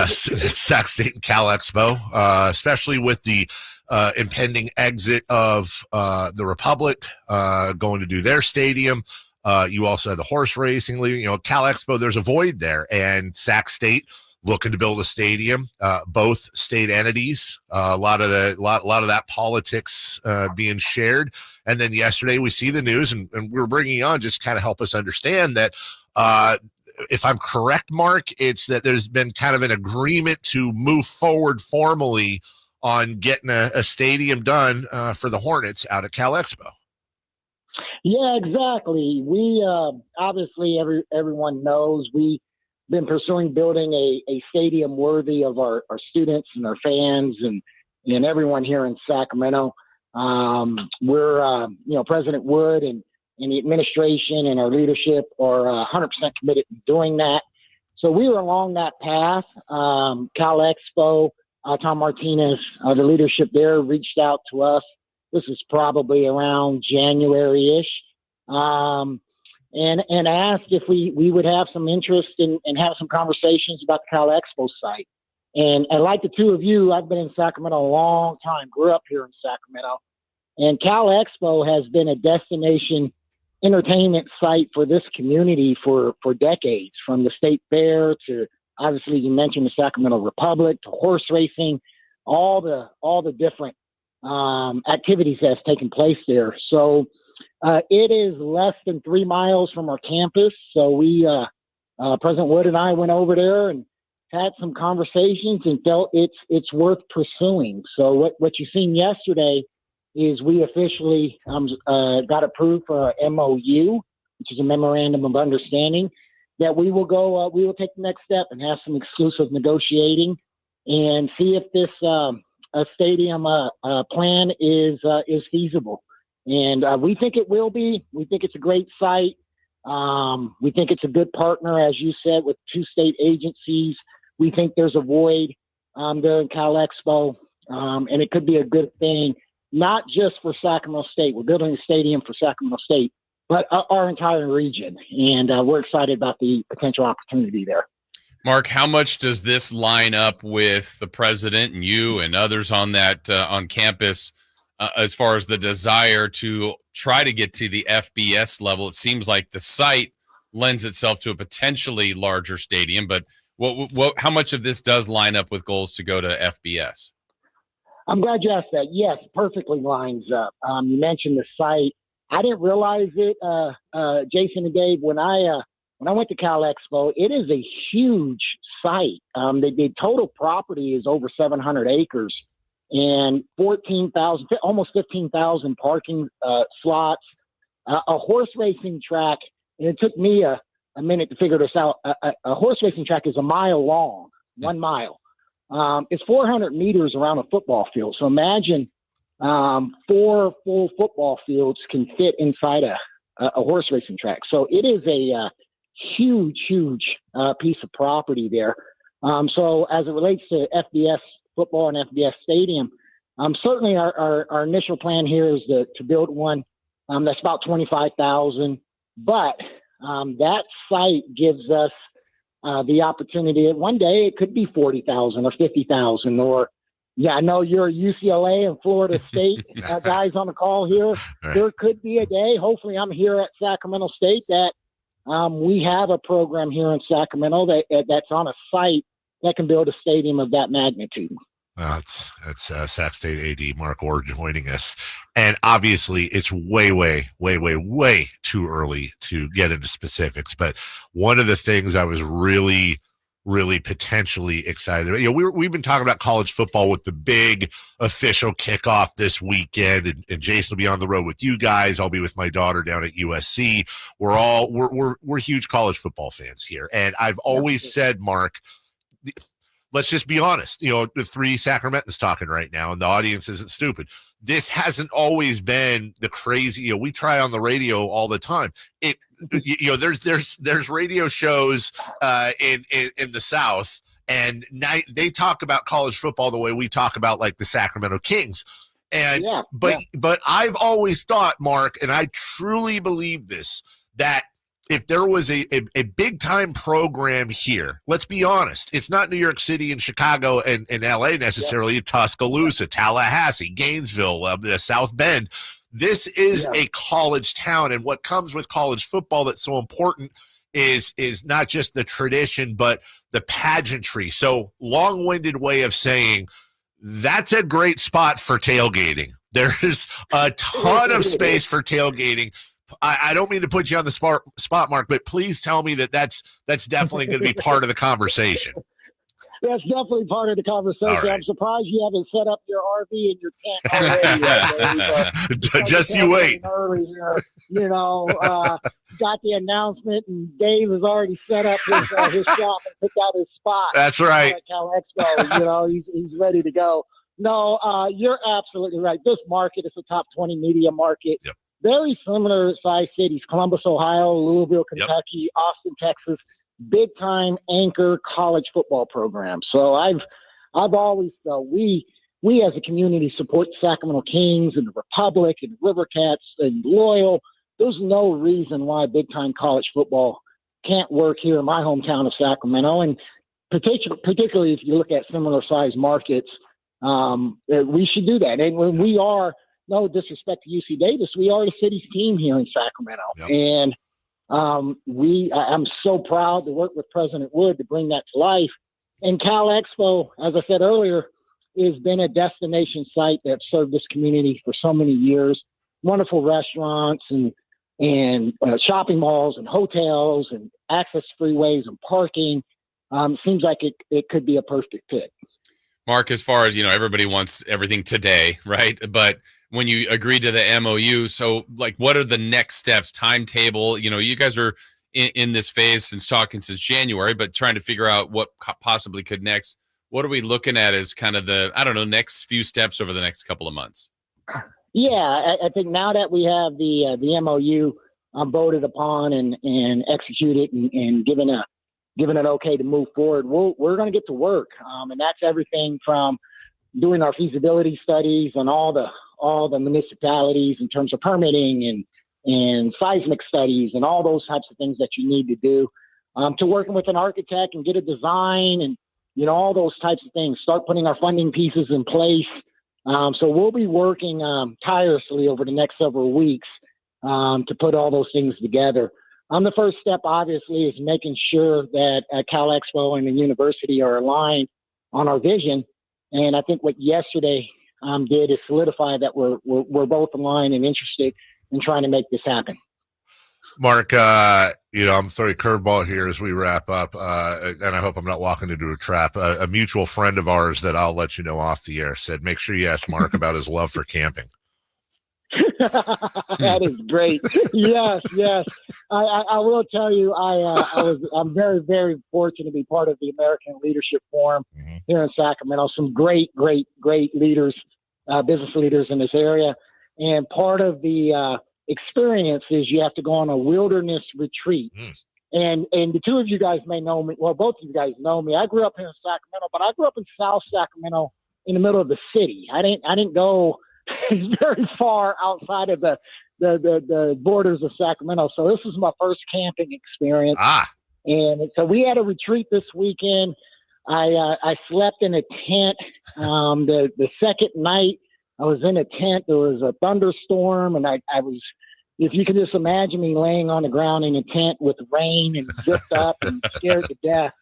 Sac State and Cal Expo, especially with the impending exit of the Republic going to do their stadium. You also had the horse racing league. Cal Expo, there's a void there, and Sac State looking to build a stadium. Both state entities, a lot of that politics being shared. And then yesterday we see the news, and we're bringing you on just kind of help us understand that. If I'm correct, Mark, it's that there's been kind of an agreement to move forward formally on getting a stadium done for the Hornets out at Cal Expo. Yeah, exactly. We obviously everyone knows we've been pursuing building a stadium worthy of our students and our fans and everyone here in Sacramento. We're President Wood and the administration and our leadership are 100% committed to doing that. So we were along that path. Cal Expo, Tom Martinez, the leadership there reached out to us. This is probably around January-ish, and asked if we would have some interest in have some conversations about the Cal Expo site. And like the two of you, I've been in Sacramento a long time, grew up here in Sacramento. And Cal Expo has been a destination entertainment site for this community for decades, from the state fair to, obviously you mentioned the Sacramento Republic, to horse racing, all the different activities that have taken place there. So it is less than 3 miles from our campus. So we, President Wood and I went over there and had some conversations and felt it's worth pursuing. So what you've seen yesterday is we officially got approved for a MOU, which is a memorandum of understanding, that we will take the next step and have some exclusive negotiating and see if this stadium plan is feasible. And we think it will be. We think it's a great site. We think it's a good partner, as you said, with 2 state agencies. We think there's a void there in Cal Expo, and it could be a good thing. Not just for Sacramento State. We're building a stadium for Sacramento State, but our entire region. And we're excited about the potential opportunity there. Mark, how much does this line up with the president and you and others on that on campus as far as the desire to try to get to the FBS level? It seems like the site lends itself to a potentially larger stadium, but how much of this does line up with goals to go to FBS? I'm glad you asked that. Yes, perfectly lines up. You mentioned the site. I didn't realize it, Jason and Dave, when I went to Cal Expo. It is a huge site. The total property is over 700 acres, and 14,000, almost 15,000 parking slots, a horse racing track. And it took me a minute to figure this out. A horse racing track is a mile long, 1 mile. It's 400 meters around a football field. So imagine 4 full football fields can fit inside a horse racing track. So it is a huge piece of property there. So as it relates to FBS football and FBS stadium, certainly our initial plan here is to build one that's about 25,000. But that site gives us the opportunity that one day it could be 40,000 or 50,000 or, yeah, I know you're UCLA and Florida State guys on the call here. There could be a day, hopefully I'm here at Sacramento State, that we have a program here in Sacramento that's on a site that can build a stadium of that magnitude. That's Sac State AD Mark Orr joining us. And obviously it's way too early to get into specifics. But one of the things I was really potentially excited about, we've been talking about college football with the big official kickoff this weekend, and Jason will be on the road with you guys. I'll be with my daughter down at USC. We're huge college football fans here. And I've always said, Mark, let's just be honest. The 3 Sacramentans talking right now, and the audience isn't stupid. This hasn't always been the crazy. We try on the radio all the time. There's radio shows in the South, and they talk about college football the way we talk about like the Sacramento Kings. And but I've always thought, Mark, and I truly believe this, that if there was a big time program here, let's be honest, it's not New York City and Chicago and LA necessarily, Tuscaloosa, Tallahassee, Gainesville, South Bend. This is a college town, and what comes with college football that's so important is not just the tradition, but the pageantry. So long-winded way of saying that's a great spot for tailgating. There's a ton of space for tailgating. I don't mean to put you on the spot, Mark, but please tell me that's definitely going to be part of the conversation. That's definitely part of the conversation. Right. I'm surprised you haven't set up your RV in your tent already. Just you wait. Earlier, got the announcement, and Dave has already set up his shop and picked out his spot. That's right. At Cal Expo, he's ready to go. No, you're absolutely right. This market is a top 20 media market. Yep. Very similar size cities: Columbus, Ohio, Louisville, Kentucky, Austin, Texas. Big time anchor college football program. So I've always felt we as a community support the Sacramento Kings and the Republic and River Cats and Loyal. There's no reason why big time college football can't work here in my hometown of Sacramento. And particularly if you look at similar size markets, we should do that. And when we are, no disrespect to UC Davis, we are the city's team here in Sacramento. Yep. And I'm so proud to work with President Wood to bring that to life. And Cal Expo, as I said earlier, has been a destination site that served this community for so many years. Wonderful restaurants and shopping malls and hotels and access freeways and parking. Seems like it could be a perfect fit. Mark, as far as, everybody wants everything today, right? But when you agreed to the MOU, so like, what are the next steps, timetable? You guys are in this phase since January, but trying to figure out what possibly could next. What are we looking at as kind of the, next few steps over the next couple of months? Yeah, I think now that we have the MOU voted upon and executed and given an okay to move forward, we're going to get to work. And that's everything from doing our feasibility studies on all the municipalities in terms of permitting and seismic studies and all those types of things that you need to do, to working with an architect and get a design and, all those types of things, start putting our funding pieces in place. So we'll be working tirelessly over the next several weeks to put all those things together. The first step, obviously, is making sure that Cal Expo and the university are aligned on our vision. And I think what yesterday did is solidify that we're both aligned and interested in trying to make this happen. Mark, I'm throwing a curveball here as we wrap up, and I hope I'm not walking into a trap. A mutual friend of ours that I'll let you know off the air said, make sure you ask Mark about his love for camping. That is great. Yes. I will tell you, I'm very, very fortunate to be part of the American Leadership Forum here in Sacramento. Some great leaders, business leaders in this area. And part of the experience is you have to go on a wilderness retreat. And the two of you guys may know me. Well, both of you guys know me. I grew up here in Sacramento, but I grew up in South Sacramento in the middle of the city. I didn't go very far outside of the borders of Sacramento. So this was my first camping experience. And so we had a retreat this weekend. I slept in a tent. The second night I was in a tent, there was a thunderstorm, and I was, if you can just imagine me laying on the ground in a tent with rain and zipped up and scared to death.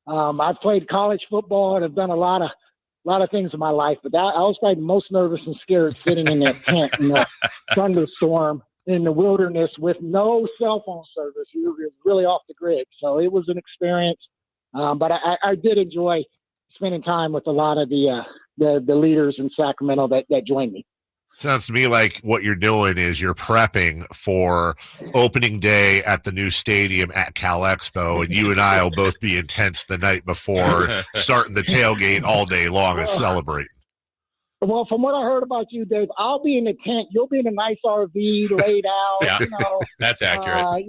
I've played college football and I've done a lot of things in my life, but I was probably most nervous and scared sitting in that tent in the thunderstorm in the wilderness with no cell phone service. We were really off the grid. So it was an experience. But I did enjoy spending time with a lot of the leaders in Sacramento that joined me. Sounds to me like what you're doing is you're prepping for opening day at the new stadium at Cal Expo, and you and I will both be intense the night before, starting the tailgate all day long and celebrating. Well, from what I heard about you, Dave, I'll be in the tent. You'll be in a nice RV laid out. Yeah, that's accurate.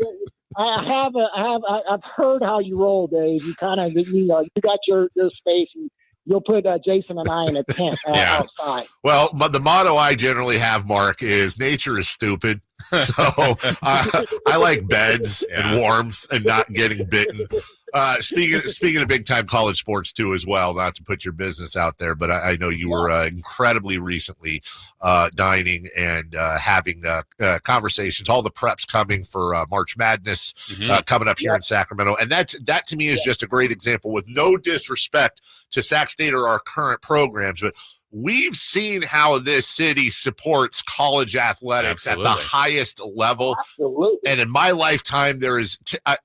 I've heard how you roll, Dave. You kind of you got your space, and you'll put Jason and I in a tent outside. Well, but the motto I generally have, Mark, is nature is stupid. So I like beds and warmth and not getting bitten. Speaking of big time college sports too, as well, not to put your business out there, but I know you were incredibly recently dining and having conversations, all the preps coming for March Madness coming up here in Sacramento. And that to me is just a great example, with no disrespect to Sac State or our current programs, but we've seen how this city supports college athletics at the highest level. Absolutely. And in my lifetime, there is,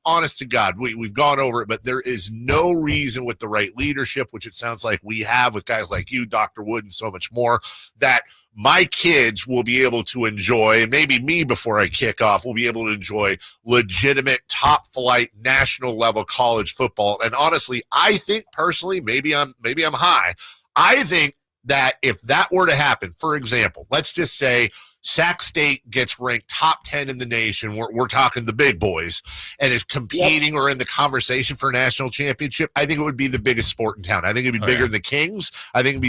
honest to God, we've gone over it, but there is no reason with the right leadership, which it sounds like we have with guys like you, Dr. Wood, and so much more, that my kids will be able to enjoy, and maybe me before I kick off, will be able to enjoy legitimate top flight national level college football. And honestly, I think personally, maybe I'm high. I think that if that were to happen, for example, let's just say Sac State gets ranked top 10 in the nation, we're talking the big boys, and is competing or in the conversation for a national championship, I think it would be the biggest sport in town. I think it'd be bigger than the Kings. I think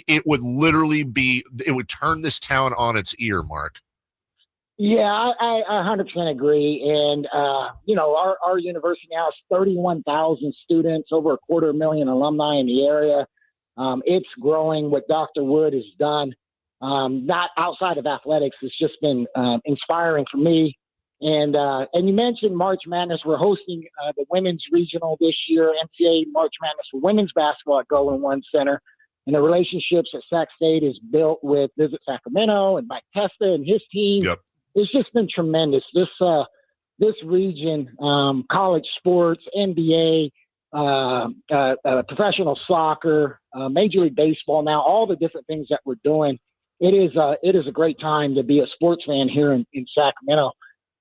it would literally be, it would turn this town on its ear, Mark. Yeah, I 100% agree. And, our university now has 31,000 students, over 250,000 alumni in the area. It's growing. What Dr. Wood has done, not outside of athletics, it's just been inspiring for me. And you mentioned March Madness. We're hosting the women's regional this year, NCAA March Madness for women's basketball at Golden One Center. And the relationships that Sac State is built with Visit Sacramento and Mike Testa and his team. Yep. It's just been tremendous. This region, college sports, NBA, professional soccer, Major League Baseball, now all the different things that we're doing. It is a great time to be a sports fan here in Sacramento.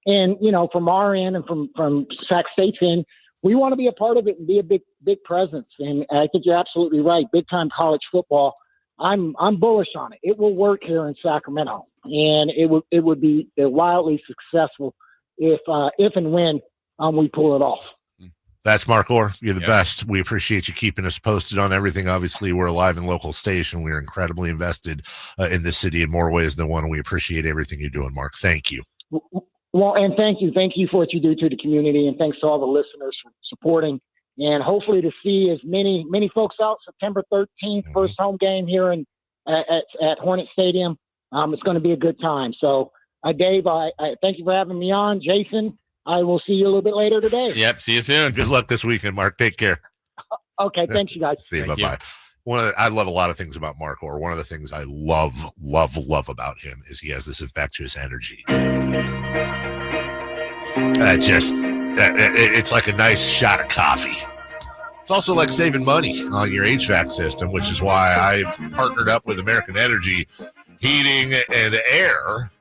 And, from our end and from Sac State's end, we want to be a part of it and be a big presence. And I think you're absolutely right. Big time college football. I'm bullish on it. It will work here in Sacramento, and it would be wildly successful if and when we pull it off. That's Mark Orr. You're the best. We appreciate you keeping us posted on everything. Obviously, we're a live and local station. We're incredibly invested in this city in more ways than one. We appreciate everything you're doing, Mark. Thank you. Well, and thank you. Thank you for what you do to the community, and thanks to all the listeners for supporting. And hopefully to see as many folks out September 13th, first home game here at Hornet Stadium. It's going to be a good time. So, Dave, I thank you for having me on. Jason, I will see you a little bit later today. Yep. See you soon. Good luck this weekend, Mark. Take care. Okay. Thanks, you guys. See you. Bye-bye. I love a lot of things about Mark Orr. One of the things I love about him is he has this infectious energy. It's like a nice shot of coffee. It's also like saving money on your HVAC system, which is why I've partnered up with American Energy Heating and Air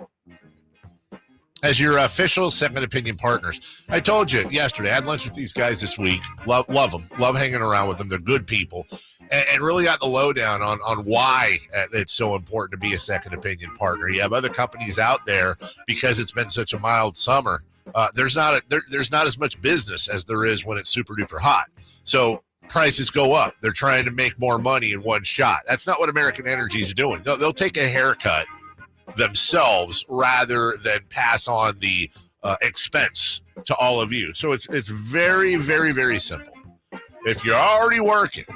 as your official second opinion partners. I told you yesterday, I had lunch with these guys this week. Love them. Love hanging around with them. They're good people. And really got the lowdown on why it's so important to be a second opinion partner. You have other companies out there, because it's been such a mild summer, there's not as much business as there is when it's super duper hot. So prices go up. They're trying to make more money in one shot. That's not what American Energy is doing. They'll take a haircut themselves rather than pass on the expense to all of you. So it's very, very, very simple. If you're already working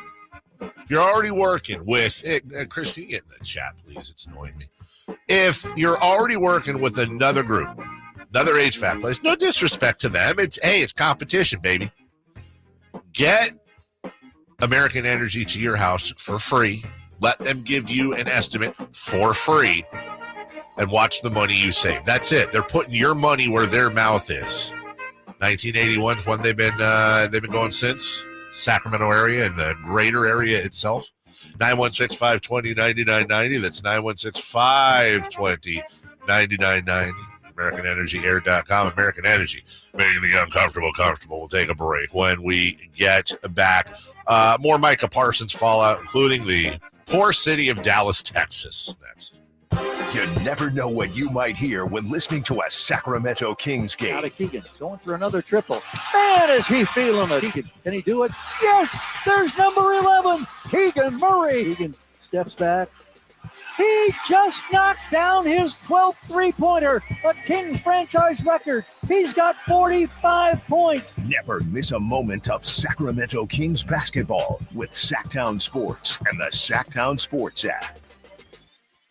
with Christy, get in the chat, please. It's annoying me. If you're already working with another group, another HVAC place, no disrespect to them. It's competition, baby. Get American Energy to your house for free. Let them give you an estimate for free and watch the money you save. That's it. They're putting your money where their mouth is. 1981 is when they've been going since. Sacramento area and the greater area itself. 916-520-9990. That's 916-520-9990. AmericanEnergyAir.com. American Energy, making the uncomfortable comfortable. We'll take a break. When we get back, more Micah Parsons fallout, including the poor city of Dallas, Texas. Next. You never know what you might hear when listening to a Sacramento Kings game. Out of Keegan, going for another triple. Man, is he feeling it. Keegan, can he do it? Yes, there's number 11, Keegan Murray. Keegan steps back. He just knocked down his 12th three-pointer, a Kings franchise record. He's got 45 points. Never miss a moment of Sacramento Kings basketball with Sacktown Sports and the Sacktown Sports app.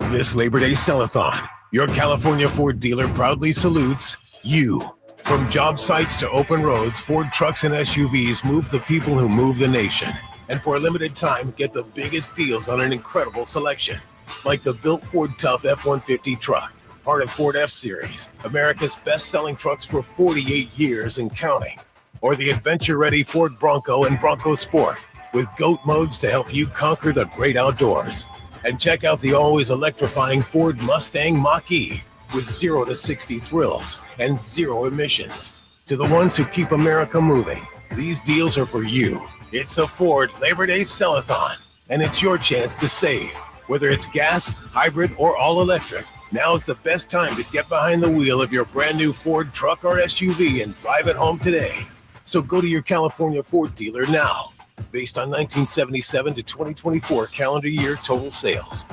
This Labor Day Sell-a-thon, your California Ford dealer proudly salutes you. From job sites to open roads, Ford trucks and SUVs move the people who move the nation. And for a limited time, get the biggest deals on an incredible selection. Like the built Ford Tough F-150 truck, part of Ford F-Series, America's best-selling trucks for 48 years and counting. Or the adventure-ready Ford Bronco and Bronco Sport, with GOAT modes to help you conquer the great outdoors. And check out the always electrifying Ford Mustang Mach-E with 0 to 60 thrills and 0 emissions. To the ones who keep America moving, these deals are for you. It's the Ford Labor Day Sell-a-thon, and it's your chance to save. Whether it's gas, hybrid, or all-electric, now is the best time to get behind the wheel of your brand new Ford truck or SUV and drive it home today. So go to your California Ford dealer now. Based on 1977 to 2024 calendar year total sales.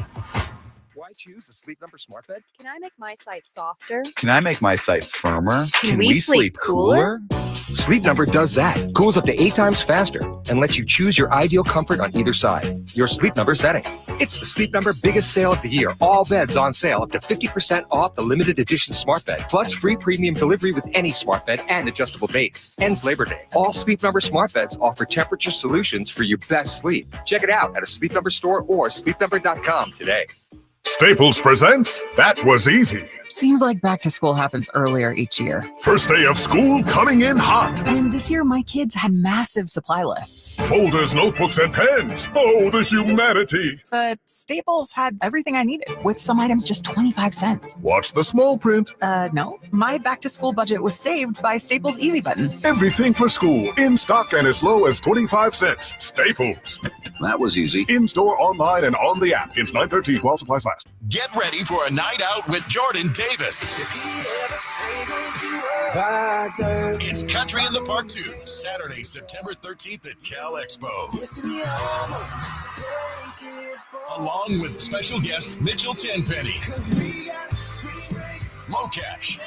Do I choose a Sleep Number smart bed? Can I make my site softer? Can I make my site firmer? Can we sleep cooler? Sleep Number does that. Cools up to 8 times faster and lets you choose your ideal comfort on either side. Your Sleep Number setting. It's the Sleep Number biggest sale of the year. All beds on sale up to 50% off the limited edition smart bed. Plus free premium delivery with any smart bed and adjustable base. Ends Labor Day. All Sleep Number smart beds offer temperature solutions for your best sleep. Check it out at a Sleep Number store or sleepnumber.com today. Staples presents That Was Easy. Seems like back to school happens earlier each year. First day of school coming in hot. And this year, my kids had massive supply lists. Folders, notebooks, and pens. Oh, the humanity. But Staples had everything I needed, with some items just 25 cents. Watch the small print. No. My back to school budget was saved by Staples Easy Button. Everything for school, in stock and as low as 25 cents. Staples. That was easy. In store, online, and on the app. It's 9/13 while supplies last. Get ready for a night out with Jordan Davis. It's Country in the Park 2, Saturday, September 13th at Cal Expo. Along with special guests Mitchell Tenpenny, Low Cash,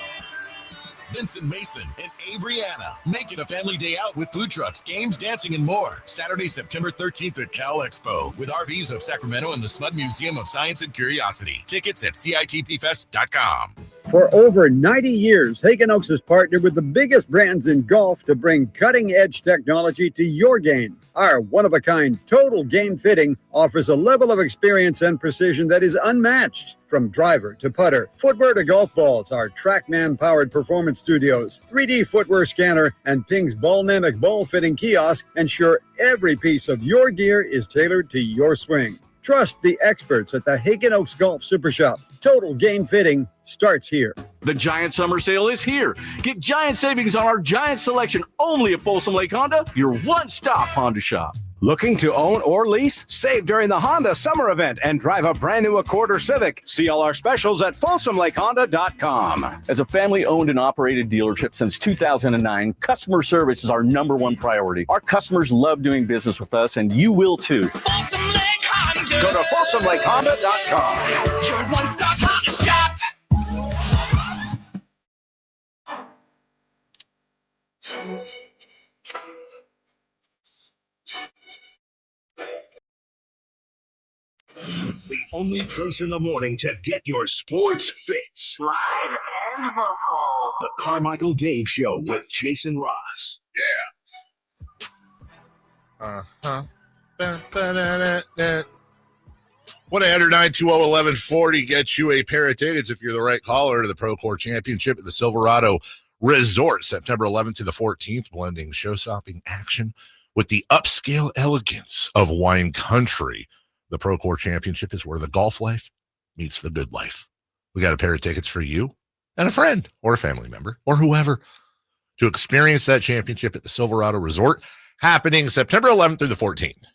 Vincent Mason, and Avery-Anna. Make it a family day out with food trucks, games, dancing, and more. Saturday, September 13th at Cal Expo with RVs of Sacramento and the Smud Museum of Science and Curiosity. Tickets at CITPfest.com. For over 90 years, Hagen Oaks has partnered with the biggest brands in golf to bring cutting-edge technology to your game. Our one-of-a-kind total game fitting offers a level of experience and precision that is unmatched. From driver to putter, footwear to golf balls, our TrackMan-powered performance studios, 3D footwear scanner, and Ping's Ballnamic ball fitting kiosk ensure every piece of your gear is tailored to your swing. Trust the experts at the Hagen Oaks Golf Super Shop. Total game fitting starts here. The Giant Summer Sale is here. Get giant savings on our giant selection only at Folsom Lake Honda, your one-stop Honda shop. Looking to own or lease? Save during the Honda Summer Event and drive a brand new Accord or Civic. See all our specials at FolsomLakeHonda.com. As a family-owned and operated dealership since 2009, customer service is our #1 priority. Our customers love doing business with us, and you will too. Folsom Lake Honda. Go to FolsomLakeHonda.com. Your one-stop Honda shop. The only place in the morning to get your sports fix. Live and vocal. The Carmichael Dave Show with Jason Ross. Yeah. 1-800-920-1140 gets you a pair of tickets if you're the right caller to the Procore Championship at the Silverado Resort, September 11th to the 14th, blending show-stopping action with the upscale elegance of wine country. The Procore Championship is where the golf life meets the good life. We got a pair of tickets for you and a friend or a family member or whoever to experience that championship at the Silverado Resort, happening September 11th through the 14th.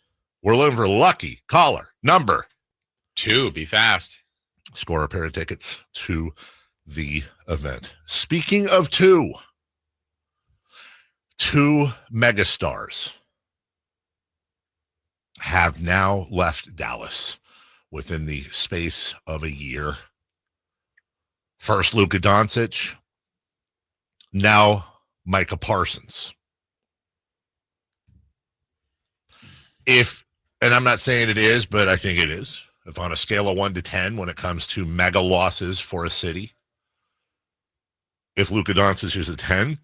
We're looking for lucky caller number 2. Be fast. Score a pair of tickets to the event. Speaking of two megastars have now left Dallas within the space of a year. First, Luka Doncic. Now, Micah Parsons. And I'm not saying it is, but I think it is. If on a scale of 1 to 10, when it comes to mega losses for a city, if Luka Doncic is a 10,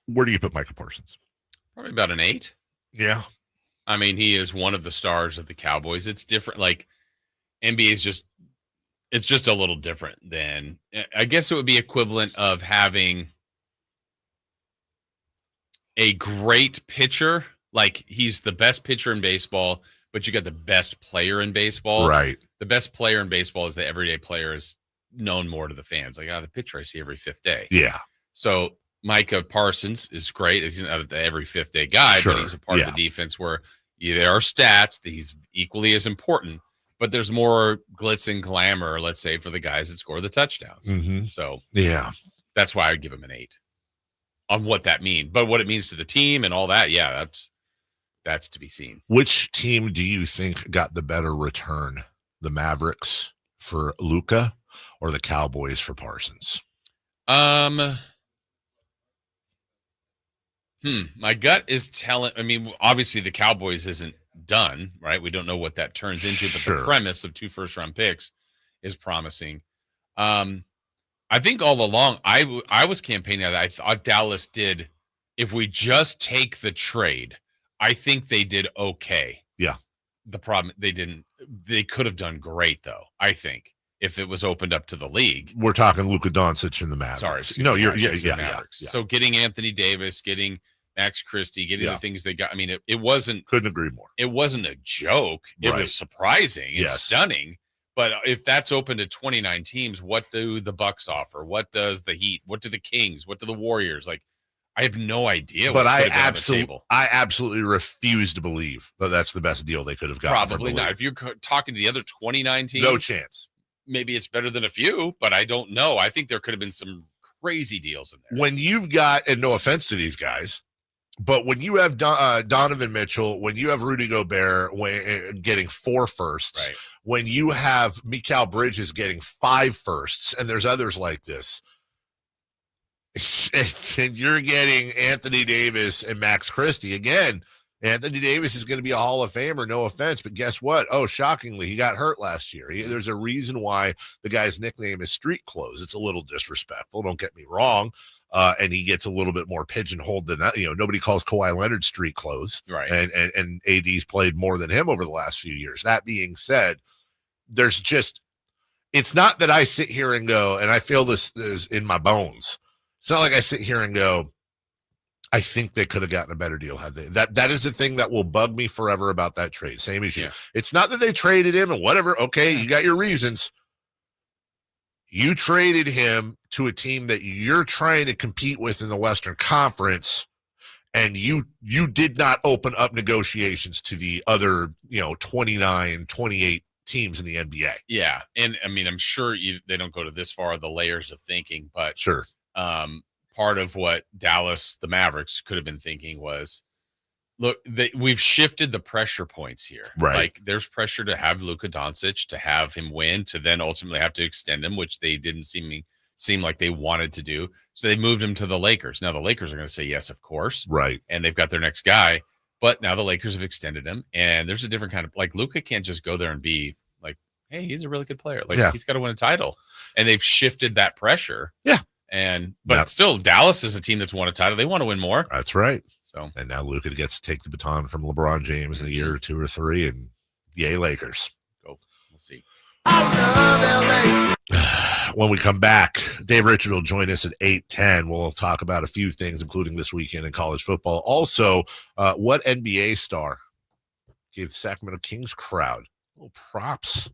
where do you put Micah Parsons? Probably about an 8. Yeah. I mean, he is one of the stars of the Cowboys. It's different. Like, NBA is it's just a little different than, I guess it would be equivalent of having a great pitcher. Like, he's the best pitcher in baseball, but you got the best player in baseball. Right. The best player in baseball is the everyday player, is known more to the fans. Like, the pitcher I see every 5th day. Yeah. So Micah Parsons is great. He's not the every 5th day guy, Sure. but he's a part of the defense where there are stats that he's equally as important, but there's more glitz and glamour, let's say, for the guys that score the touchdowns. Mm-hmm. So yeah, that's why I would give him an 8 on what that means. But what it means to the team and all that, yeah, that's to be seen. Which team do you think got the better return? The Mavericks for Luka or the Cowboys for Parsons? My gut is telling, I mean, obviously the Cowboys isn't done, right? We don't know what that turns into, but the premise of 2 first-round picks is promising. I think all along, I was campaigning that I thought Dallas did, if we just take the trade, I think they did okay. Yeah. The problem, they could have done great, though, I think, if it was opened up to the league. We're talking Luka Doncic and the Mavericks. Sorry. No, Yeah. So getting Anthony Davis, getting Max Christie, getting the things they got. I mean, it wasn't. Couldn't agree more. It wasn't a joke. It was surprising and stunning. But if that's open to 29 teams, what do the Bucks offer? What does the Heat? What do the Kings? What do the Warriors? Like, I have no idea. But I absolutely refuse to believe that that's the best deal they could have gotten. Probably not. If you're talking to the other 29 teams, no chance. Maybe it's better than a few, but I don't know. I think there could have been some crazy deals in there. When you've got, and no offense to these guys, but when you have Donovan Mitchell, when you have Rudy Gobert getting 4 firsts, right, when you have Mikal Bridges getting 5 firsts, and there's others like this, and you're getting Anthony Davis and Max Christie, again, Anthony Davis is going to be a Hall of Famer, no offense, but guess what? Oh, shockingly, he got hurt last year. There's a reason why the guy's nickname is Street Clothes. It's a little disrespectful, don't get me wrong, and he gets a little bit more pigeonholed than that. Nobody calls Kawhi Leonard Street Clothes, right? And AD's played more than him over the last few years. That being said, there's just, it's not that I sit here and go, and I feel this is in my bones. It's not like I sit here and go, I think they could have gotten a better deal had they. That is the thing that will bug me forever about that trade. Same issue. Yeah. It's not that they traded him and whatever. Okay, you got your reasons. You traded him to a team that you're trying to compete with in the Western Conference, and you did not open up negotiations to the other, 29, 28 teams in the NBA. Yeah, and I mean, I'm sure they don't go to this far, the layers of thinking, but sure. Part of what Dallas, the Mavericks, could have been thinking was, look, we've shifted the pressure points here. Right. Like, there's pressure to have Luka Doncic, to have him win, to then ultimately have to extend him, which they didn't seem like they wanted to do. So they moved him to the Lakers. Now the Lakers are going to say yes, of course. Right. And they've got their next guy. But now the Lakers have extended him. And there's a different kind of, like, Luka can't just go there and be like, hey, he's a really good player. Like, he's got to win a title. And they've shifted that pressure. Yeah. But still, Dallas is a team that's won a title. They want to win more. That's right. So, and now Luka gets to take the baton from LeBron James in a year or two or three, and yay, Lakers. Go. We'll see. When we come back, Dave Richard will join us at 8:10. We'll talk about a few things, including this weekend in college football. Also, what NBA star gave the Sacramento Kings crowd little props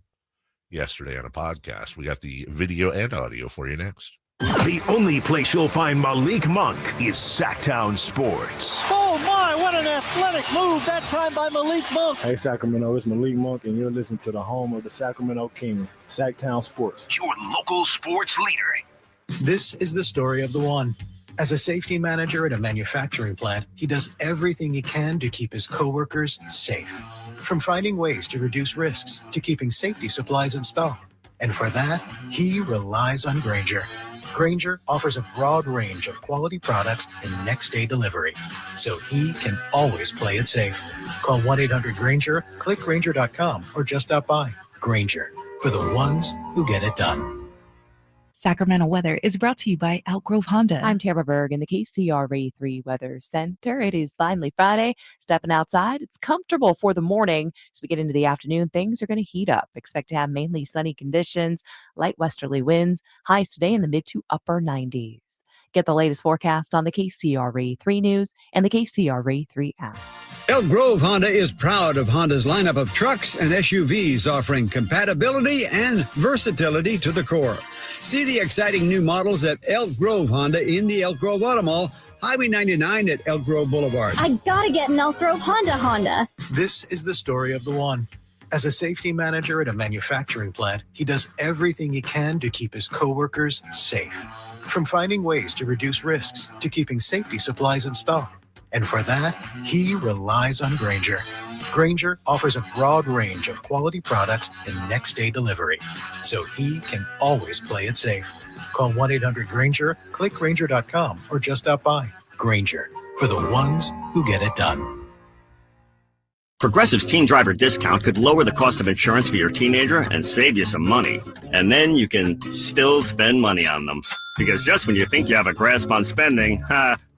yesterday on a podcast? We got the video and audio for you next. The only place you'll find Malik Monk is Sacktown Sports. Oh my, what an athletic move that time by Malik Monk. Hey Sacramento, it's Malik Monk and you're listening to the home of the Sacramento Kings, Sacktown Sports. Your local sports leader. This is the story of the one. As a safety manager at a manufacturing plant, he does everything he can to keep his coworkers safe. From finding ways to reduce risks to keeping safety supplies in stock. And for that, he relies on Grainger. Grainger offers a broad range of quality products and next-day delivery, so he can always play it safe. Call 1-800-GRAINGER, click Grainger.com, or just stop by. Grainger, for the ones who get it done. Sacramento weather is brought to you by Elk Grove Honda. I'm Tara Berg in the KCRA 3 Weather Center. It is finally Friday. Stepping outside, it's comfortable for the morning. As we get into the afternoon, things are going to heat up. Expect to have mainly sunny conditions, light westerly winds, highs today in the mid to upper 90s. Get the latest forecast on the KCRA 3 News and the KCRA 3 app. Elk Grove Honda is proud of Honda's lineup of trucks and SUVs offering compatibility and versatility to the core. See the exciting new models at Elk Grove Honda in the Elk Grove Auto Mall, Highway 99 at Elk Grove Boulevard. I gotta get an Elk Grove Honda. This is the story of the one. As a safety manager at a manufacturing plant, he does everything he can to keep his coworkers safe. From finding ways to reduce risks to keeping safety supplies in stock. And for that, he relies on Grainger. Grainger offers a broad range of quality products and next-day delivery, so he can always play it safe. Call 1-800-GRAINGER, click Grainger.com, or just stop by. Grainger, for the ones who get it done. Progressive's Teen Driver discount could lower the cost of insurance for your teenager and save you some money. And then you can still spend money on them. Because just when you think you have a grasp on spending,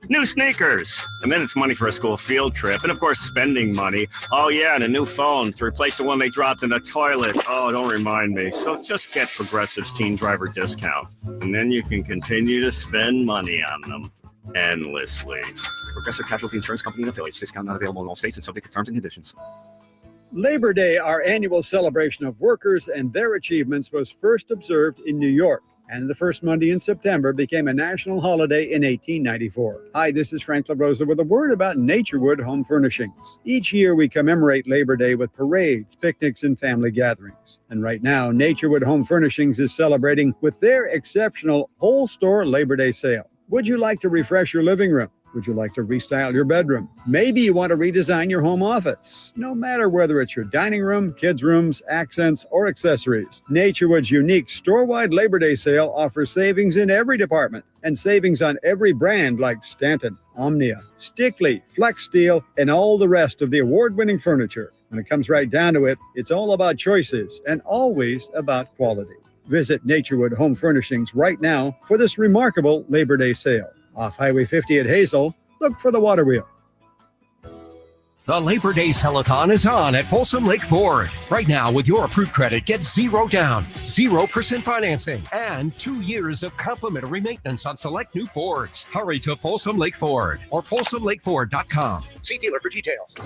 new sneakers. And then it's money for a school field trip. And of course, spending money. Oh yeah, and a new phone to replace the one they dropped in the toilet. Oh, don't remind me. So just get Progressive's Teen Driver discount. And then you can continue to spend money on them endlessly. Progressive Casualty Insurance Company and affiliates. Discount not available in all states and subject to terms and conditions. Labor Day, our annual celebration of workers and their achievements, was first observed in New York, and the first Monday in September became a national holiday in 1894. Hi, this is Frank LaRosa with a word about Naturewood Home Furnishings. Each year we commemorate Labor Day with parades, picnics, and family gatherings. And right now, Naturewood Home Furnishings is celebrating with their exceptional whole store Labor Day sale. Would you like to refresh your living room, Would you like to restyle your bedroom? Maybe you want to redesign your home office. No matter whether it's your dining room, kids' rooms, accents, or accessories, Naturewood's unique store-wide Labor Day sale offers savings in every department and savings on every brand like Stanton, Omnia, Stickley, Flex Steel, and all the rest of the award-winning furniture. When it comes right down to it, it's all about choices and always about quality. Visit Naturewood Home Furnishings right now for this remarkable Labor Day sale. Off Highway 50 at Hazel, look for the water wheel. The Labor Day Sell-a-thon is on at Folsom Lake Ford. Right now, with your approved credit, get 0 down, 0% financing, and 2 years of complimentary maintenance on select new Fords. Hurry to Folsom Lake Ford or folsomlakeford.com. See dealer for details.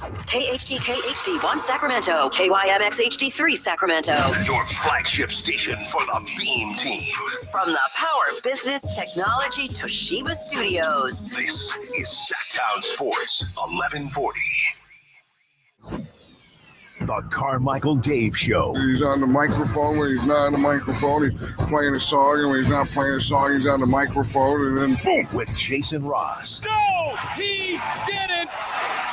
KHD1 Sacramento, KYMX HD3 Sacramento. Your flagship station for the Beam Team. From the Power Business Technology Toshiba Studios. This is Sacktown Sports 1140. The Carmichael Dave Show. He's on the microphone when he's not on the microphone. He's playing a song, and when he's not playing a song, he's on the microphone, and then boom! With Jason Ross. No, he didn't.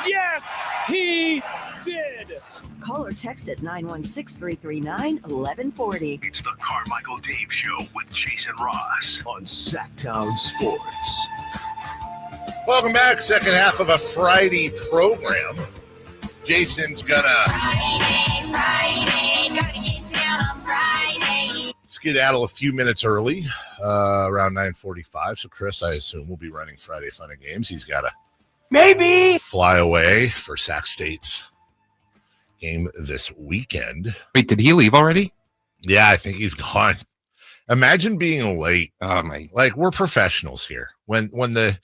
Yes, he did. Call or text at 916-339-1140. It's the Carmichael Dave Show with Jason Ross on Sacktown Sports. Welcome back. Second half of a Friday program. Jason's gonna Friday, gotta get down on Friday. skedaddle a few minutes early, around 9:45. So Chris, I assume, will be running Friday Fun and Games. He's got to maybe fly away for Sac State's game this weekend. Wait, did he leave already? Yeah, I think he's gone. Imagine being late. Oh my! Like, we're professionals here. When the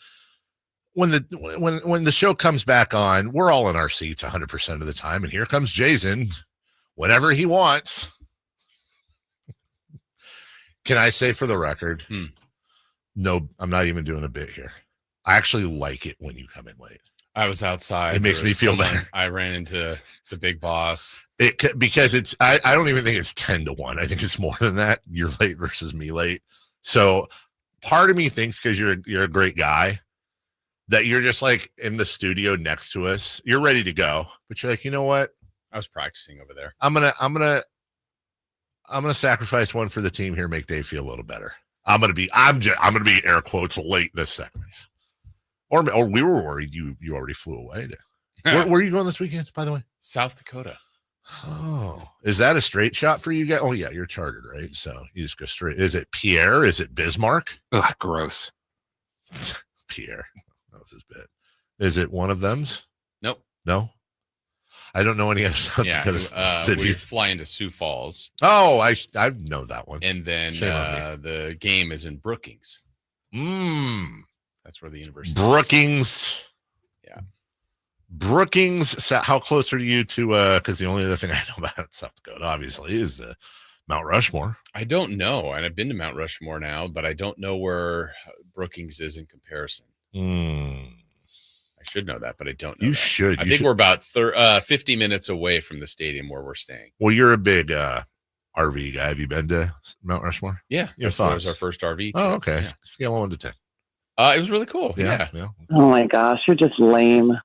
show comes back on, we're all in our seats 100% of the time, and here comes Jason whenever he wants. Can I say for the record? No, I'm not even doing a bit here. I actually like it when you come in late. I was outside. It makes me feel better. I ran into the big boss. Because it's I don't even think it's 10-1. I think it's more than that. You're late versus me late. So part of me thinks, because you're a great guy, that you're just like in the studio next to us. You're ready to go, but you're like, you know what? I was practicing over there. I'm gonna sacrifice one for the team here, make Dave feel a little better. I'm gonna be air quotes late this segment. Or we were worried you already flew away. Where are you going this weekend, by the way? South Dakota. Oh, is that a straight shot for you guys? Oh yeah, you're chartered, right? So you just go straight. Is it Pierre? Is it Bismarck? Ugh, gross. Pierre. That was his bit. Is it one of them's? Nope. No? I don't know any other South Dakota cities. We fly into Sioux Falls. Oh, I know that one. And then the game is in Brookings. That's where the university Brookings. is. Yeah. Brookings. How close are you to, because the only other thing I know about South Dakota, obviously, is the Mount Rushmore. I don't know. And I've been to Mount Rushmore now, but I don't know where Brookings is in comparison. I should know that, but I don't know. You should. I think we're about 50 minutes away from the stadium where we're staying. Well, you're a big RV guy. Have you been to Mount Rushmore? Yeah. Your It thoughts? was our first RV trip. Oh, okay. Yeah. Scale of 1 to 10. It was really cool. Yeah. Oh my gosh, you're just lame.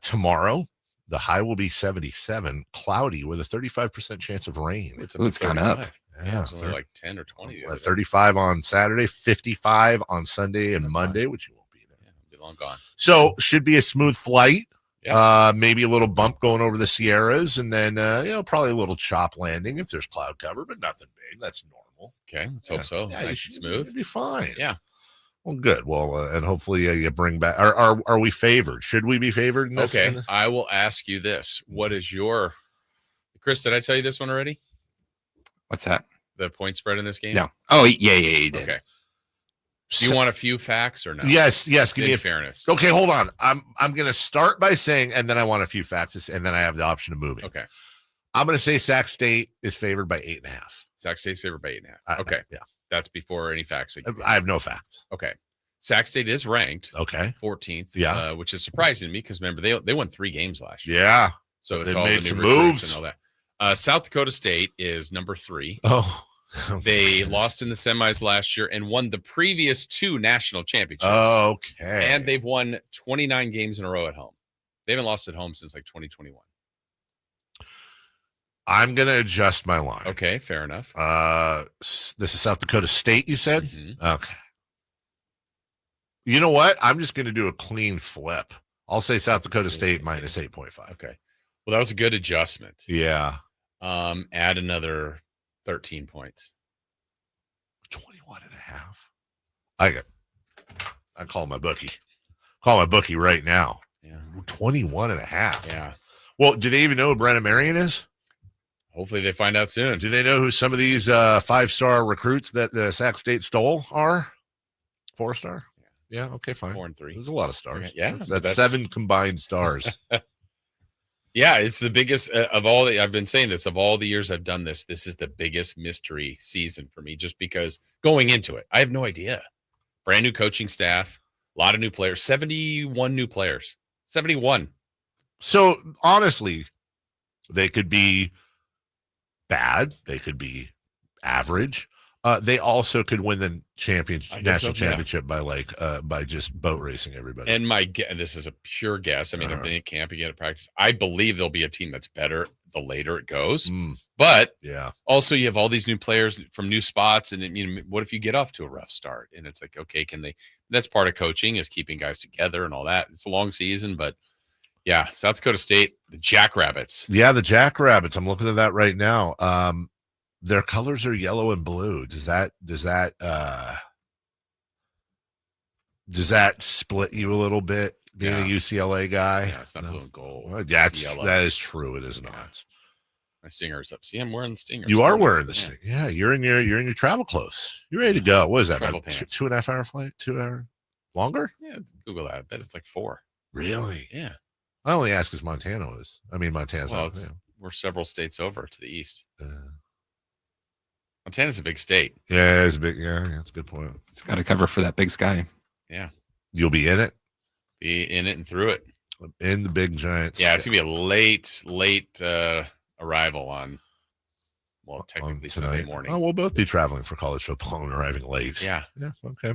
Tomorrow, the high will be 77, cloudy with a 35% chance of rain. It's gone up. Yeah, it's only like 10 or 20. 35 on Saturday, 55 on Sunday and Monday, which you won't be there. Yeah, it'll be long gone. So should be a smooth flight. Yeah. Maybe a little bump going over the Sierras, and then probably a little chop landing if there's cloud cover, but nothing big. That's normal. Okay, let's hope so. Yeah, nice and smooth. It'll be fine. Yeah. Well, good. Well, and hopefully you bring back. Are we favored? Should we be favored in this? Okay, in this? I will ask you this: what is your, Chris? Did I tell you this one already? What's that? The point spread in this game? No. Oh, yeah, you did. Okay. Do you want a few facts or no? Yes. Give me fairness. Okay, hold on. I'm going to start by saying, and then I want a few facts, and then I have the option of moving. Okay. I'm going to say Sac State is favored by 8.5. Sac State's favored by 8.5. Okay. Yeah. That's before any facts. I have no facts. Okay. Sac State is ranked. Okay. 14th. Yeah. Which is surprising to me because remember they won 3 games last year. Yeah. So But it's they all made the some new recruits moves. and all that. South Dakota State is number 3. Oh. They lost in the semis last year and won the previous 2 national championships. Okay. And they've won 29 games in a row at home. They haven't lost at home since like 2021. I'm going to adjust my line. Okay, fair enough. This is South Dakota State, you said? Mm-hmm. Okay. You know what? I'm just going to do a clean flip. I'll say South Dakota State minus 8.5. Okay. Well, that was a good adjustment. Yeah. Add another 13 points. 21.5. I call my bookie. Call my bookie right now. Yeah. 21.5. Yeah. Well, do they even know who Brennan Marion is? Hopefully they find out soon. Do they know who some of these 5-star recruits that the Sac State stole are? 4-star? Yeah, okay, fine. 4 and 3. There's a lot of stars. Okay. Yeah. That's 7 combined stars. Yeah, it's the biggest of all the, I've been saying this, of all the years I've done this, this is the biggest mystery season for me, just because going into it, I have no idea. Brand new coaching staff, a lot of new players, 71 new players, 71. So honestly, they could be bad. They could be average. They also could win the national championship by just boat racing everybody. And this is a pure guess. I mean, I've been at camp again at practice. I believe there'll be a team that's better the later it goes. But yeah, also you have all these new players from new spots, and what if you get off to a rough start? And it's like, okay, can they? That's part of coaching, is keeping guys together and all that. It's a long season, but yeah, South Dakota State, the Jackrabbits. Yeah, the Jackrabbits. I'm looking at that right now. Their colors are yellow and blue. Does that split you a little bit, being a UCLA guy? Yeah, it's not blue and gold. Well, that is true. It is not. My Stinger's up. See, I'm wearing the Stingers. You are wearing the Stinger. Yeah, you're in your travel clothes. You're ready to go. What is that? Travel About pants. 2.5 hour flight? 2 hour longer? Yeah, Google that. I bet it's like 4. Really? Yeah. I only ask because Montana's. Well, we're several states over to the east. Montana's a big state. Yeah, it's big. Yeah, that's a good point. It's got to cover for that big sky. Yeah. You'll be in it? Be in it and through it. In the big giant. Yeah, it's going to be a late arrival on, well, technically Sunday morning. Oh, we'll both be traveling for college football and arriving late. Yeah. Yeah, okay.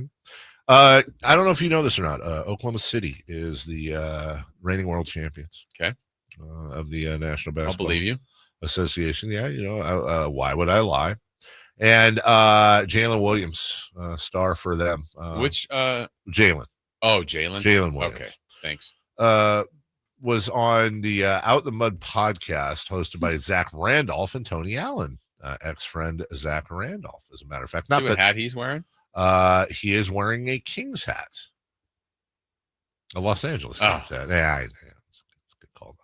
I don't know if you know this or not. Oklahoma City is the reigning world champions. Okay. Of the National Basketball I'll believe you. Association. Yeah, why would I lie? And Jalen Williams, star for them. Which Jalen? Oh, Jalen. Jalen Williams. Okay, thanks. Was on the Out the Mud podcast hosted by Zach Randolph and Tony Allen, ex-friend Zach Randolph, as a matter of fact. Not what hat he's wearing? He is wearing a Kings hat. A Los Angeles Kings hat. Yeah, it's a good call.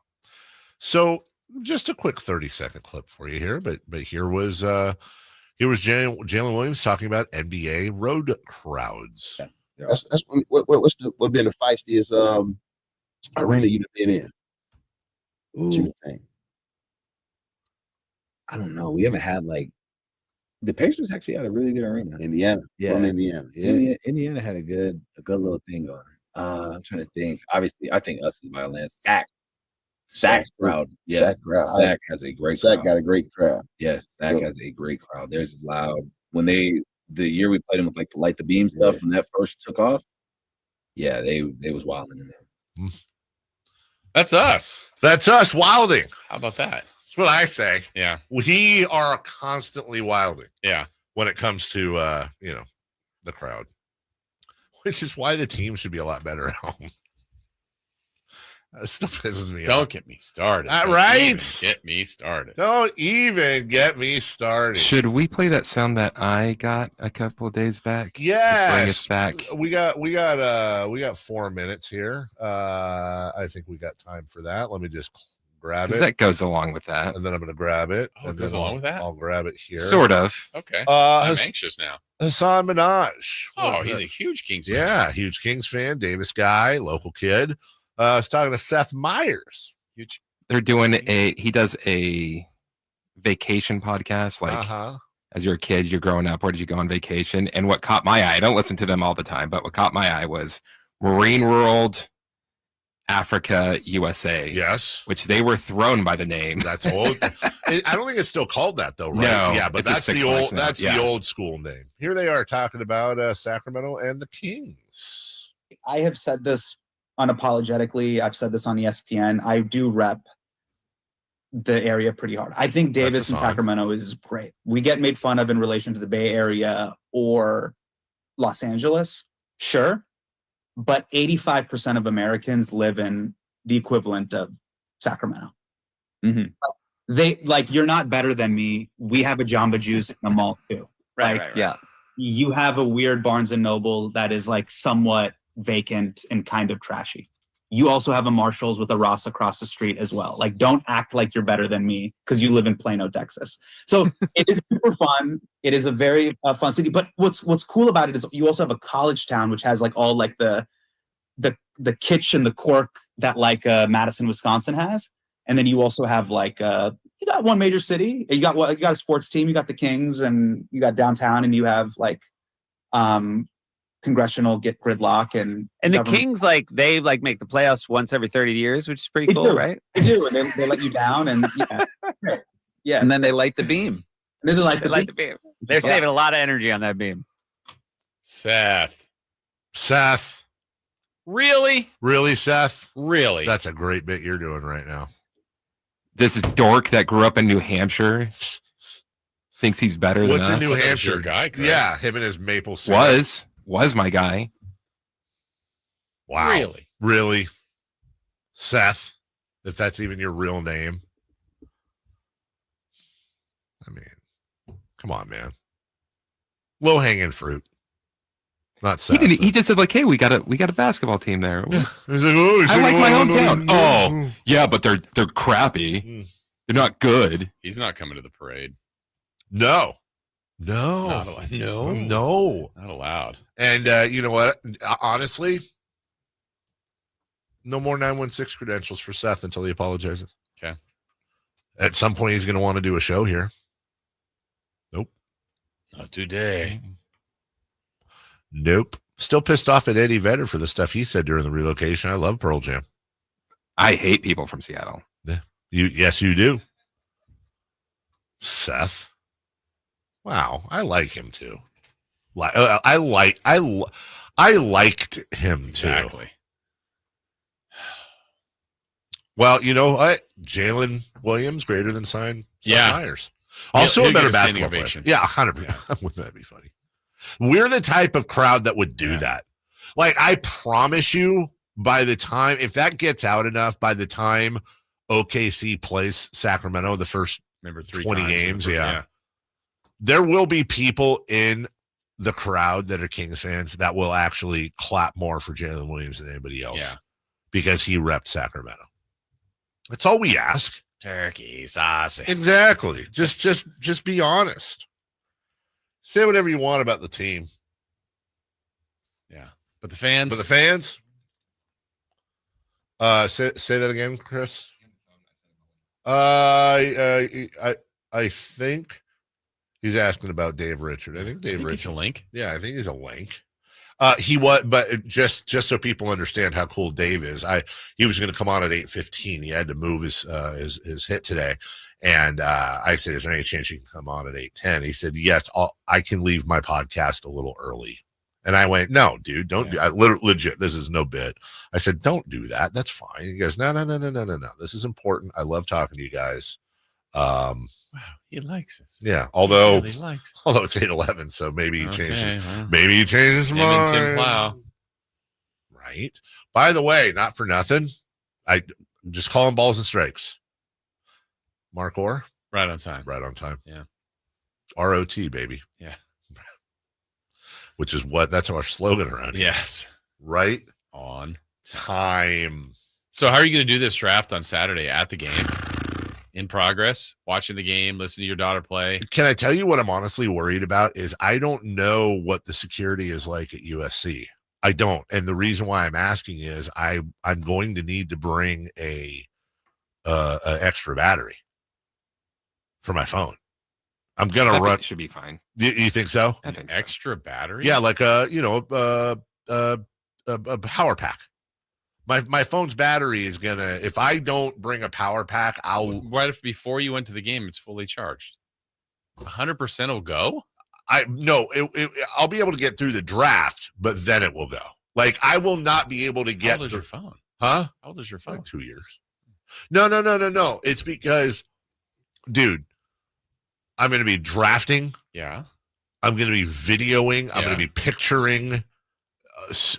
So just a quick 30-second clip for you here, but here was Jalen Williams talking about NBA road crowds. Yeah. That's what been the feistiest arena you've been in. What you think? I don't know. We haven't had the Pacers actually had a really good arena. Indiana. Yeah. From Indiana. Yeah. Indiana had a good little thing going. I'm trying to think. Obviously, I think us is violent. Sac crowd. Yes. Sac crowd. Sac has a great crowd. Sac got a great crowd. Yes, Sac has a great crowd. Theirs is loud. When the year we played them with the Light the Beam stuff, when that first took off, yeah, they was wilding in there. That's us. That's us wilding. How about that? That's what I say. Yeah. We are constantly wilding. Yeah. When it comes to the crowd. Which is why the team should be a lot better at home. That still pisses me off. Don't get me started. Right? Get me started. Don't even get me started. Should we play that sound that I got a couple of days back? Yes. Bring us back. We got 4 minutes here. I think we got time for that. Let me just grab it. That goes along with that. And then I'm going to grab it. Oh, it goes along with that? I'll grab it here. Sort of. Okay. I'm anxious now. Hassan Minaj. Oh, he's a huge Kings fan. Yeah, huge Kings fan. Davis guy, local kid. I was talking to Seth Meyers. Huge. They're doing he does a vacation podcast. As you're a kid, you're growing up, where did you go on vacation? And what caught my eye, I don't listen to them all the time, but what caught my eye was Marine World Africa USA. Yes. Which they were thrown by the name. That's old. I don't think it's still called that though, right? No, yeah, but that's the old the old school name. Here they are talking about Sacramento and the Kings. I have said this unapologetically. I've said this on ESPN. I do rep the area pretty hard. I think Davis in Sacramento is great. We get made fun of in relation to the Bay Area or Los Angeles, sure, but 85% of Americans live in the equivalent of Sacramento. They you're not better than me. We have a Jamba Juice in the mall too. Right. Yeah. You have a weird Barnes and Noble that is somewhat vacant and kind of trashy. You also have a Marshall's with a Ross across the street as well. Don't act like you're better than me because you live in Plano, Texas. So it is super fun. It is a very fun city. But what's cool about it is you also have a college town, which has all the kitsch and the quirk that Madison, Wisconsin has. And then you also have you got one major city. You got a sports team. You got the Kings, and you got downtown, and you have congressional get gridlock and the Kings they make the playoffs once every 30 years, which is pretty cool, right? They do, and they let you down, and yeah, and then they light the beam. And then they light the beam. They're saving a lot of energy on that beam. Seth, really, Seth, really. That's a great bit you're doing right now. This dork that grew up in New Hampshire thinks he's better than us. What's in New Hampshire? Guy, Chris. Yeah, him and his maple syrup. Was my guy. Wow. Really? Seth, if that's even your real name. I mean, come on, man. Low hanging fruit. Not Seth. He just said hey, we got a basketball team there. He's I like my hometown. Oh, yeah, but they're crappy. They're not good. He's not coming to the parade. No. Not allowed. No. Not allowed. And you know what? Honestly, no more 916 credentials for Seth until he apologizes. Okay. At some point, he's going to want to do a show here. Nope. Not today. Nope. Still pissed off at Eddie Vedder for the stuff he said during the relocation. I love Pearl Jam. I hate people from Seattle. Yeah. Yes, you do. Seth. Wow, I like him too. I liked him exactly. too. Well, you know what? Jalen Williams greater than signed Myers. Also a better basketball player. Yeah, 100%. Yeah. Wouldn't that be funny? We're the type of crowd that would do that. I promise you, by the time, if that gets out enough, by the time OKC plays Sacramento the first 20 games, there will be people in the crowd that are Kings fans that will actually clap more for Jalen Williams than anybody else. Yeah. Because he repped Sacramento. That's all we ask. Turkey sausage. Exactly. Just be honest. Say whatever you want about the team. Yeah. But the fans. Say that again, Chris. I think he's asking about Dave Richard. I think Dave Richard. He's a link. Yeah, I think he's a link. He was, but just so people understand how cool Dave is, he was going to come on at 8:15. He had to move his hit today, and I said, "Is there any chance you can come on at 8:10?" He said, "Yes, I can leave my podcast a little early." And I went, "No, dude, don't do. Legit, this is no bit." I said, "Don't do that. That's fine." He goes, "No. This is important. I love talking to you guys." Wow, he likes us. Yeah, although he likes us. although it's 8:11, so maybe he changes. Maybe he changes his mind. Tim Plow. Right. By the way, not for nothing, I just call him balls and strikes. Mark Orr, right on time. Right on time. Yeah. ROT, baby. Yeah. Which is that's our slogan around here. Yes. Right on time. So how are you going to do this draft on Saturday at the game? In progress, watching the game, listening to your daughter play. Can I tell you what I'm honestly worried about is I don't know what the security is like at USC. I don't. And the reason why I'm asking is I'm going to need to bring a extra battery for my phone. I'm going to run. It should be fine. You think so? I think extra battery? Yeah, like a power pack. My phone's battery is gonna. If I don't bring a power pack, I'll. What if before you went to the game, it's fully charged? 100% will go. I'll be able to get through the draft, but then it will go. Like I will not be able to get. How old is your phone? Huh? How old is your phone? Like 2 years. No. It's because, dude, I'm going to be drafting. Yeah. I'm going to be videoing. I'm going to be picturing.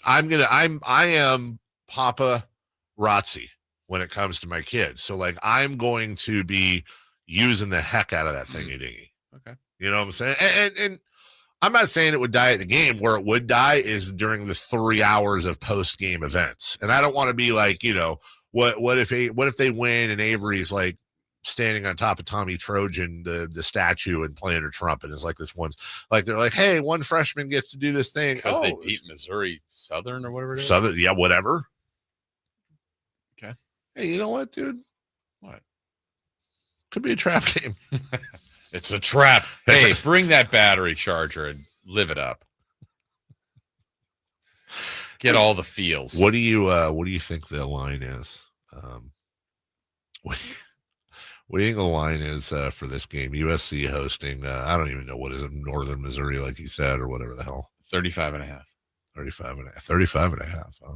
I am Papa Razzi when it comes to my kids. So like I'm going to be using the heck out of that thingy dingy. Okay. You know what I'm saying? And I'm not saying it would die at the game. Where it would die is during the 3 hours of post game events. And I don't want to be like, what if they win and Avery's like standing on top of Tommy Trojan, the statue, and playing her trumpet. It's like this one's like they're like, hey, one freshman gets to do this thing because they beat Missouri Southern or whatever it is. Southern, yeah, whatever. Okay. Hey, you know what, dude? What? Could be a trap game. It's a trap. Hey, bring that battery charger and live it up. Get all the feels. What do you think the line is? What do you think the line is for this game? USC hosting, I don't even know what is it, Northern Missouri, like you said, or whatever the hell. 35 and a half. 35 and a half, huh?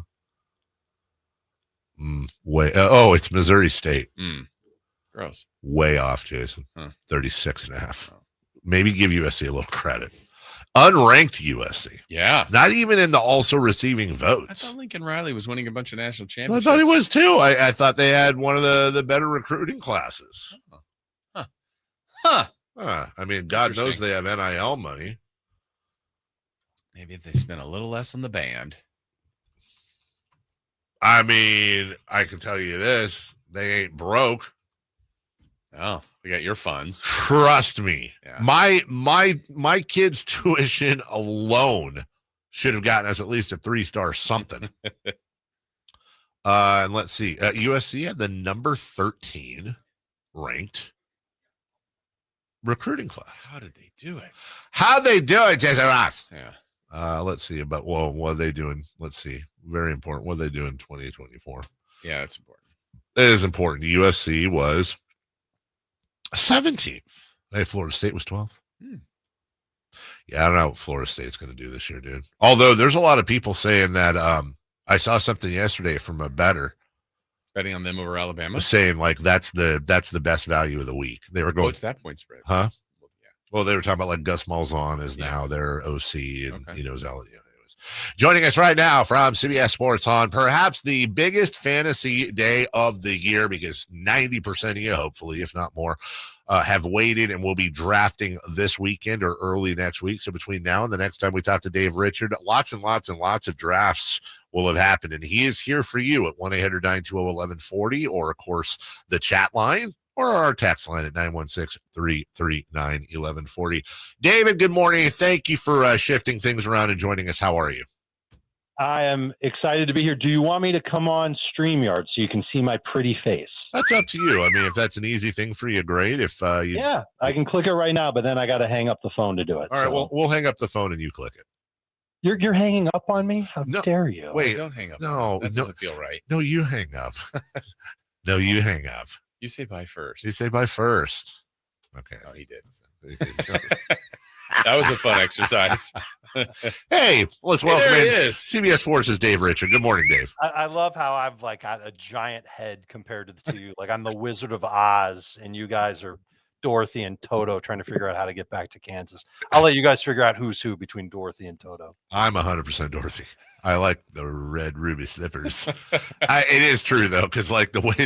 It's Missouri State. Gross. Way off, Jason. 36 and a half. Oh. Maybe give USC a little credit. Unranked USC. Yeah. Not even in the also receiving votes. I thought Lincoln Riley was winning a bunch of national I championships. thought he was too. I thought they had one of the better recruiting classes. I mean, God knows they have NIL money. Maybe if they spent a little less on the band. I mean, I can tell you this. They ain't broke. Oh, we got your funds. Trust me. Yeah. My kids' tuition alone should have gotten us at least a 3-star something. And let's see. USC had the number 13 ranked recruiting class. How did they do it? How'd they do it, Jason Ross? Yeah. Let's see about what are they doing? Let's see. Very important. What are they doing in 2024? Yeah, that's important. It is important. USC was 17th. Hey, Florida State was 12th. Yeah, I don't know what Florida State's going to do this year, dude. Although there's a lot of people saying that I saw something yesterday from a bettor betting on them over Alabama, saying like that's the best value of the week. They were going. What's that point spread? Huh? Well, they were talking about like Gus Malzahn is now their OC, and joining us right now from CBS Sports on perhaps the biggest fantasy day of the year, because 90% of you, hopefully, if not more, have waited and will be drafting this weekend or early next week. So between now and the next time we talk to Dave Richard, lots and lots and lots of drafts will have happened. And he is here for you at 1-800-920-1140, or, of course, the chat line, or our text line at 916-339-1140. David, good morning. Thank you for shifting things around and joining us. How are you? I am excited to be here. Do you want me to come on StreamYard so you can see my pretty face? That's up to you. I mean, if that's an easy thing for you, great. If yeah, I can click it right now, but then I got to hang up the phone to do it. All right, well, we'll hang up the phone and you click it. You're hanging up on me? How dare you? Wait, don't hang up. No, that doesn't feel right. No, you hang up. No, you hang up. You say bye first. You say bye first. Okay. Oh, he did. That was a fun exercise. Hey, let's welcome there in he is. CBS Sports' Dave Richard. Good morning, Dave. I love how I've like got a giant head compared to the two. Like I'm the Wizard of Oz, and you guys are Dorothy and Toto trying to figure out how to get back to Kansas. I'll let you guys figure out who's who between Dorothy and Toto. I'm 100% Dorothy. I like the red ruby slippers. It is true though, because like the way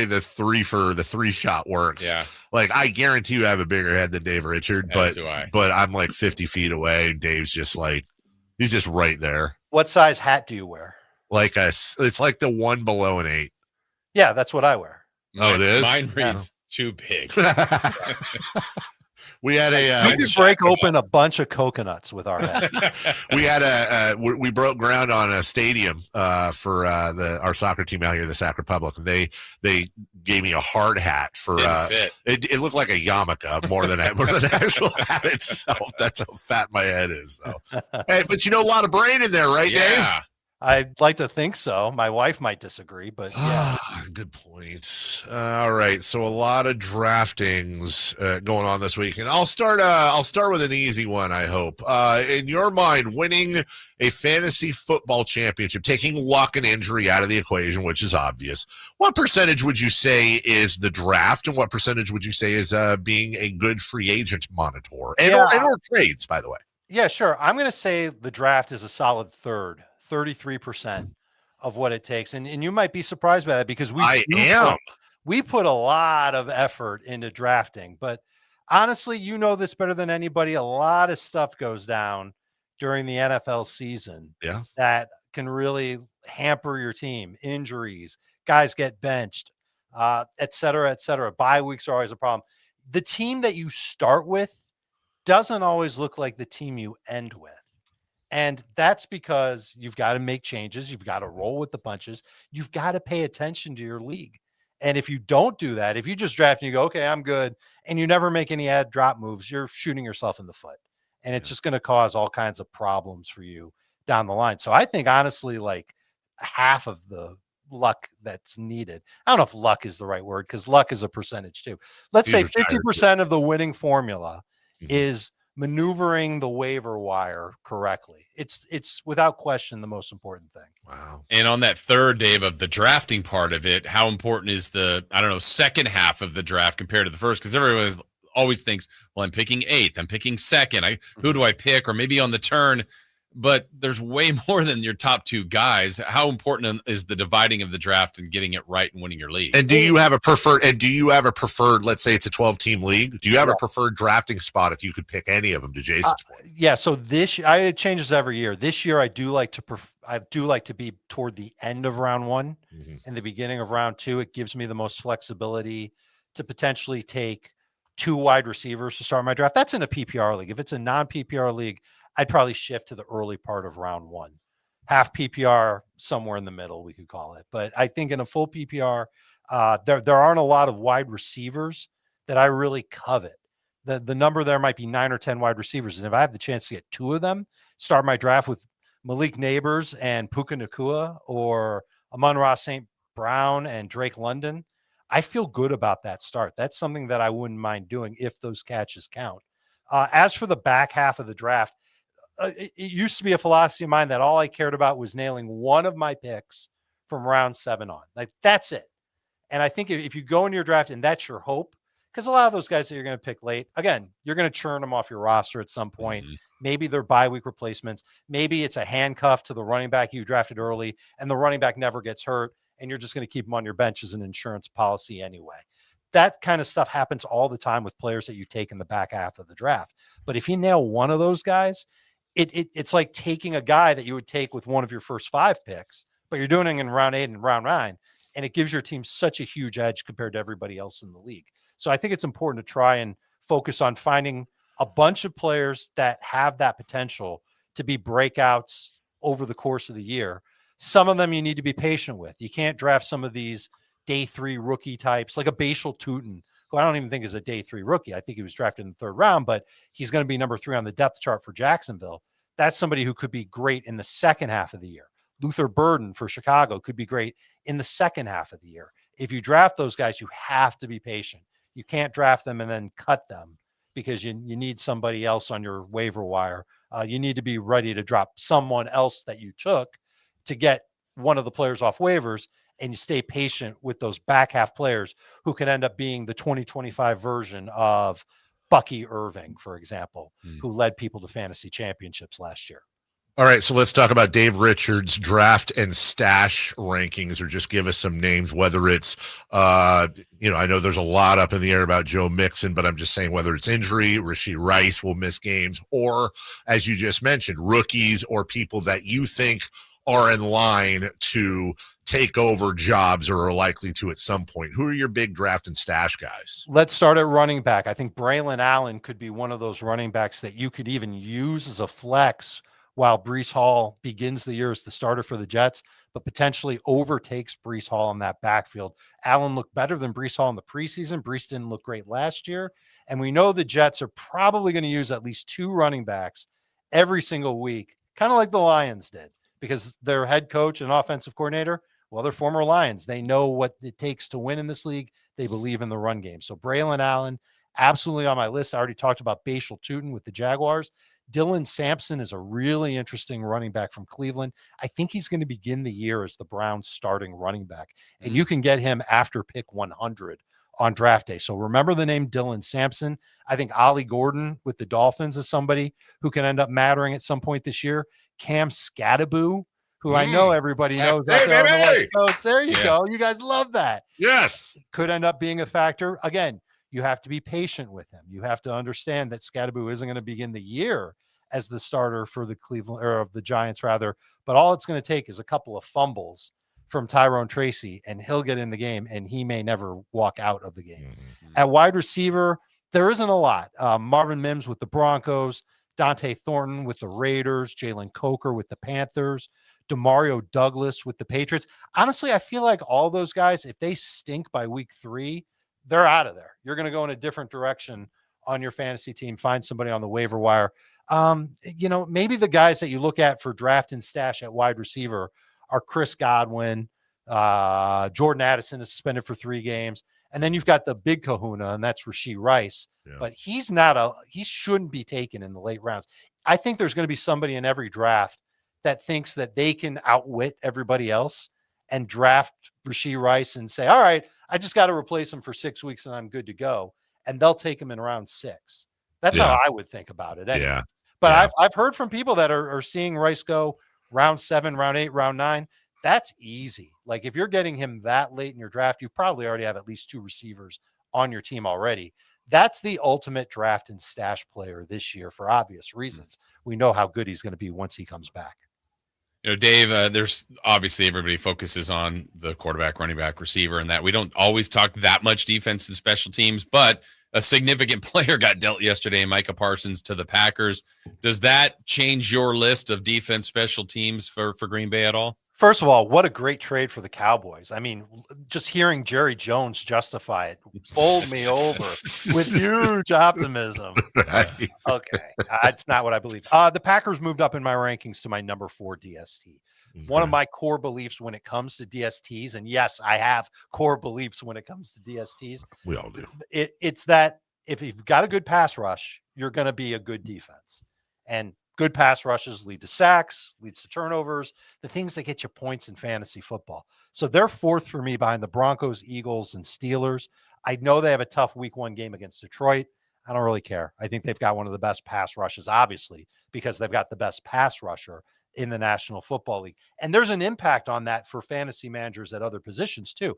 the 3 shot works. Yeah. Like I guarantee you have a bigger head than Dave Richard, As do I. but I'm like 50 feet away, and Dave's just like he's just right there. What size hat do you wear? Like it's like the one below an 8. Yeah, that's what I wear. It is. Mine reads too big. We had we could break open a bunch of coconuts with our head. We had we broke ground on a stadium for our soccer team out here, the Sac Republic. They gave me a hard hat for it looked like a yarmulke more than the actual hat itself. That's how fat my head is. So hey, but a lot of brain in there, right, Dave? I'd like to think so. My wife might disagree, but yeah. Good points. All right, so a lot of draftings going on this week, and I'll start with an easy one. I hope. In your mind, winning a fantasy football championship, taking luck and injury out of the equation, which is obvious. What percentage would you say is the draft, and what percentage would you say is being a good free agent monitor or trades? By the way. Yeah, sure. I'm going to say the draft is a solid third. 33% of what it takes. And you might be surprised by that because we put a lot of effort into drafting, but honestly, you know this better than anybody. A lot of stuff goes down during the NFL season that can really hamper your team. Injuries, guys get benched, et cetera, et cetera. Bye weeks are always a problem. The team that you start with doesn't always look like the team you end with. And that's because you've got to make changes. You've got to roll with the punches. You've got to pay attention to your league. And if you don't do that, if you just draft and you go, okay, I'm good, and you never make any add drop moves, you're shooting yourself in the foot. And it's just going to cause all kinds of problems for you down the line. So I think honestly, like half of the luck that's needed. I don't know if luck is the right word because luck is a percentage too. Let's say 50% of the winning formula is maneuvering the waiver wire correctly. It's without question the most important thing. Wow. And on that third, Dave, of the drafting part of it, how important is the, second half of the draft compared to the first? Because everyone always thinks, well, I'm picking eighth, I'm picking second. Who do I pick? Or maybe on the turn, but there's way more than your top two guys. How important is the dividing of the draft and getting it right and winning your league? And do you have a preferred, let's say it's a 12-team league, do you have a preferred drafting spot if you could pick any of them, to Jason's point? Yeah, so it changes every year. This year I do like to be toward the end of round one and the beginning of round two. It gives me the most flexibility to potentially take 2 wide receivers to start my draft. That's in a PPR league. If it's a non-PPR league, I'd probably shift to the early part of round one. Half PPR, somewhere in the middle, we could call it. But I think in a full PPR, there aren't a lot of wide receivers that I really covet. The number there might be 9 or 10 wide receivers. And if I have the chance to get 2 of them, start my draft with Malik Neighbors and Puka Nacua, or Amon-Ra St. Brown and Drake London, I feel good about that start. That's something that I wouldn't mind doing if those catches count. As for the back half of the draft, it used to be a philosophy of mine that all I cared about was nailing one of my picks from round 7 on. Like, that's it. And I think if you go into your draft and that's your hope, because a lot of those guys that you're going to pick late, again, you're going to churn them off your roster at some point. Maybe they're bye week replacements. Maybe it's a handcuff to the running back you drafted early and the running back never gets hurt and you're just going to keep them on your bench as an insurance policy anyway. That kind of stuff happens all the time with players that you take in the back half of the draft. But if you nail one of those guys, it's like taking a guy that you would take with one of your first 5 picks, but you're doing it in round 8 and round 9, and it gives your team such a huge edge compared to everybody else in the league. So I think it's important to try and focus on finding a bunch of players that have that potential to be breakouts over the course of the year. Some of them you need to be patient with. You can't draft some of these day 3 rookie types like a Bashal Tutin, who I don't even think is a day 3 rookie. I think he was drafted in the 3rd round, but he's going to be number 3 on the depth chart for Jacksonville. That's somebody who could be great in the second half of the year. Luther Burden for Chicago could be great in the second half of the year. If you draft those guys, you have to be patient. You can't draft them and then cut them because you need somebody else on your waiver wire. You need to be ready to drop someone else that you took to get one of the players off waivers, and you stay patient with those back half players who can end up being the 2025 version of Bucky Irving, for example, who led people to fantasy championships last year. All right, so let's talk about Dave Richards' draft and stash rankings, or just give us some names, whether it's, I know there's a lot up in the air about Joe Mixon, but I'm just saying whether it's injury, Rashee Rice will miss games, or, as you just mentioned, rookies or people that you think are in line to take over jobs or are likely to at some point. Who are your big draft and stash guys? Let's start at running back. I think Braylon Allen could be one of those running backs that you could even use as a flex while Breece Hall begins the year as the starter for the Jets, but potentially overtakes Breece Hall in that backfield. Allen looked better than Breece Hall in the preseason. Breece didn't look great last year. And we know the Jets are probably going to use at least 2 running backs every single week, kind of like the Lions did. because their head coach and offensive coordinator, well, they're former Lions. They know what it takes to win in this league. They believe in the run game. So Braylon Allen, absolutely on my list. I already talked about Bashal Tutin with the Jaguars. Dylan Sampson is a really interesting running back from Cleveland. I think he's going to begin the year as the Browns starting running back, and you can get him after pick 100 on draft day. So remember the name Dylan Sampson. I think Ollie Gordon with the Dolphins is somebody who can end up mattering at some point this year. Cam Scadaboo, who I know everybody knows out there on the West Coast. There you go. You guys love that. Yes. Could end up being a factor. Again, you have to be patient with him. You have to understand that Scadaboo isn't going to begin the year as the starter for the Cleveland, or of the Giants rather, but all it's going to take is a couple of fumbles from Tyrone Tracy and he'll get in the game, and he may never walk out of the game. At wide receiver, there isn't a lot. Marvin Mims with the Broncos, Dante Thornton with the Raiders, Jalen Coker with the Panthers, Demario Douglas with the Patriots. Honestly, I feel like all those guys, if they stink by week 3, they're out of there. You're going to go in a different direction on your fantasy team, find somebody on the waiver wire. Maybe the guys that you look at for draft and stash at wide receiver are Chris Godwin. Jordan Addison is suspended for 3 games. And then you've got the big kahuna, and that's Rashee Rice. Yeah. But he shouldn't be taken in the late rounds. I think there's going to be somebody in every draft that thinks that they can outwit everybody else and draft Rashee Rice and say, all right, I just got to replace him for 6 weeks and I'm good to go. And they'll take him in round 6. That's how I would think about it. Anyway. Yeah. But I've heard from people that are seeing Rice go round 7, round 8, round 9. That's easy. Like if you're getting him that late in your draft, you probably already have at least 2 receivers on your team already. That's the ultimate draft and stash player this year for obvious reasons. We know how good he's going to be once he comes back. Dave, there's obviously everybody focuses on the quarterback, running back, receiver, and that we don't always talk that much defense and special teams, but a significant player got dealt yesterday, Micah Parsons, to the Packers. Does that change your list of defense, special teams for Green Bay at all? First of all, what a great trade for the Cowboys. I mean, just hearing Jerry Jones justify it bowled me over with huge optimism. Okay. It's not what I believe. The Packers moved up in my rankings to my number 4 DST. One of my core beliefs when it comes to DSTs, and yes, I have core beliefs when it comes to DSTs. We all do. It's that if you've got a good pass rush, you're going to be a good defense. And good pass rushes lead to sacks, leads to turnovers, the things that get you points in fantasy football. So they're 4th for me behind the Broncos, Eagles, and Steelers. I know they have a tough week 1 game against Detroit. I don't really care. I think they've got one of the best pass rushes, obviously, because they've got the best pass rusher in the National Football League. And there's an impact on that for fantasy managers at other positions too.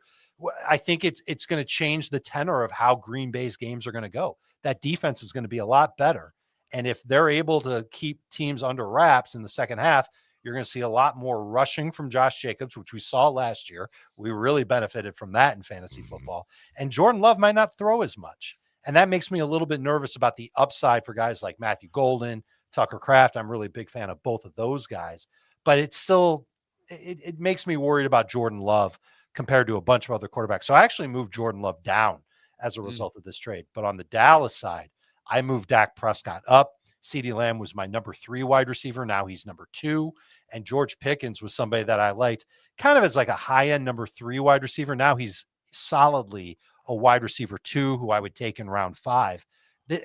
I think it's going to change the tenor of how Green Bay's games are going to go. That defense is going to be a lot better. And if they're able to keep teams under wraps in the second half, you're going to see a lot more rushing from Josh Jacobs, which we saw last year. We really benefited from that in fantasy football. And Jordan Love might not throw as much. And that makes me a little bit nervous about the upside for guys like Matthew Golden, Tucker Kraft. I'm really a big fan of both of those guys. But it's still, it makes me worried about Jordan Love compared to a bunch of other quarterbacks. So I actually moved Jordan Love down as a result of this trade. But on the Dallas side, I moved Dak Prescott up. CeeDee Lamb was my number 3 wide receiver. Now he's number 2. And George Pickens was somebody that I liked kind of as like a high-end number 3 wide receiver. Now he's solidly a wide receiver 2 who I would take in round 5.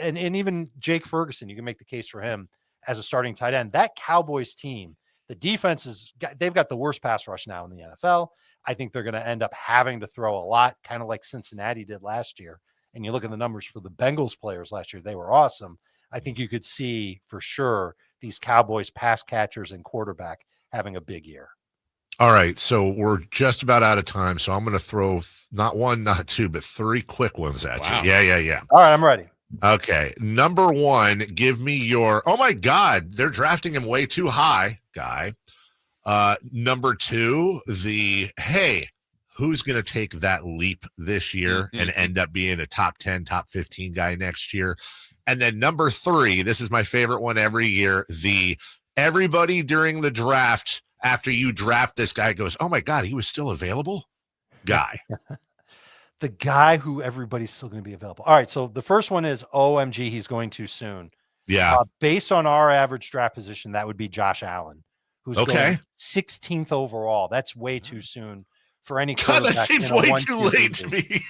And even Jake Ferguson, you can make the case for him as a starting tight end. That Cowboys team, the defense they've got the worst pass rush now in the NFL. I think they're going to end up having to throw a lot, kind of like Cincinnati did last year. And you look at the numbers for the Bengals players last year, they were awesome. I think you could see for sure these Cowboys pass catchers and quarterback having a big year. All right, so we're just about out of time, so I'm going to throw not 1, not 2, but 3 quick ones at you. Yeah. All right, I'm ready. Okay, number 1, give me your, oh my God, they're drafting him way too high guy. Number 2, hey, who's going to take that leap this year and end up being a top 10, top 15 guy next year? And then number 3, this is my favorite one every year, everybody during the draft, after you draft this guy goes, oh my God, he was still available? Guy. The guy who everybody's still going to be available. All right, so the first one is, OMG, he's going too soon. Yeah. Based on our average draft position, that would be Josh Allen, who's Okay. going 16th overall. That's way too soon for any God, that quarterback seems in a way one-tier too late to league. me.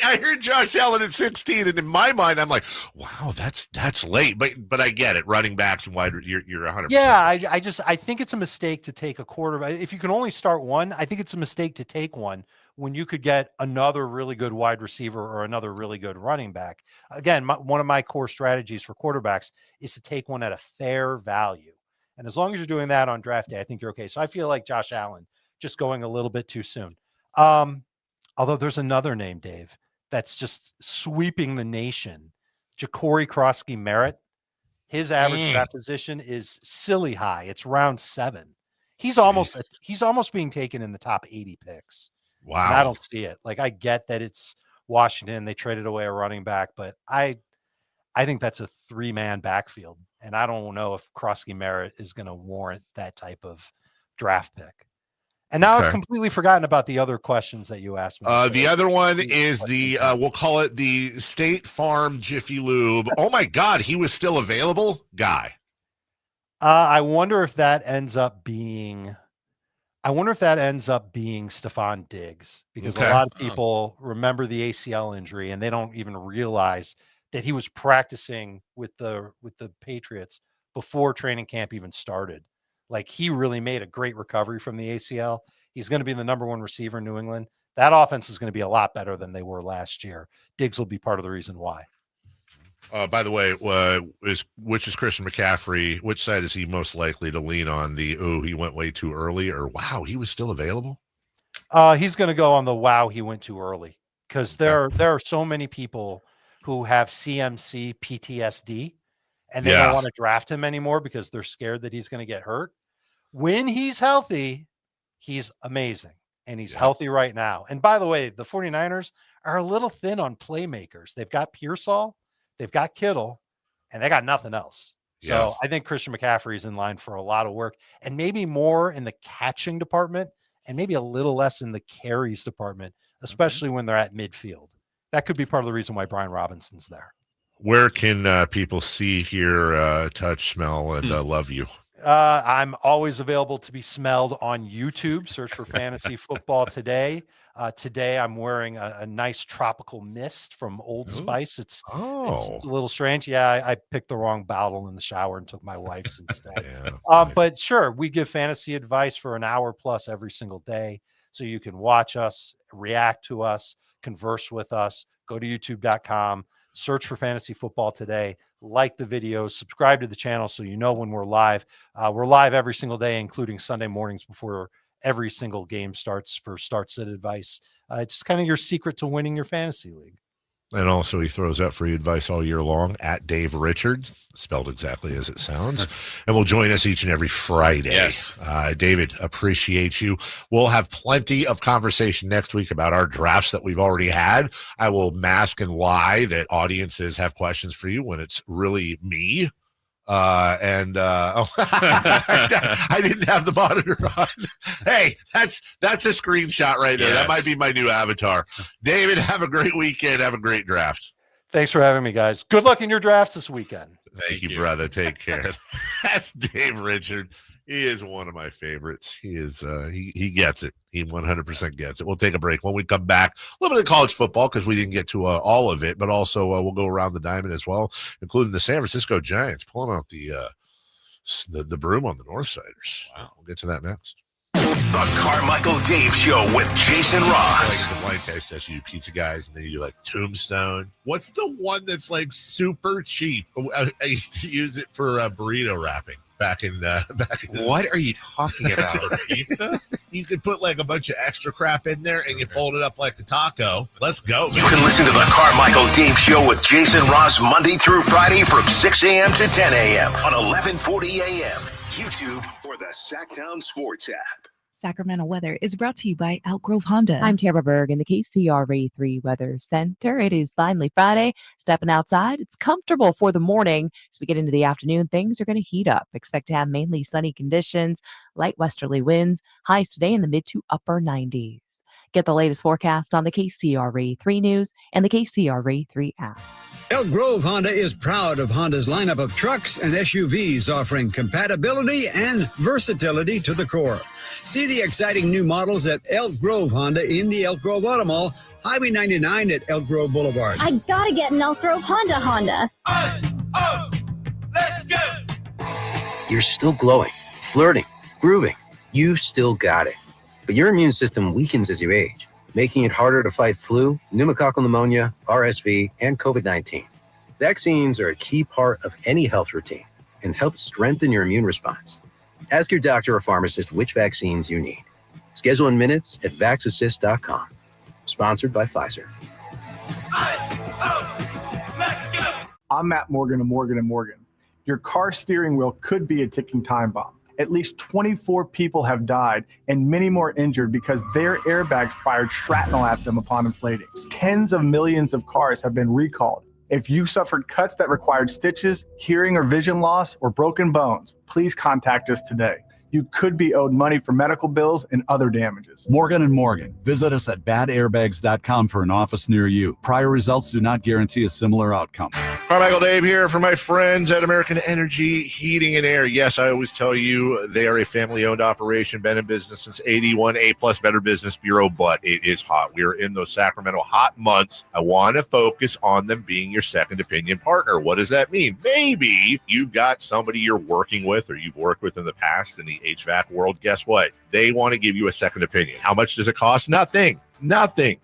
I heard Josh Allen at 16, and in my mind, I'm like, wow, that's late. But I get it. Running backs and wide, you're 100%. Yeah, I think it's a mistake to take a quarterback. If you can only start one, I think it's a mistake to take one when you could get another really good wide receiver or another really good running back. Again, one of my core strategies for quarterbacks is to take one at a fair value. And as long as you're doing that on draft day, I think you're okay. So I feel like Josh Allen just going a little bit too soon. Although there's another name, Dave, that's just sweeping the nation. Ja'Cory Krosky-Merritt. His average for that position is silly high. It's round 7. He's almost being taken in the top 80 picks. Wow. And I don't see it. Like, I get that it's Washington. They traded away a running back, but I think that's a 3-man backfield. And I don't know if Krosky-Merritt is going to warrant that type of draft pick. And now I've completely forgotten about the other questions that you asked me. The other one is we'll call it the State Farm Jiffy Lube. Oh my God, he was still available, guy. I wonder if that ends up being Stephon Diggs, because a lot of people remember the ACL injury and they don't even realize that he was practicing with the Patriots before training camp even started. Like, he really made a great recovery from the ACL. He's going to be the number 1 receiver in New England. That offense is going to be a lot better than they were last year. Diggs will be part of the reason why. By the way, which is Christian McCaffrey? Which side is he most likely to lean on? He went way too early, or wow, he was still available? He's going to go on the wow, he went too early, because there are so many people who have CMC PTSD, and they don't want to draft him anymore because they're scared that he's going to get hurt. When he's healthy, he's amazing, and he's healthy right now. And by the way, the 49ers are a little thin on playmakers. They've got Pearsall, they've got Kittle, and they got nothing else. So I think Christian McCaffrey is in line for a lot of work, and maybe more in the catching department and maybe a little less in the carries department, especially when they're at midfield. That could be part of the reason why Brian Robinson's there. Where can people see, hear, touch, smell, and love you? I'm always available to be smelled on YouTube. Search for Fantasy Football Today. Today I'm wearing a nice tropical mist from Old Spice. It's a little strange. Yeah, I picked the wrong bottle in the shower and took my wife's instead. But sure, we give fantasy advice for an hour plus every single day. So you can watch us, react to us, converse with us. Go to youtube.com. Search for Fantasy Football Today, like the videos, subscribe to the channel so you know when we're live. We're live every single day, including Sunday mornings before every single game starts for Start Sit advice. It's kind of your secret to winning your fantasy league. And also, he throws out free advice all year long at Dave Richards, spelled exactly as it sounds. And will join us each and every Friday. Yes. David, appreciate you. We'll have plenty of conversation next week about our drafts that we've already had. I will mask and lie that audiences have questions for you when it's really me. I didn't have the monitor on. Hey, that's a screenshot right there. Yes. That might be my new avatar. David, have a great weekend. Have a great draft. Thanks for having me, guys. Good luck in your drafts this weekend. Thank you, brother. Take care. That's Dave Richard. He is one of my favorites. He is. He gets it. He 100% gets it. We'll take a break. When we come back, a little bit of college football because we didn't get to all of it, but also we'll go around the diamond as well, including the San Francisco Giants pulling out the broom on the Northsiders. Wow. We'll get to that next. The Carmichael Dave Show with Jason Ross. Like the blind taste test, you do pizza guys, and then you do like Tombstone. What's the one that's like super cheap? I used to use it for burrito wrapping. Back in what are you talking about? Pizza? You could put like a bunch of extra crap in there and you fold it up like the taco. Let's go. You can listen to the Carmichael Dave Show with Jason Ross Monday through Friday from 6 a.m. to 10 a.m. on 1140 a.m. YouTube or the Sacktown Sports app. Sacramento weather is brought to you by Outgrove Honda. I'm Tara Berg in the KCRA3 Weather Center. It is finally Friday. Stepping outside, it's comfortable for the morning. As we get into the afternoon, things are going to heat up. Expect to have mainly sunny conditions, light westerly winds, highs today in the mid to upper 90s. Get the latest forecast on the KCRA 3 News and the KCRA 3 app. Elk Grove Honda is proud of Honda's lineup of trucks and SUVs offering compatibility and versatility to the core. See the exciting new models at Elk Grove Honda in the Elk Grove Auto Mall, Highway 99 at Elk Grove Boulevard. I gotta get an Elk Grove Honda. Let's go! You're still glowing, flirting, grooving. You still got it. But your immune system weakens as you age, making it harder to fight flu, pneumococcal pneumonia, RSV, and COVID-19. Vaccines are a key part of any health routine and help strengthen your immune response. Ask your doctor or pharmacist which vaccines you need. Schedule in minutes at vaxassist.com. Sponsored by Pfizer. I'm Matt Morgan of Morgan & Morgan. Your car steering wheel could be a ticking time bomb. At least 24 people have died and many more injured because their airbags fired shrapnel at them upon inflating. Tens of millions of cars have been recalled. If you suffered cuts that required stitches, hearing or vision loss, or broken bones, please contact us today. You could be owed money for medical bills and other damages. Morgan & Morgan. Visit us at badairbags.com for an office near you. Prior results do not guarantee a similar outcome. Carmichael Dave here for my friends at American Energy Heating and Air. Yes, I always tell you they are a family-owned operation, been in business since 81, A+ Better Business Bureau, but it is hot. We are in those Sacramento hot months. I want to focus on them being your second opinion partner. What does that mean? Maybe you've got somebody you're working with or you've worked with in the past in the HVAC world. Guess what? They want to give you a second opinion. How much does it cost? Nothing.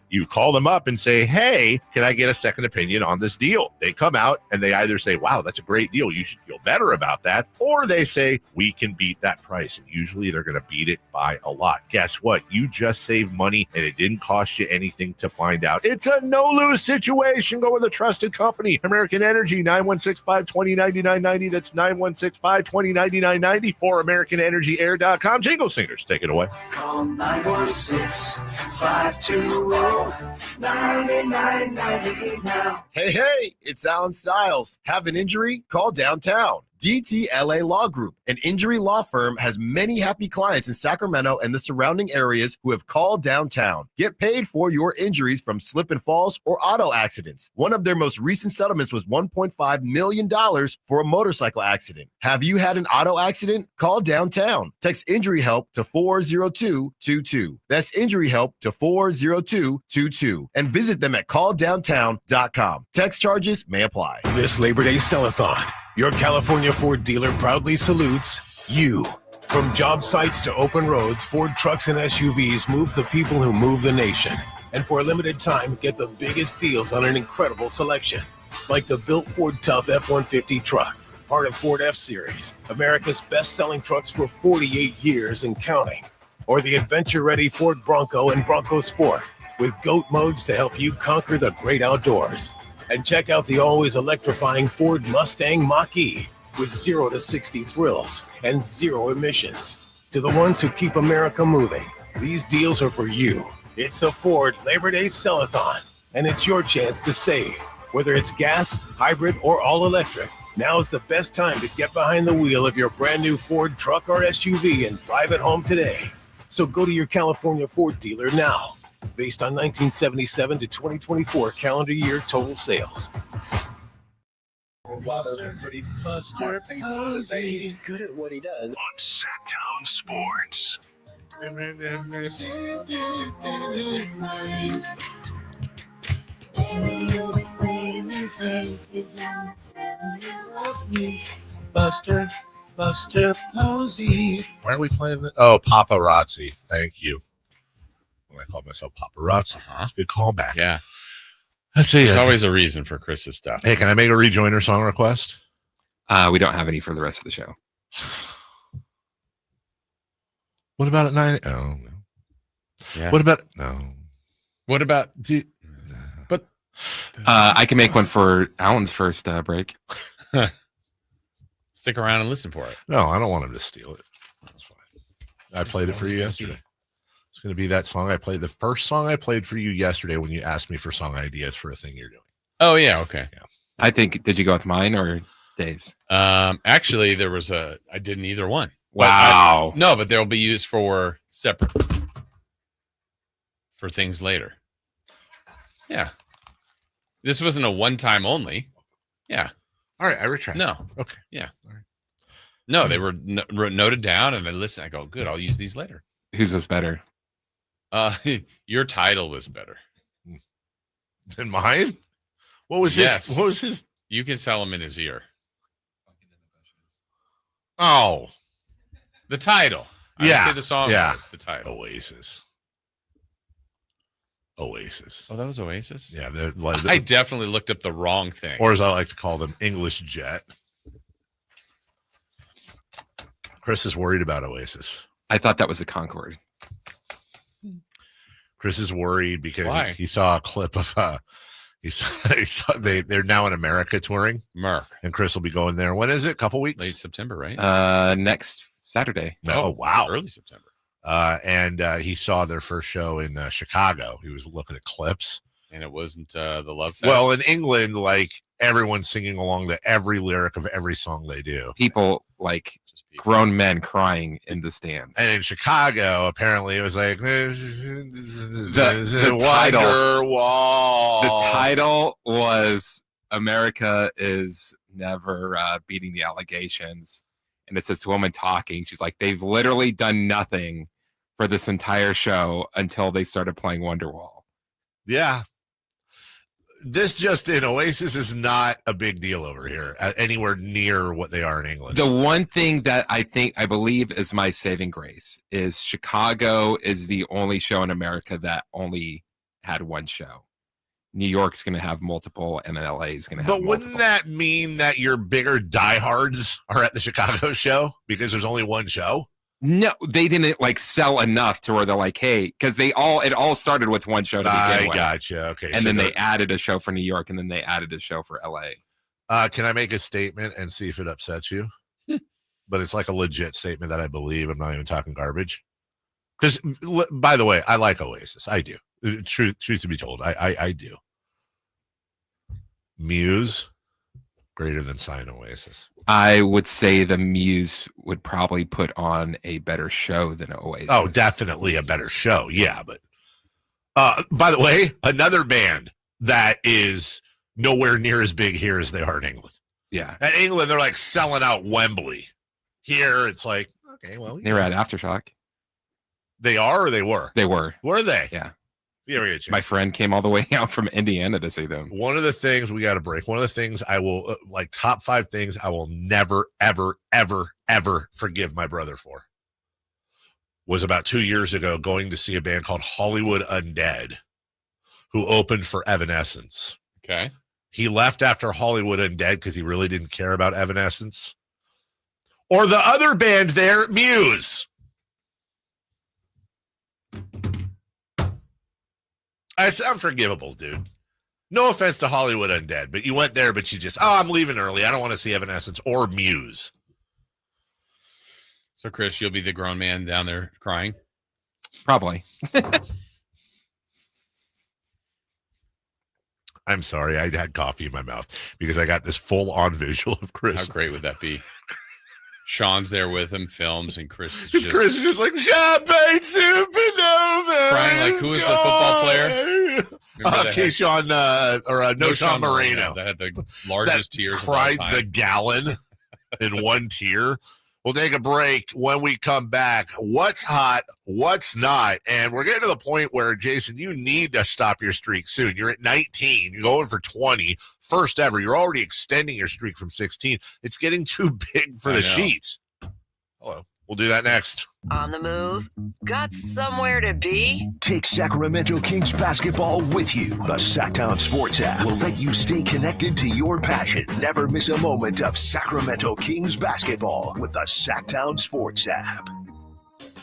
You call them up and say, hey, can I get a second opinion on this deal? They come out and they either say, wow, that's a great deal, you should feel better about that. Or they say, we can beat that price. And usually they're going to beat it by a lot. Guess what? You just saved money and it didn't cost you anything to find out. It's a no-lose situation. Go with a trusted company. American Energy, 916-520-9990. That's 916-520-9990 or AmericanEnergyAir.com. Jingle singers, take it away. Call 916-520-9990 now. Hey, it's Alan Stiles. Have an injury? Call downtown. DTLA Law Group, an injury law firm, has many happy clients in Sacramento and the surrounding areas who have called downtown. Get paid for your injuries from slip and falls or auto accidents. One of their most recent settlements was $1.5 million for a motorcycle accident. Have you had an auto accident? Call downtown. Text injury help to 40222. That's injury help to 40222. And visit them at calldowntown.com. Text charges may apply. This Labor Day Sell-a-thon, your California Ford dealer proudly salutes you. From job sites to open roads, Ford trucks and SUVs move the people who move the nation. And for a limited time, get the biggest deals on an incredible selection. Like the built Ford Tough F-150 truck, part of Ford F-Series, America's best-selling trucks for 48 years and counting. Or the adventure-ready Ford Bronco and Bronco Sport, with GOAT modes to help you conquer the great outdoors. And check out the always electrifying Ford Mustang Mach-E with 0 to 60 thrills and 0 emissions. To the ones who keep America moving, these deals are for you. It's the Ford Labor Day Sell-a-thon, and it's your chance to save. Whether it's gas, hybrid, or all-electric, now is the best time to get behind the wheel of your brand new Ford truck or SUV and drive it home today. So go to your California Ford dealer now. Based on 1977 to 2024 calendar year total sales. Buster Posey. Good at what he does. On Sacktown Sports. Buster Posey. Why are we playing this? Oh, paparazzi. Thank you. I call myself paparazzi. That's a good callback. Yeah. That's it. There's always a reason for Chris's stuff. Hey, can I make a rejoiner song request? We don't have any for the rest of the show. What about at 9? Oh, no. Yeah. What about? No. What about? But I can make one for Alan's first break. Stick around and listen for it. No, I don't want him to steal it. That's fine. I played it for you yesterday. It's going to be that song I played. The first song I played for you yesterday when you asked me for song ideas for a thing you're doing. Oh, yeah. Okay. Yeah. I think, did you go with mine or Dave's? Actually, I didn't either one. Wow. But they'll be used for separate for things later. Yeah. This wasn't a one-time only. Yeah. All right, I retract. No. Okay. Yeah. All right. No, they were noted down, and I listen. I go, good. I'll use these later. Whose was better? Your title was better than mine. What was his? What was his? You can sell him in his ear. Oh, the title. I didn't say the song was the title. Oasis. Oh, that was Oasis? Yeah. I definitely looked up the wrong thing. Or as I like to call them, English Jet. Chris is worried about Oasis. I thought that was a Concorde. Chris is worried because Why? he saw a clip of he saw they're now in America touring. Mark. And Chris will be going there. When is it? A couple weeks? Late September, right? Next Saturday. Oh, wow. Early September. And he saw their first show in Chicago. He was looking at clips. And it wasn't the Love Fest? Well, in England, like everyone's singing along to every lyric of every song they do. People like grown men crying in the stands. And in Chicago, apparently it was like the Wonderwall. The title was America is never beating the allegations. And it's this woman talking. She's like, they've literally done nothing for this entire show until they started playing Wonderwall. Yeah. This just in Oasis is not a big deal over here, anywhere near what they are in England. The one thing that I believe is my saving grace is Chicago is the only show in America that only had one show. New York's going to have multiple, and LA is going to have multiple. But wouldn't that mean that your bigger diehards are at the Chicago show because there's only one show? No, they didn't like sell enough to where they're like, hey, because it all started with one show to begin with. I gotcha. Okay. And then they added a show for New York, and then they added a show for LA. Can I make a statement and see if it upsets you? But it's like a legit statement that I believe. I'm not even talking garbage. Because, by the way, I like Oasis. I do. Truth to be told, I do. Muse, greater than Sign Oasis. I would say the Muse would probably put on a better show than Oasis. Oh, definitely a better show. Yeah, but by the way, another band that is nowhere near as big here as they are in England. Yeah. At England, they're like selling out Wembley. Here, it's like, okay, well. They were at Aftershock. They are or they were? They were. Were they? Yeah. My friend came all the way out from Indiana to see them. One of the things we got to break. One of the things I will like top 5 things I will never, ever, ever, ever forgive my brother for was about 2 years ago going to see a band called Hollywood Undead who opened for Evanescence. Okay. He left after Hollywood Undead because he really didn't care about Evanescence. Or the other band there, Muse. It's unforgivable, dude. No offense to Hollywood Undead, but you went there, but you just, I'm leaving early. I don't want to see Evanescence or Muse. So, Chris, you'll be the grown man down there crying? Probably. I'm sorry. I had coffee in my mouth because I got this full-on visual of Chris. How great would that be? Sean's there with him, films, and Chris is just... Chris is just like, Champagne Supernova! Crying like, who is the football player? Keyshawn, No Sean Moreno. That had the largest tears cried of all time. the gallon in one tear. We'll take a break. When we come back, what's hot, what's not? And we're getting to the point where, Jason, you need to stop your streak soon. You're at 19. You're going for 20. First ever. You're already extending your streak from 16. It's getting too big for the sheets. Hello. We'll do that next. On the move? Got somewhere to be? Take Sacramento Kings basketball with you. The Sacktown Sports app will let you stay connected to your passion. Never miss a moment of Sacramento Kings basketball with the Sacktown Sports app.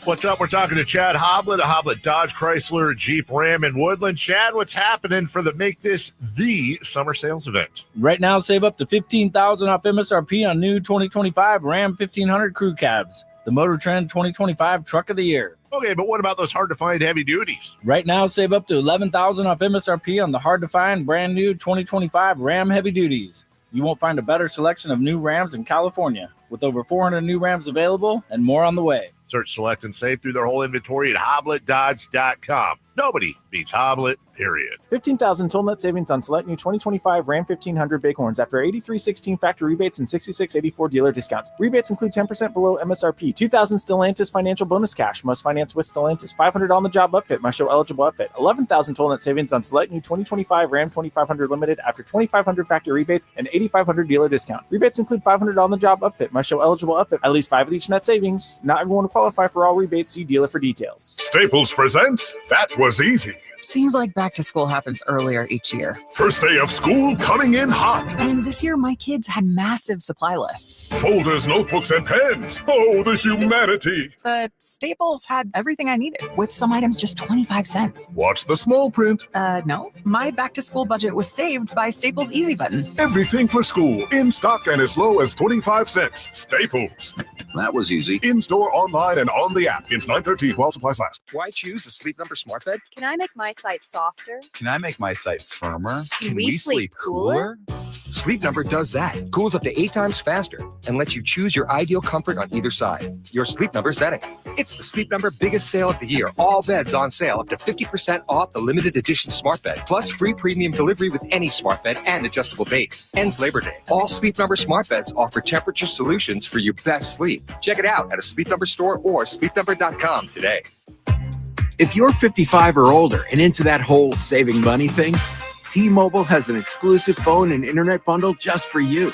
What's up? We're talking to Chad Hoblet, a Hoblet Dodge Chrysler Jeep Ram in Woodland. Chad, what's happening for the Make This the Summer Sales event? Right now, save up to $15,000 off MSRP on new 2025 Ram 1500 crew cabs. The Motor Trend 2025 Truck of the Year. Okay, but what about those hard-to-find heavy duties? Right now, save up to $11,000 off MSRP on the hard-to-find brand new 2025 Ram Heavy Duties. You won't find a better selection of new Rams in California, with over 400 new Rams available and more on the way. Search, select, and save through their whole inventory at HobletDodge.com. Nobody beats Hoblet, period. 15,000 total net savings on select new 2025 Ram 1500 Bighorns after 83.16 factory rebates and 66.84 dealer discounts. Rebates include 10% below MSRP. 2,000 Stellantis financial bonus cash. Must finance with Stellantis. 500 on the job upfit. Must show eligible upfit. 11,000 total net savings on select new 2025 Ram 2500 Limited after 2,500 factory rebates and 8,500 dealer discount. Rebates include 500 on the job upfit. Must show eligible upfit. At least 5 of each net savings. Not everyone will qualify for all rebates. See dealer for details. Staples presents That Was Easy. Seems like back to school happens earlier each year. First day of school coming in hot. And this year, my kids had massive supply lists. Folders, notebooks, and pens. Oh, the humanity. But Staples had everything I needed, with some items just 25 cents. Watch the small print. No. My back-to-school budget was saved by Staples Easy Button. Everything for school, in stock and as low as 25 cents. Staples. That was easy. In-store, online, and on the app. It's 9/13 while supplies last. Why choose a Sleep Number smart bed? Can I make my site softer? Can I make my site firmer? Can we sleep cooler? Sleep Number does that. Cools up to 8 times faster and lets you choose your ideal comfort on either side. Your Sleep Number setting. It's the Sleep Number biggest sale of the year. All beds on sale up to 50% off the limited edition smart bed. Plus free premium delivery with any smart bed and adjustable base. Ends Labor Day. All Sleep Number smart beds offer temperature solutions for your best sleep. Check it out at a Sleep Number store or sleepnumber.com today. If you're 55 or older and into that whole saving money thing, T-Mobile has an exclusive phone and internet bundle just for you.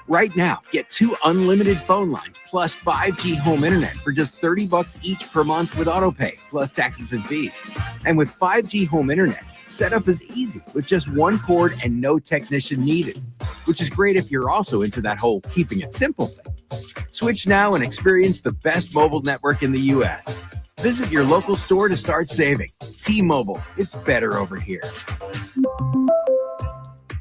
Right now, get 2 unlimited phone lines plus 5G home internet for just $30 each per month with autopay, plus taxes and fees. And with 5G home internet, setup is easy with just 1 cord and no technician needed, which is great if you're also into that whole keeping it simple thing. Switch now and experience the best mobile network in the U.S. Visit your local store to start saving. T-Mobile, it's better over here.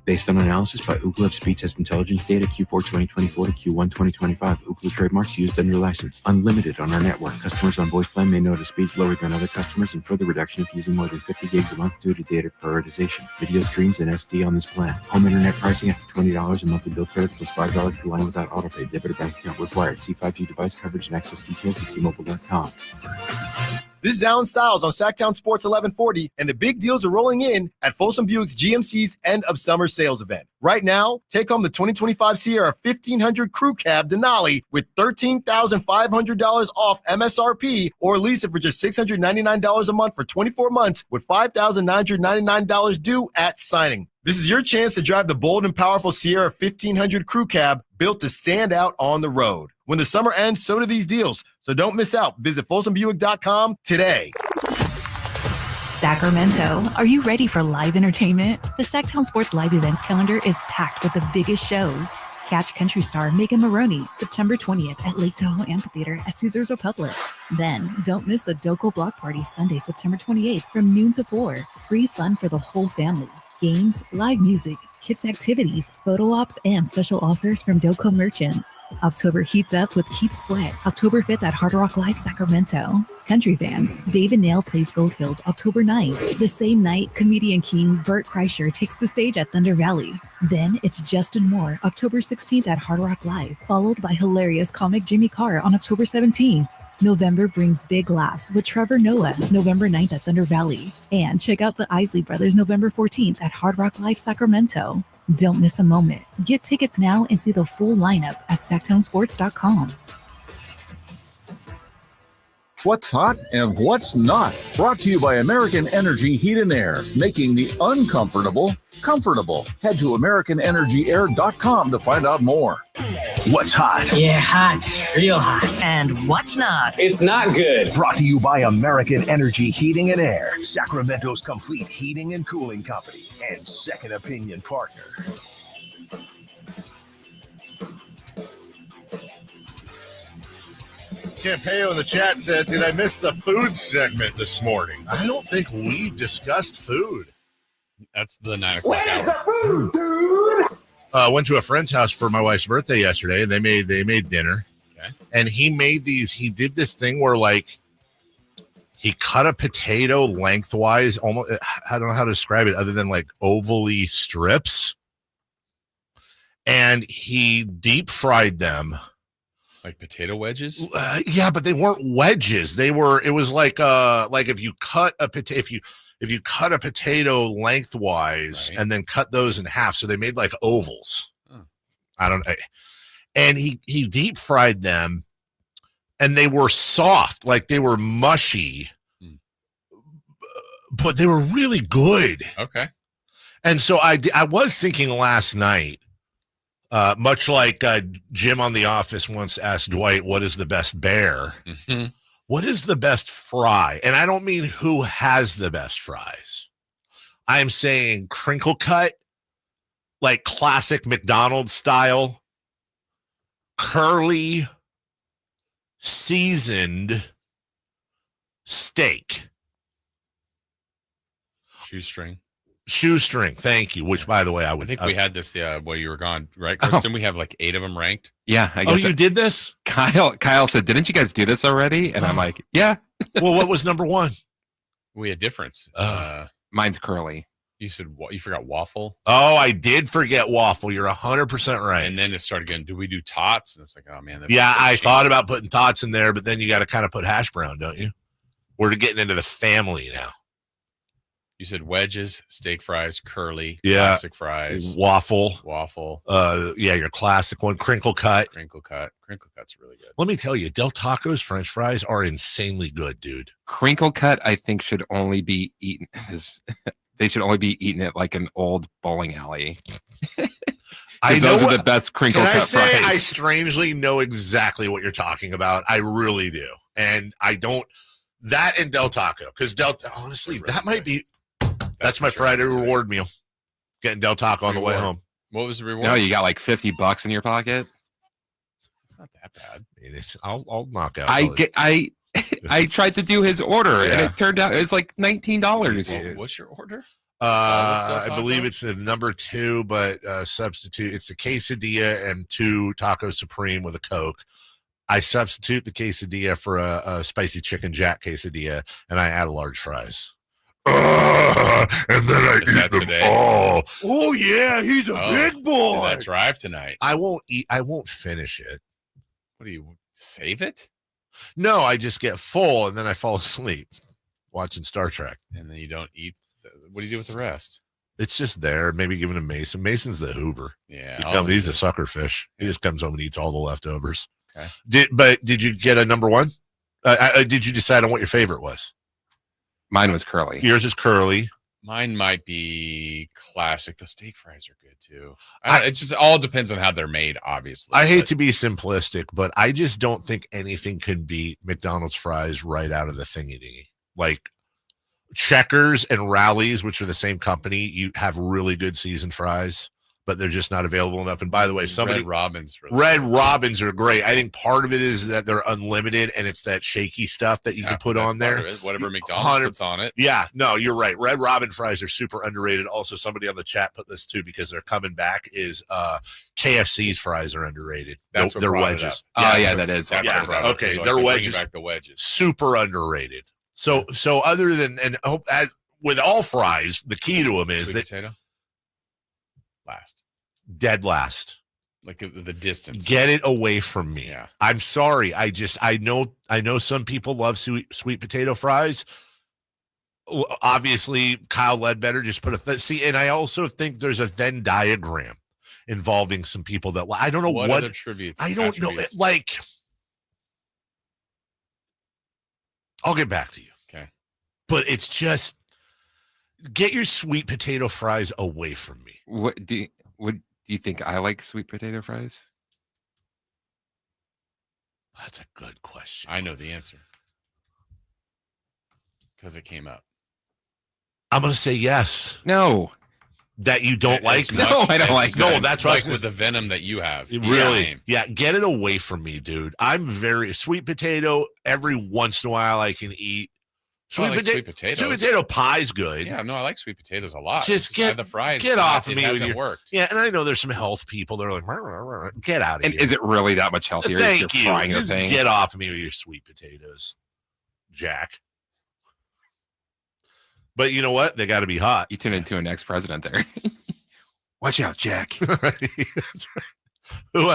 Based on analysis by Ookla of speed test intelligence data Q4 2024 to Q1 2025. Ookla trademarks used under license. Unlimited on our network. Customers on voice plan may notice speeds lower than other customers and further reduction if using more than 50 gigs a month due to data prioritization. Video streams and SD on this plan. Home internet pricing after $20 and monthly bill credit plus $5 per line without autopay. Debit or bank account required. See 5G device coverage and access details at T-Mobile.com. This is Alan Stiles on Sacktown Sports 1140, and the big deals are rolling in at Folsom Buick's GMC's end of summer sales event. Right now, take home the 2025 Sierra 1500 Crew Cab Denali with $13,500 off MSRP, or lease it for just $699 a month for 24 months with $5,999 due at signing. This is your chance to drive the bold and powerful Sierra 1500 Crew Cab, built to stand out on the road. When the summer ends, so do these deals. So don't miss out. Visit FolsomBuick.com today. Sacramento, are you ready for live entertainment? The Sacktown Sports Live Events calendar is packed with the biggest shows. Catch country star Megan Maroney September 20th at Lake Tahoe Amphitheater at Caesars Republic. Then, don't miss the Doco Block Party Sunday, September 28th from noon to 4. Free fun for the whole family. Games, live music, kids activities, photo ops, and special offers from Doco merchants. October heats up with Keith Sweat, October 5th at Hard Rock Live Sacramento. Country fans, David Nail plays Goldfield October 9th. The same night, comedian king Bert Kreischer takes the stage at Thunder Valley. Then it's Justin Moore October 16th at Hard Rock Live, followed by hilarious comic Jimmy Carr on October 17th. November brings big laughs with Trevor Noah November 9th at Thunder Valley. And check out the Isley Brothers November 14th at Hard Rock Live Sacramento. Don't miss a moment. Get tickets now and see the full lineup at sacktownsports.com. What's hot and what's not. Brought to you by American Energy Heat and Air, making the uncomfortable comfortable. Head to AmericanEnergyAir.com to find out more. What's hot? Yeah, hot. Real hot. And what's not? It's not good. Brought to you by American Energy Heating and Air, Sacramento's complete heating and cooling company and second opinion partner. Campeo in the chat said, did I miss the food segment this morning? I don't think we discussed food. That's the 9 o'clock hour. Food, dude? Went to a friend's house for my wife's birthday yesterday, and they made dinner. Okay. And he did this thing where, like, he cut a potato lengthwise, almost, I don't know how to describe it other than like ovally strips. And he deep fried them. Like potato wedges? Yeah, but they weren't wedges. It was like if you cut a potato, if you cut a potato lengthwise and then cut those in half, so they made like ovals. I don't know. And he deep fried them, and they were soft, like they were mushy, but they were really good. Okay. And so I was thinking last night, much like Jim on The Office once asked Dwight, what is the best bear? Mm-hmm. What is the best fry? And I don't mean who has the best fries. I'm saying crinkle cut, like classic McDonald's style, curly, seasoned steak. Shoestring, thank you. Which, by the way, I think we had this while you were gone, right, Kristen? We have like 8 of them ranked. Yeah, I guess. Oh, you did this? Kyle said, "Didn't you guys do this already?" And I'm like, "Yeah." Well, what was number 1? We had difference. Mine's curly. You said you forgot waffle. Oh, I did forget waffle. You're 100% right. And then it started going, do we do tots? And it's like, oh man. Yeah, I thought about putting tots in there, but then you got to kind of put hash brown, don't you? We're getting into the family now. You said wedges, steak fries, curly, yeah, classic fries, waffle. Yeah, your classic one, crinkle cut. Crinkle cut's really good. Let me tell you, Del Taco's French fries are insanely good, dude. Crinkle cut, I think, should only be eaten. They should only be eaten at like an old bowling alley. Those are the best crinkle cut fries. I strangely know exactly what you're talking about. I really do, and I don't. That and Del Taco, because honestly, that might be. That's my Friday reward meal. Getting Del Taco on the way home. What was the reward? No, you got like $50 in your pocket. It's not that bad. I'll knock out. I tried to do his order, and it turned out it's like $19. What's your order? I believe it's number 2, but substitute. It's the quesadilla and 2 taco supreme with a Coke. I substitute the quesadilla for a spicy chicken jack quesadilla, and I add large fries. And then I eat them all. Oh yeah, he's a big boy. That drive tonight. I won't finish it. What do you save it? No, I just get full and then I fall asleep watching Star Trek. And then you don't eat. What do you do with the rest? It's just there. Maybe give it to Mason. Mason's the Hoover. Yeah, he's a sucker fish. He just comes home and eats all the leftovers. Okay. Did you get a number 1? Did you decide on what your favorite was? Mine was curly. Yours is curly. Mine might be classic. The steak fries are good too. It just all depends on how they're made, obviously. I hate to be simplistic, but I just don't think anything can beat McDonald's fries right out of the thingy-dingy. Like Checkers and Rally's, which are the same company, you have really good seasoned fries, but they're just not available enough. And by the way, Red Robins are great. I think part of it is that they're unlimited, and it's that shaky stuff that you can put on there. Whatever McDonald's puts on it. Yeah, no, you're right. Red Robin fries are super underrated. Also, somebody on the chat put this too because they're coming back. Is KFC's fries are underrated? They're wedges. Oh yeah, that is. Okay, so they're wedges. Back the wedges. Super underrated. So other than with all fries, the key to them is Sweet potato? Dead last. Like the distance. Get it away from me. Yeah. I'm sorry. I know some people love sweet potato fries. Obviously, Kyle Ledbetter just put and I also think there's a Venn diagram involving some people that I don't know what other tributes. I don't know. Like, I'll get back to you. Okay. But it's just get your sweet potato fries away from me. What do you think I like sweet potato fries? That's a good question. I know the answer. Because it came up. I'm going to say yes. No. That you don't like them. No, I don't like them. No, that's like with the venom that you have. Really? Yeah, get it away from me, dude. I'm very sweet potato. Every once in a while I can eat. Sweet potatoes. Sweet potato pie's good. Yeah, no, I like sweet potatoes a lot. Just get the fries. Get off of me. It hasn't worked. Yeah, and I know there's some health people that are like, get out of here. And is it really that much healthier? Thank if you're you. Frying the thing? Get off of me with your sweet potatoes, Jack. But you know what? They got to be hot. You turn into an ex-president there. Watch out, Jack. Who?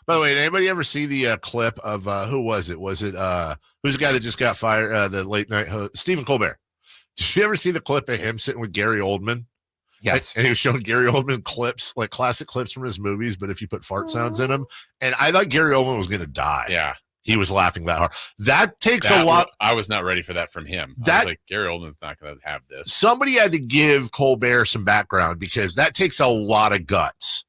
By the way, did anybody ever see the clip of who was it? Was it who's the guy that just got fired? The late night host, Stephen Colbert. Did you ever see the clip of him sitting with Gary Oldman? Yes. And he was showing Gary Oldman clips, like classic clips from his movies, but if you put fart sounds in them. And I thought Gary Oldman was going to die. Yeah. He was laughing that hard. That takes a lot. I was not ready for that from him. I was like, Gary Oldman's not going to have this. Somebody had to give Colbert some background because that takes a lot of guts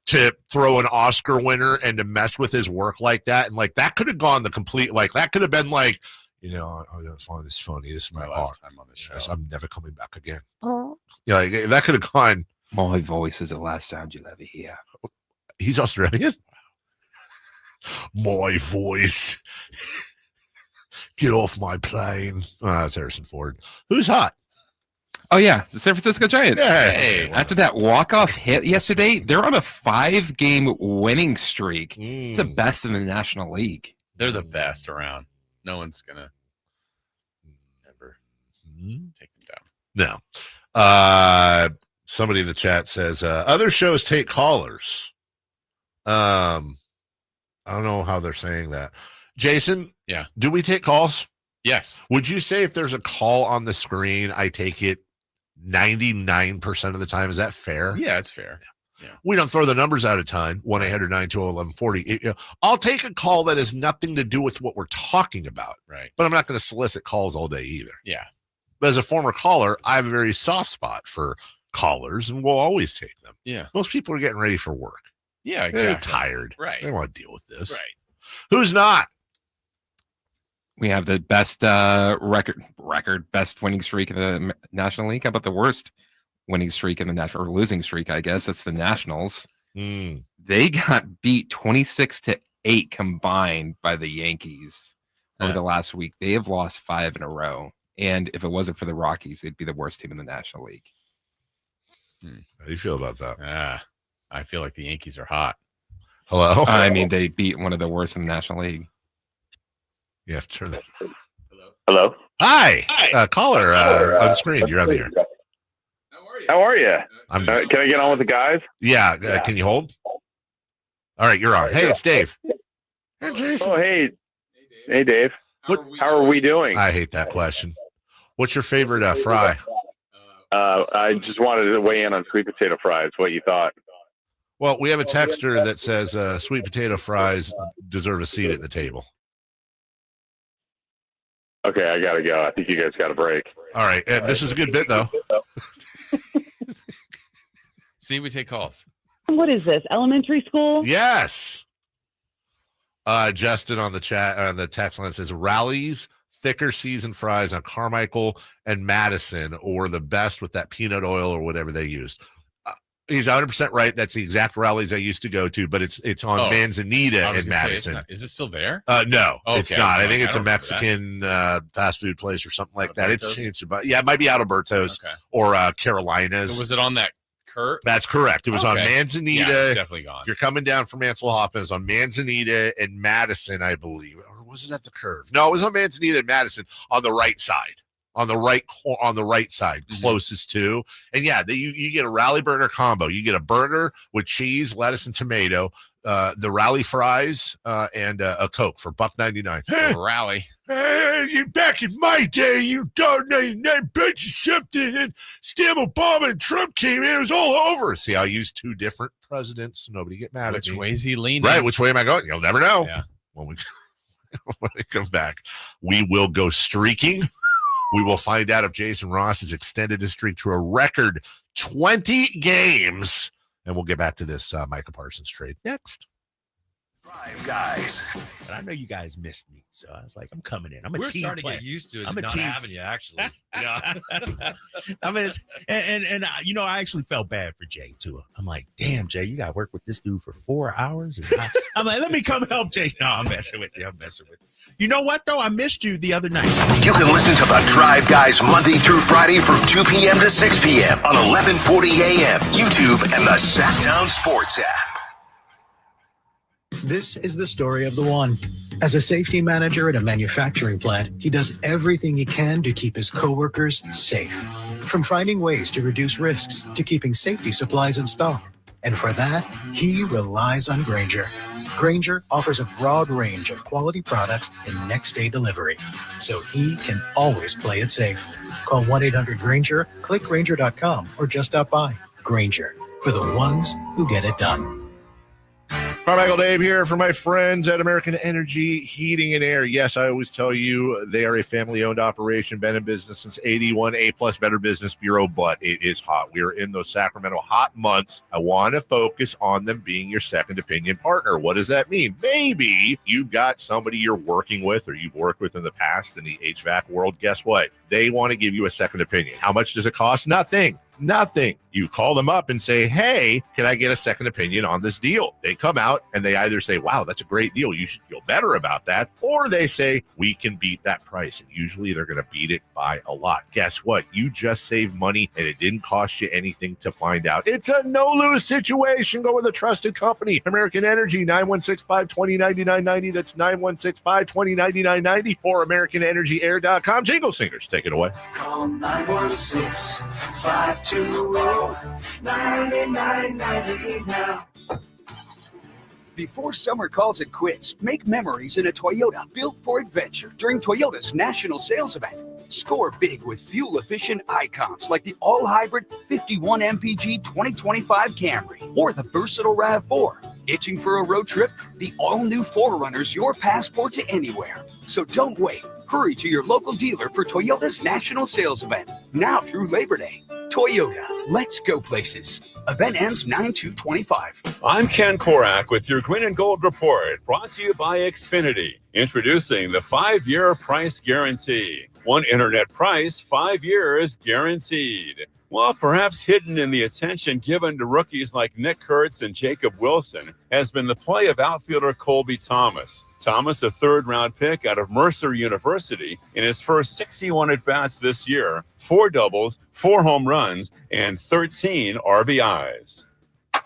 to throw an Oscar winner and to mess with his work like that. And like that could have gone the complete, like that could have been like, I don't find this funny. This is my last time on the show. I'm never coming back again. Like, that could have gone. My voice is the last sound you'll ever hear. He's Australian? My voice. Get off my plane. That's Harrison Ford. Who's hot? Oh, yeah. The San Francisco Giants. Hey. After that walk-off hit yesterday, they're on a 5-game winning streak. It's the best in the National League. They're the best around. No one's going to ever take them down. No. Somebody in the chat says, other shows take callers. I don't know how they're saying that. Jason, do we take calls? Yes. Would you say if there's a call on the screen, I take it 99% of the time? Is that fair? Yeah, it's fair. Yeah. We don't throw the numbers out of time. 1-800-920-1140. I'll take a call that has nothing to do with what we're talking about. Right. But I'm not going to solicit calls all day either. Yeah. But as a former caller, I have a very soft spot for callers, and we'll always take them. Yeah. Most people are getting ready for work. Yeah, exactly. They're tired. Right. They don't want to deal with this. Right. Who's not? We have the best best winning streak in the National League. How about the worst winning streak in the National, or losing streak, I guess? That's the Nationals. They got beat 26-8 combined by the Yankees over the last week. They have lost 5 in a row. And if it wasn't for the Rockies, they'd be the worst team in the National League. How do you feel about that? I feel like the Yankees are hot. Hello? I mean, they beat one of the worst in the National League. You have to turn that. Hello. Hi. Caller on screen. You're on the air. How are you? Can I get on with the guys? Yeah. Can you hold? All right. You're on. Hey, it's Dave. Hey, Jason. Oh, hey. Hey, Dave. How are we doing? I hate that question. What's your favorite fry? I just wanted to weigh in on sweet potato fries. What you thought? Well, we have a texter that says sweet potato fries deserve a seat at the table. Okay, I gotta go. I think you guys got a break. All right, this is a good bit though. See, we take calls. What is this? Elementary school? Yes. Justin on the chat on the text line says Rally's thicker seasoned fries on Carmichael and Madison, or the best with that peanut oil or whatever they used. He's 100% right. That's the exact Rally's I used to go to, but it's on Manzanita in Madison. Is it still there? No, okay, it's not. I think it's a Mexican fast food place or something like that. It's changed, but yeah, it might be Adalberto's or Carolina's. Was it on that curve? That's correct. It was on Manzanita. Yeah, it's definitely gone. If you're coming down from Ansel Hoffman, it's on Manzanita and Madison, I believe. Or was it at the curve? No, it was on Manzanita and Madison on the right side. On the right side, closest to. And yeah, you get a Rally burger combo. You get a burger with cheese, lettuce, and tomato, the Rally fries, and a Coke for $1.99. Hey, Rally. Hey, back in my day, you donated that bunch of something, and Stem Obama and Trump came in. It was all over. See, I used 2 different presidents. So nobody get mad at me. Which way is he leaning? Right, which way am I going? You'll never know. Yeah. When we come back, we will go streaking. We will find out if Jason Ross has extended his streak to a record 20 games. And we'll get back to this Micah Parsons trade next. Five guys. And I know you guys missed me, so I was like, I'm coming in. We're starting to get used to it. I'm a not team having you, actually. I mean, and I actually felt bad for Jay too. I'm like, damn, Jay, you got to work with this dude for 4 hours. And I'm like, let me come help Jay. No, I'm messing with you. You know what though? I missed you the other night. You can listen to the Drive Guys Monday through Friday from 2 p.m. to 6 p.m. on 1140 a.m. YouTube and the Sacktown Sports app. This is the story of the one. As a safety manager at a manufacturing plant, he does everything he can to keep his coworkers safe. From finding ways to reduce risks to keeping safety supplies in stock. And for that, he relies on Grainger. Grainger offers a broad range of quality products and next-day delivery, so he can always play it safe. Call 1-800-GRAINGER, click Grainger.com, or just stop by. Grainger, for the ones who get it done. Carmichael Dave here for my friends at American Energy Heating and Air. Yes, I always tell you they are a family-owned operation, been in business since 81, A+ Better Business Bureau, but it is hot. We are in those Sacramento hot months. I want to focus on them being your second opinion partner. What does that mean? Maybe you've got somebody you're working with or you've worked with in the past in the HVAC world. Guess what? They want to give you a second opinion. How much does it cost? Nothing. You call them up and say, hey, can I get a second opinion on this deal? They come out and they either say, wow, that's a great deal, you should feel better about that. Or they say, we can beat that price. And usually they're going to beat it by a lot. Guess what? You just saved money and it didn't cost you anything to find out. It's a no-lose situation. Go with a trusted company. American Energy, 916-520-9990. That's 916-520-9990 or AmericanEnergyAir.com. Jingle Singers, take it away. Call 916-520-9990 now. Before summer calls it quits, make memories in a Toyota built for adventure during Toyota's national sales event. Score big with fuel-efficient icons like the all-hybrid 51 MPG 2025 Camry or the versatile RAV4. Itching for a road trip? The all-new 4Runner's your passport to anywhere. So don't wait. Hurry to your local dealer for Toyota's national sales event, now through Labor Day. Toyota, let's go places. Event ends 9/2/25. I'm Ken Korak with your Green and Gold Report, brought to you by Xfinity. Introducing the 5-year price guarantee. One internet price, 5 years guaranteed. Well, perhaps hidden in the attention given to rookies like Nick Kurtz and Jacob Wilson has been the play of outfielder Colby Thomas. Thomas, a third-round pick out of Mercer University, in his first 61 at-bats this year, 4 doubles, 4 home runs, and 13 RBIs.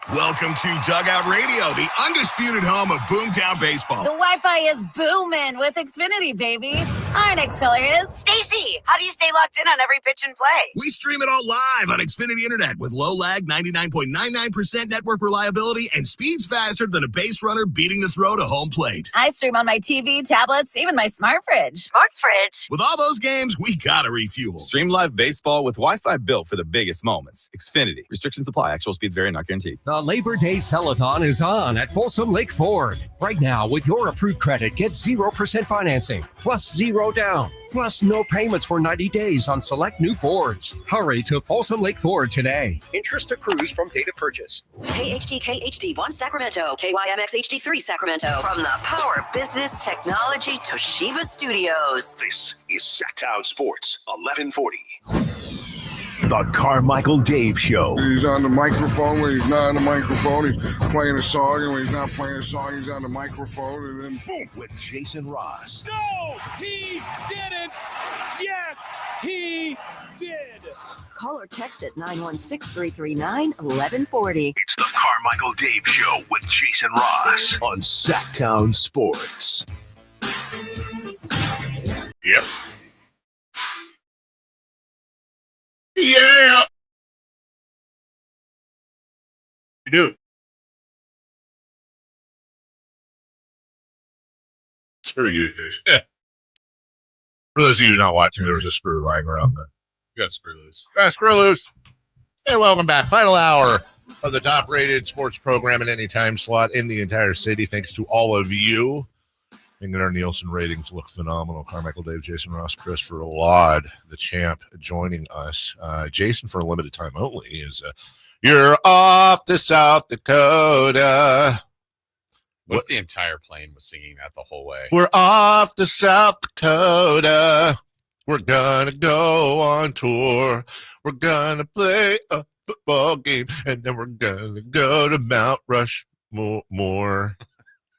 Welcome to Dugout Radio, the undisputed home of Boomtown Baseball. The Wi-Fi is booming with Xfinity, baby. Our next caller is Stacy. How do you stay locked in on every pitch and play? We stream it all live on Xfinity Internet with low lag, 99.99% network reliability, and speeds faster than a base runner beating the throw to home plate. I stream on my TV, tablets, even my smart fridge. Smart fridge? With all those games, we gotta refuel. Stream live baseball with Wi-Fi built for the biggest moments. Xfinity. Restrictions apply. Actual speeds vary, not guaranteed. The Labor Day Sell-a-thon is on at Folsom Lake Ford. Right now, with your approved credit, get 0% financing, plus 0 down, plus no payments for 90 days on select new Fords. Hurry to Folsom Lake Ford today. Interest accrues from date of purchase. KHD1 Sacramento, KYMX HD3 Sacramento. From the Power Business Technology Toshiba Studios. This is Sacktown Sports 1140. The Carmichael Dave Show. He's on the microphone when he's not on the microphone. He's playing a song, and when he's not playing a song, he's on the microphone, and then boom. With Jason Ross. No, he didn't. Yes, he did. Call or text at 916-339-1140. It's the Carmichael Dave Show with Jason Ross on Sacktown Sports. Yep. Yeah. You do. Screw you. For those of you not watching, there was a screw lying around the. You got screw loose. Screw loose. And welcome back. Final hour of the top-rated sports program in any time slot in the entire city. Thanks to all of you. And our Nielsen ratings look phenomenal. Carmichael Dave, Jason Ross, Christopher Laud, the champ, joining us. Jason, for a limited time only, is you're off to South Dakota. What if the entire plane was singing that the whole way? We're off to South Dakota. We're going to go on tour. We're going to play a football game. And then we're going to go to Mount Rushmore.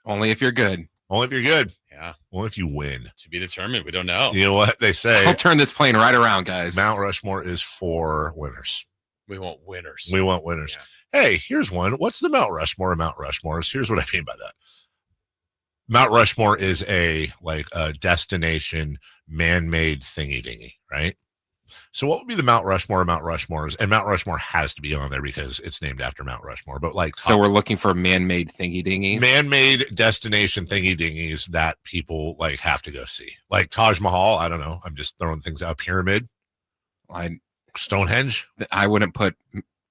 Only if you're good. Only if you're good. Yeah. Only if you win. To be determined. We don't know. You know what they say? I'll turn this plane right around, guys. Mount Rushmore is for winners. We want winners. We want winners. Yeah. Hey, here's one. What's the Mount Rushmore of Mount Rushmores? Here's what I mean by that. Mount Rushmore is a destination man-made thingy-dingy, right? So what would be the Mount Rushmore of Mount Rushmores? And Mount Rushmore has to be on there because it's named after Mount Rushmore. But like, so we're looking for man-made thingy-dingies? Man-made destination thingy-dingies that people like have to go see. Like Taj Mahal, I don't know. I'm just throwing things out. Pyramid. Stonehenge. I wouldn't put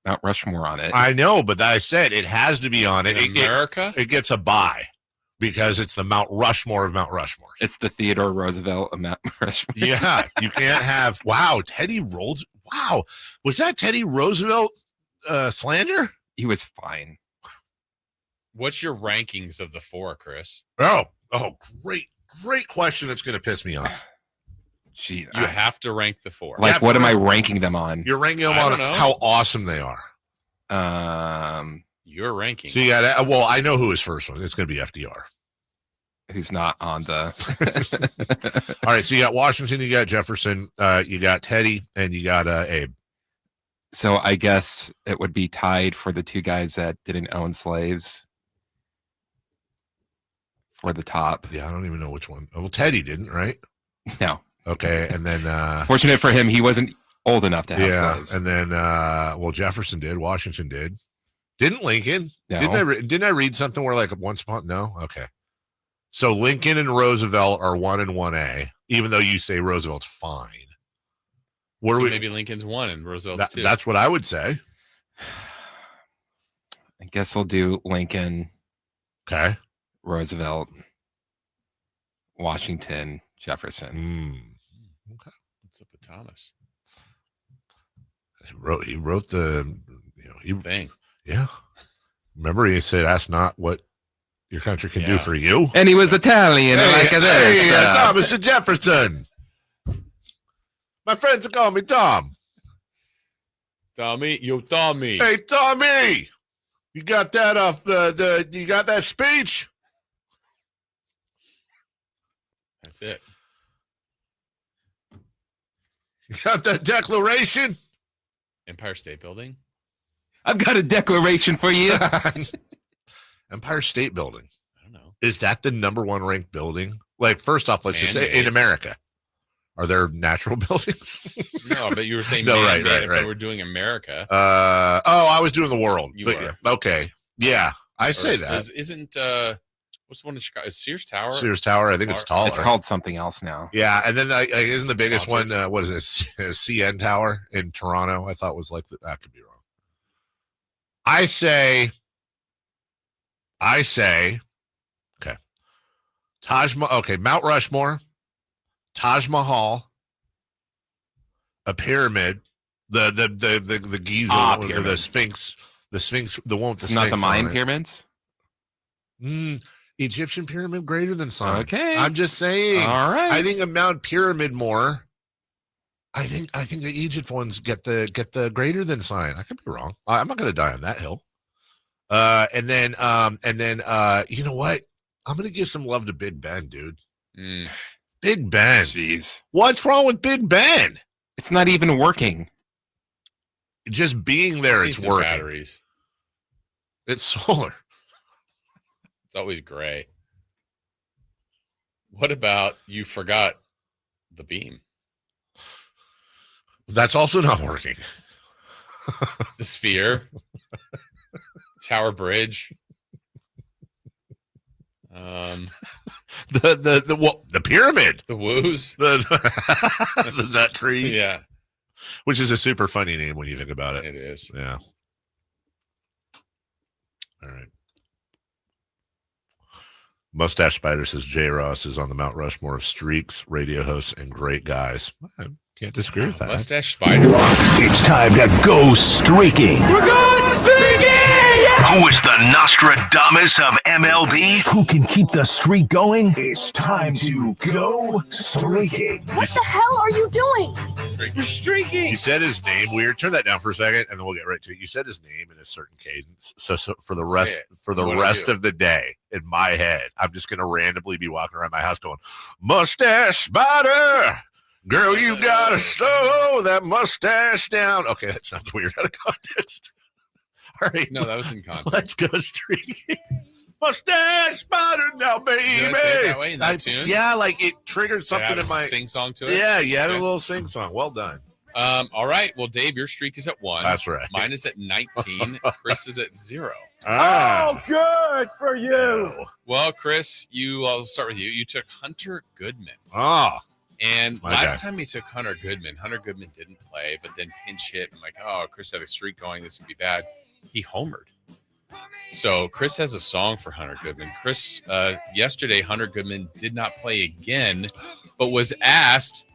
Mount Rushmore on it. I know, but I said it has to be on it. America? It gets a buy because it's the Mount Rushmore of Mount Rushmore. It's the Theodore Roosevelt of Mount Rushmore. Yeah, you can't have. Wow, Teddy Roosevelt. Wow, was that Teddy Roosevelt slander? He was fine. What's your rankings of the 4, Chris? Oh, great question. That's going to piss me off. Gee, you have to rank the 4. Like, what am I ranking them on? You're ranking them on how awesome they are. Your ranking. So you got. Well, I know who his first one. It's going to be FDR. Who's not on the. All right, so you got Washington, you got Jefferson, you got Teddy, and you got Abe. So I guess it would be tied for the 2 guys that didn't own slaves. For the top. Yeah, I don't even know which one. Well, Teddy didn't, right? No. Okay, and then fortunate for him, he wasn't old enough to have slaves. And then well, Jefferson did, Washington did. Didn't Lincoln? No. Didn't I read something where like once upon no? Okay. So Lincoln and Roosevelt are 1 and 1A, even though you say Roosevelt's fine. So maybe Lincoln's 1 and Roosevelt's 2. That's what I would say. I guess I'll do Lincoln. Okay. Roosevelt, Washington, Jefferson. Okay. What's up with Thomas? He wrote the thing. Yeah. Remember he said, "Ask not what your country can do for you." And he was Italian. Thomas Jefferson. My friends call me Tom. Tommy, yo, Tommy. Hey, Tommy. You got that off you got that speech? That's it. You got that declaration? Empire State Building. I've got a declaration for you. Empire State Building. I don't know. Is that the number 1 ranked building? Like, first off, let's just say in America. Are there natural buildings? No, but you were saying no, right. Right. We're doing America. I was doing the world. You were. Yeah, okay. Yeah, I say that. Isn't what's the one in Chicago? Is Sears Tower? Sears Tower. I think it's taller. It's called something else now. Yeah, and then isn't the biggest one? What is it? CN Tower in Toronto. I thought was like that. Could be wrong. I say. Okay. Okay, Mount Rushmore, Taj Mahal, a pyramid, the Giza, or the Sphinx, the one with the Sphinx. Not the Mayan pyramids. Egyptian pyramid greater than sun. Okay, I'm just saying. All right, I think a Mount Pyramid more. I think the Egypt ones get the greater than sign. I could be wrong. I'm not going to die on that hill. And then you know what? I'm going to give some love to Big Ben, dude. Big Ben. Jeez. What's wrong with Big Ben? It's not even working. Just being there, it's working. Batteries. It's solar. It's always gray. What about you forgot the beam? That's also not working. The sphere. Tower Bridge. The pyramid. The woos. The nut tree. Yeah. Which is a super funny name when you think about it. It is. Yeah. All right. Mustache Spider says J. Ross is on the Mount Rushmore of streaks, radio hosts, and great guys. I can't disagree with that. Mustache Spider. It's time to go streaking. We're going streaking! Who is the Nostradamus of MLB? Who can keep the streak going? It's time to go streaking. What the hell are you doing? You're streaking. You said his name weird. Turn that down for a second, and then we'll get right to it. You said his name in a certain cadence. So for the rest of the day, in my head, I'm just gonna randomly be walking around my house going, "Mustache Spider, girl, you gotta slow that mustache down." Okay, that sounds weird out of context. All right, no, that was in context. Let's go streaking. Mustache Spider now, baby. Did I say it that way in that tune? Yeah, like it triggered something in my sing song to it. Yeah, you had a little sing song. Well done. All right. Well, Dave, your streak is at 1. That's right. Mine is at 19. Chris is at 0. Oh, good for you. Well, Chris, I'll start with you. You took Hunter Goodman. Oh. And My last guy. time he took Hunter Goodman didn't play, but then pinch hit. I'm like, oh, Chris had a streak going. This could be bad. He homered. So Chris has a song for Hunter Goodman. Chris, yesterday, Hunter Goodman did not play again, but was asked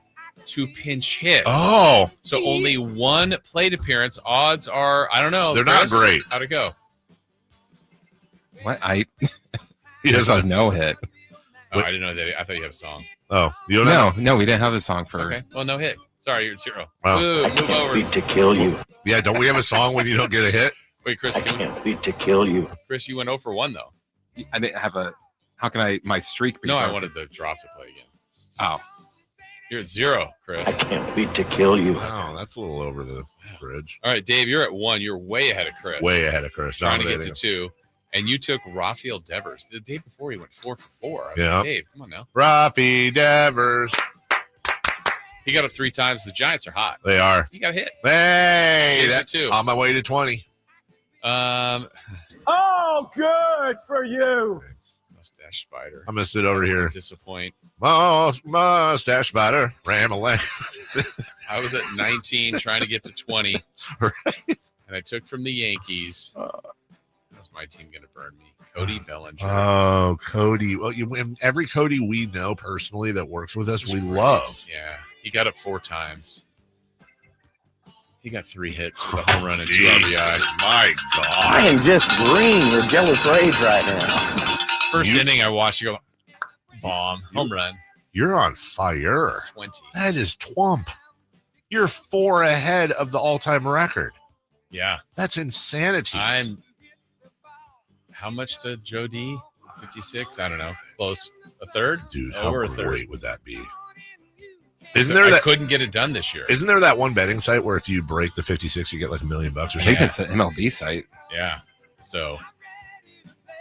to pinch hit. Oh. So only one plate appearance. Odds are, I don't know. They're Chris, not great. How'd it go? What? He has a no hit. Oh, I didn't know that. I thought you had a song. Oh, you don't No, we didn't have a song for. Okay. Well, no hit. Sorry, you're at 0. Wow. Ooh, move over. To kill you. Yeah, don't we have a song when you don't get a hit? Wait, Chris, Beat to kill you. Chris, you went 0 for 1 though. I didn't have a. How can I? My streak be? No, I broken? wanted the drop to play again. Oh, You're at 0, Chris. Can't beat to kill you. Oh, that's a little over the bridge. All right, Dave, you're at 1. You're way ahead of Chris. Way ahead of Chris. Trying to get to Dominating 2. And you took Rafael Devers. The day before he went 4 for 4. I was Yeah. like, Dave, come on now. Rafi Devers. He got up 3 times. The Giants are hot. They are. He got hit. Hey, He's that's at 2. on my way to 20. Oh, good for you. Mustache Spider. I'm going to sit over here. Disappoint. Mustache spider. Ram-a-lam. I was at 19 trying to get to 20. Right. And I took from the Yankees. How's my team going to burn me? Cody Bellinger. Oh, Cody. Well, every Cody we know personally that works with us, we love. Yeah. He got up 4 times. He got 3 hits with a home run and 2 Jeez. RBI. My God. I am just green with jealous rage right now. First inning, I watched you go, bomb, home run. You're on fire. It's 20. That is twump. You're 4 ahead of the all-time record. Yeah. That's insanity. How much to Joe D? 56? I don't know. Close. A third? Dude, how Over a third. great would that be? Isn't there that? Couldn't get it done this year. Isn't there that one betting site where if you break the 56, you get like $1 million or I something? think it's an MLB site. Yeah. So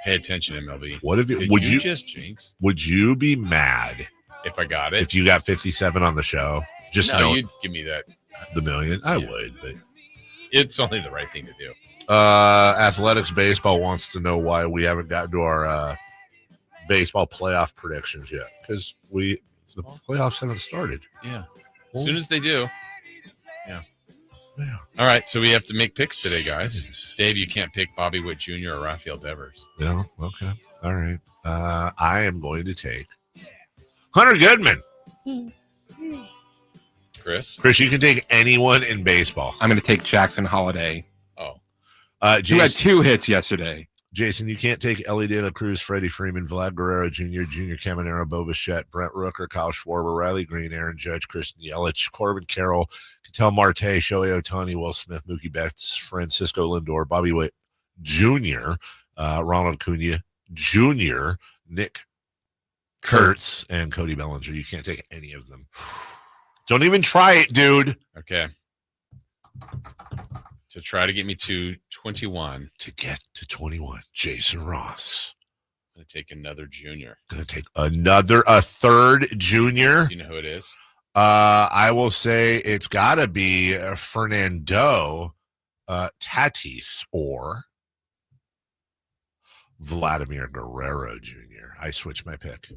pay attention, MLB. What if Did would you you just jinx Would you be mad if I got it? if you got 57 on the show? Just no, know you'd give me that. the million. I would, but It's only the right thing to do. Athletics Baseball wants to know why we haven't gotten to our baseball playoff predictions yet because the playoffs haven't started. Yeah. As soon as they do. Yeah. All right. So we have to make picks today, guys. Dave, you can't pick Bobby Witt Jr. or Rafael Devers. No. Okay. All right. I am going to take Hunter Goodman. Chris, you can take anyone in baseball. I'm going to take Jackson Holiday. Oh. Jason, Who had 2 hits yesterday. Jason, you can't take Ellie De La Cruz, Freddie Freeman, Vlad Guerrero Jr., Junior Caminero, Bo Bichette, Brent Rooker, Kyle Schwarber, Riley Green, Aaron Judge, Kristen Yelich, Corbin Carroll, Ketel Marte, Shohei Ohtani, Will Smith, Mookie Betts, Francisco Lindor, Bobby Witt Jr., Ronald Acuna Jr., Nick Kurtz, and Cody Bellinger. You can't take any of them. Don't even try it, dude. Okay. To try to get me to 21. To get to 21, Jason Ross. I'm going to take another junior. Gonna take a third junior. Do you know who it is? I will say it's got to be Fernando Tatis or Vladimir Guerrero Jr. I switched my pick.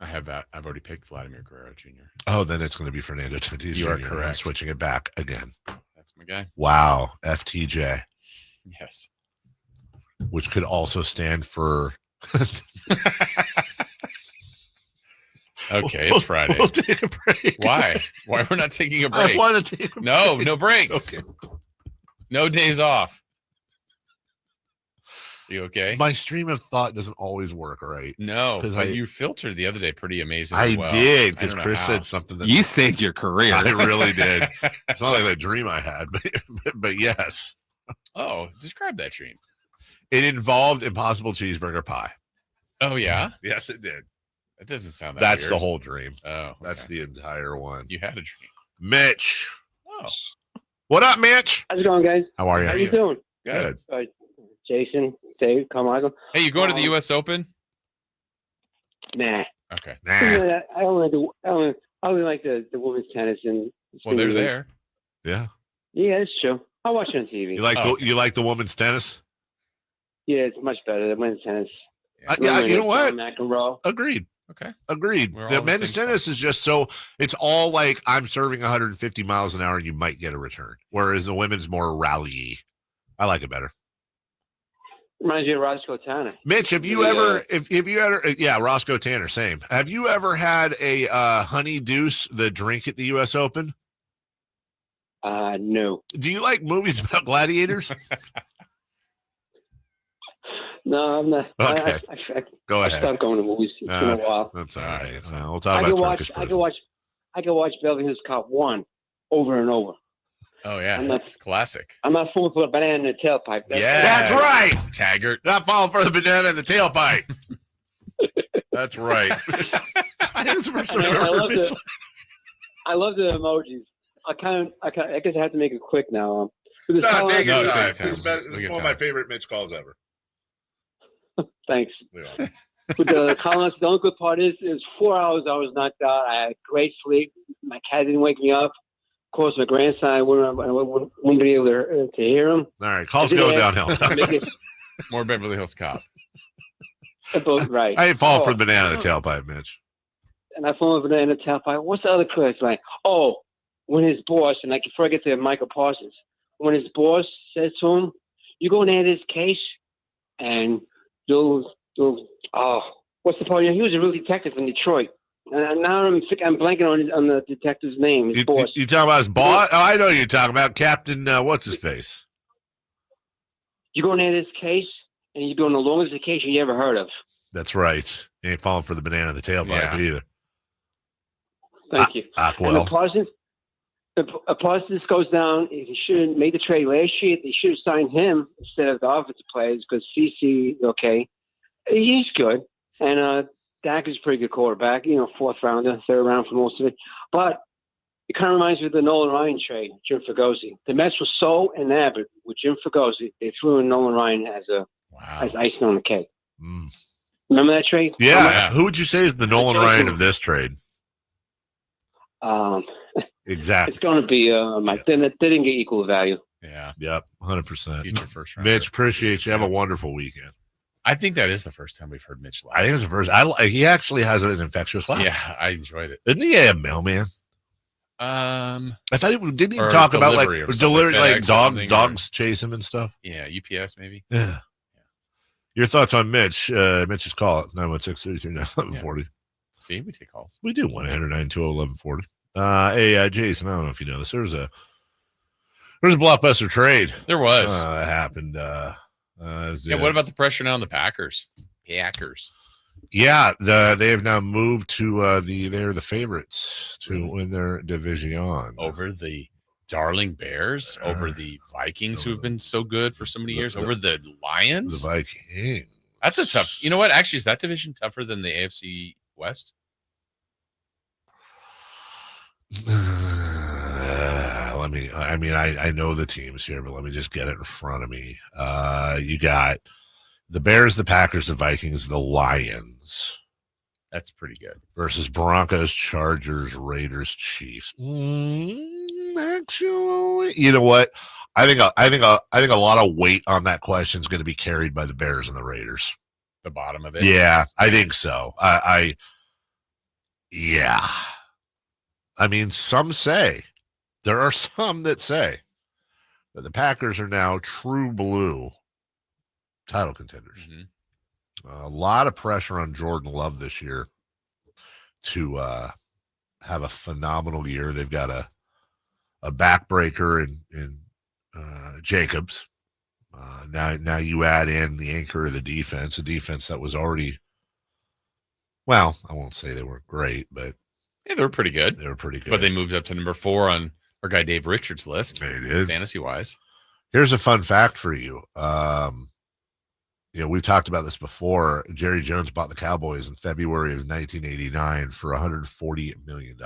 I have that. I've already picked Vladimir Guerrero Jr. Oh, then it's going to be Fernando Tatis You Jr. are correct. I'm switching it back again. That's my guy. Wow, FTJ. Yes. Which could also stand for. Okay, it's Friday. We'll take a break. Why? Why we're not taking a break? I want to take a break. No breaks. Okay. No days off. You okay? My stream of thought doesn't always work right. No, but you filtered the other day pretty amazing. as well. Did because I don't know Chris how. said something that You saved your career. I really did. It's not like that dream I had, but yes. Oh, describe that dream. It involved Impossible Cheeseburger Pie. Oh yeah, Yes, it did. that doesn't sound that. That's weird. the whole dream. Oh, That's okay. the entire one. You had a dream. Mitch. Oh, What up, Mitch? How's it going, guys? How are you? How you doing? good. Jason, Dave, Carmichael. Hey, you going to the U.S. Open? Nah. Okay. Nah. I only I really like the women's tennis and. Well, they're there. Yeah. Yeah, it's true. I watch it on TV. You like the women's tennis? Yeah, it's much better than men's tennis. Yeah, you know what? McEnroe. Agreed. Okay. Agreed. We're all The in the men's same tennis is just so it's all like I'm serving 150 miles an hour and you might get a return. Whereas the women's more rally. I like it better. Reminds me of Roscoe Tanner. Mitch, have you ever, if you ever, yeah, Roscoe Tanner, same. Have you ever had a honey deuce, the drink at the U.S. Open? No. Do you like movies about gladiators? No, I'm not. Okay. Go ahead. I stopped going to movies. It's been a while. That's all right. We'll talk about Turkish prison. I can watch Beverly Hills Cop 1 over and over. Oh, yeah. It's classic. I'm not falling for a banana in the tailpipe. That's right. Taggart. Not falling for the banana in the tailpipe. That's right. I love the emojis. I guess I have to make it quick now. Take your time. This is one of my favorite Mitch calls ever. Thanks. With the Colonoscopy, the only good part is 4 hours I was knocked out. I had great sleep. My cat didn't wake me up. Of course, my grandson wouldn't be able to hear him. All right, call's going downhill. More Beverly Hills Cop. Right. I ain't falling for the banana in the tailpipe, Mitch. And I fall for the banana in the tailpipe. What's the other clip? Like, when his boss, and I can forget to Micah Parsons, when his boss says to him, "You go into this case, and you'll what's the part? He was a real detective in Detroit." And now I'm blanking on the detective's name. His boss. You talking about his boss? Oh, I know you're talking about Captain. What's his face? You go into this case, and you're doing the longest vacation you ever heard of. That's right. You ain't falling for the banana in the tailpipe either. Thank you. Well. And the Parsons goes down. He should have made the trade last year. They should have signed him instead of the offensive players because CC, okay, he's good. And Dak is a pretty good quarterback, fourth rounder, third round for most of it. But it kind of reminds me of the Nolan Ryan trade, Jim Fregosi. The Mets were so enamored with Jim Fregosi, they threw in Nolan Ryan as icing on the cake. Remember that trade? Yeah. Who would you say is the Nolan Ryan of this trade? Exactly. It's going to be Mike. They didn't get equal value. Yeah. Yep. 100%. Future first round. Mitch, appreciate you. Have a wonderful weekend. I think that is the first time we've heard Mitch laugh. I think it's the first. He actually has an infectious laugh. Yeah, I enjoyed it. Didn't he a mailman? I thought didn't he talk about delivery, like dogs chase him and stuff? Yeah, UPS maybe. Yeah. Your thoughts on Mitch? Mitch's call at 916-339-1140. See, we take calls. We do 1-800-920-1140. Hey, Jason, I don't know if you know this. There's a blockbuster trade. There was. That happened. What about the pressure now on the Packers? Yeah, they have now moved to they're the favorites to win their division over the darling Bears, over the Vikings, who've been so good for so many years, over the Lions. The Vikings. That's a tough. You know what? Actually, is that division tougher than the AFC West? I know the teams here, but let me just get it in front of me. You got the Bears, the Packers, the Vikings, the Lions. That's pretty good. Versus Broncos, Chargers, Raiders, Chiefs. Actually, you know what? I think a lot of weight on that question is going to be carried by the Bears and the Raiders. The bottom of it. Yeah, I think so. Yeah. I mean, there are some that say that the Packers are now true blue title contenders. A lot of pressure on Jordan Love this year to have a phenomenal year. They've got a backbreaker in Jacobs. Now you add in the anchor of the defense, a defense that was already, well, I won't say they weren't great, but yeah, they were pretty good. But they moved up to number 4 on our guy Dave Richards' list. They did. Fantasy-wise. Here's a fun fact for you. We've talked about this before. Jerry Jones bought the Cowboys in February of 1989 for $140 million.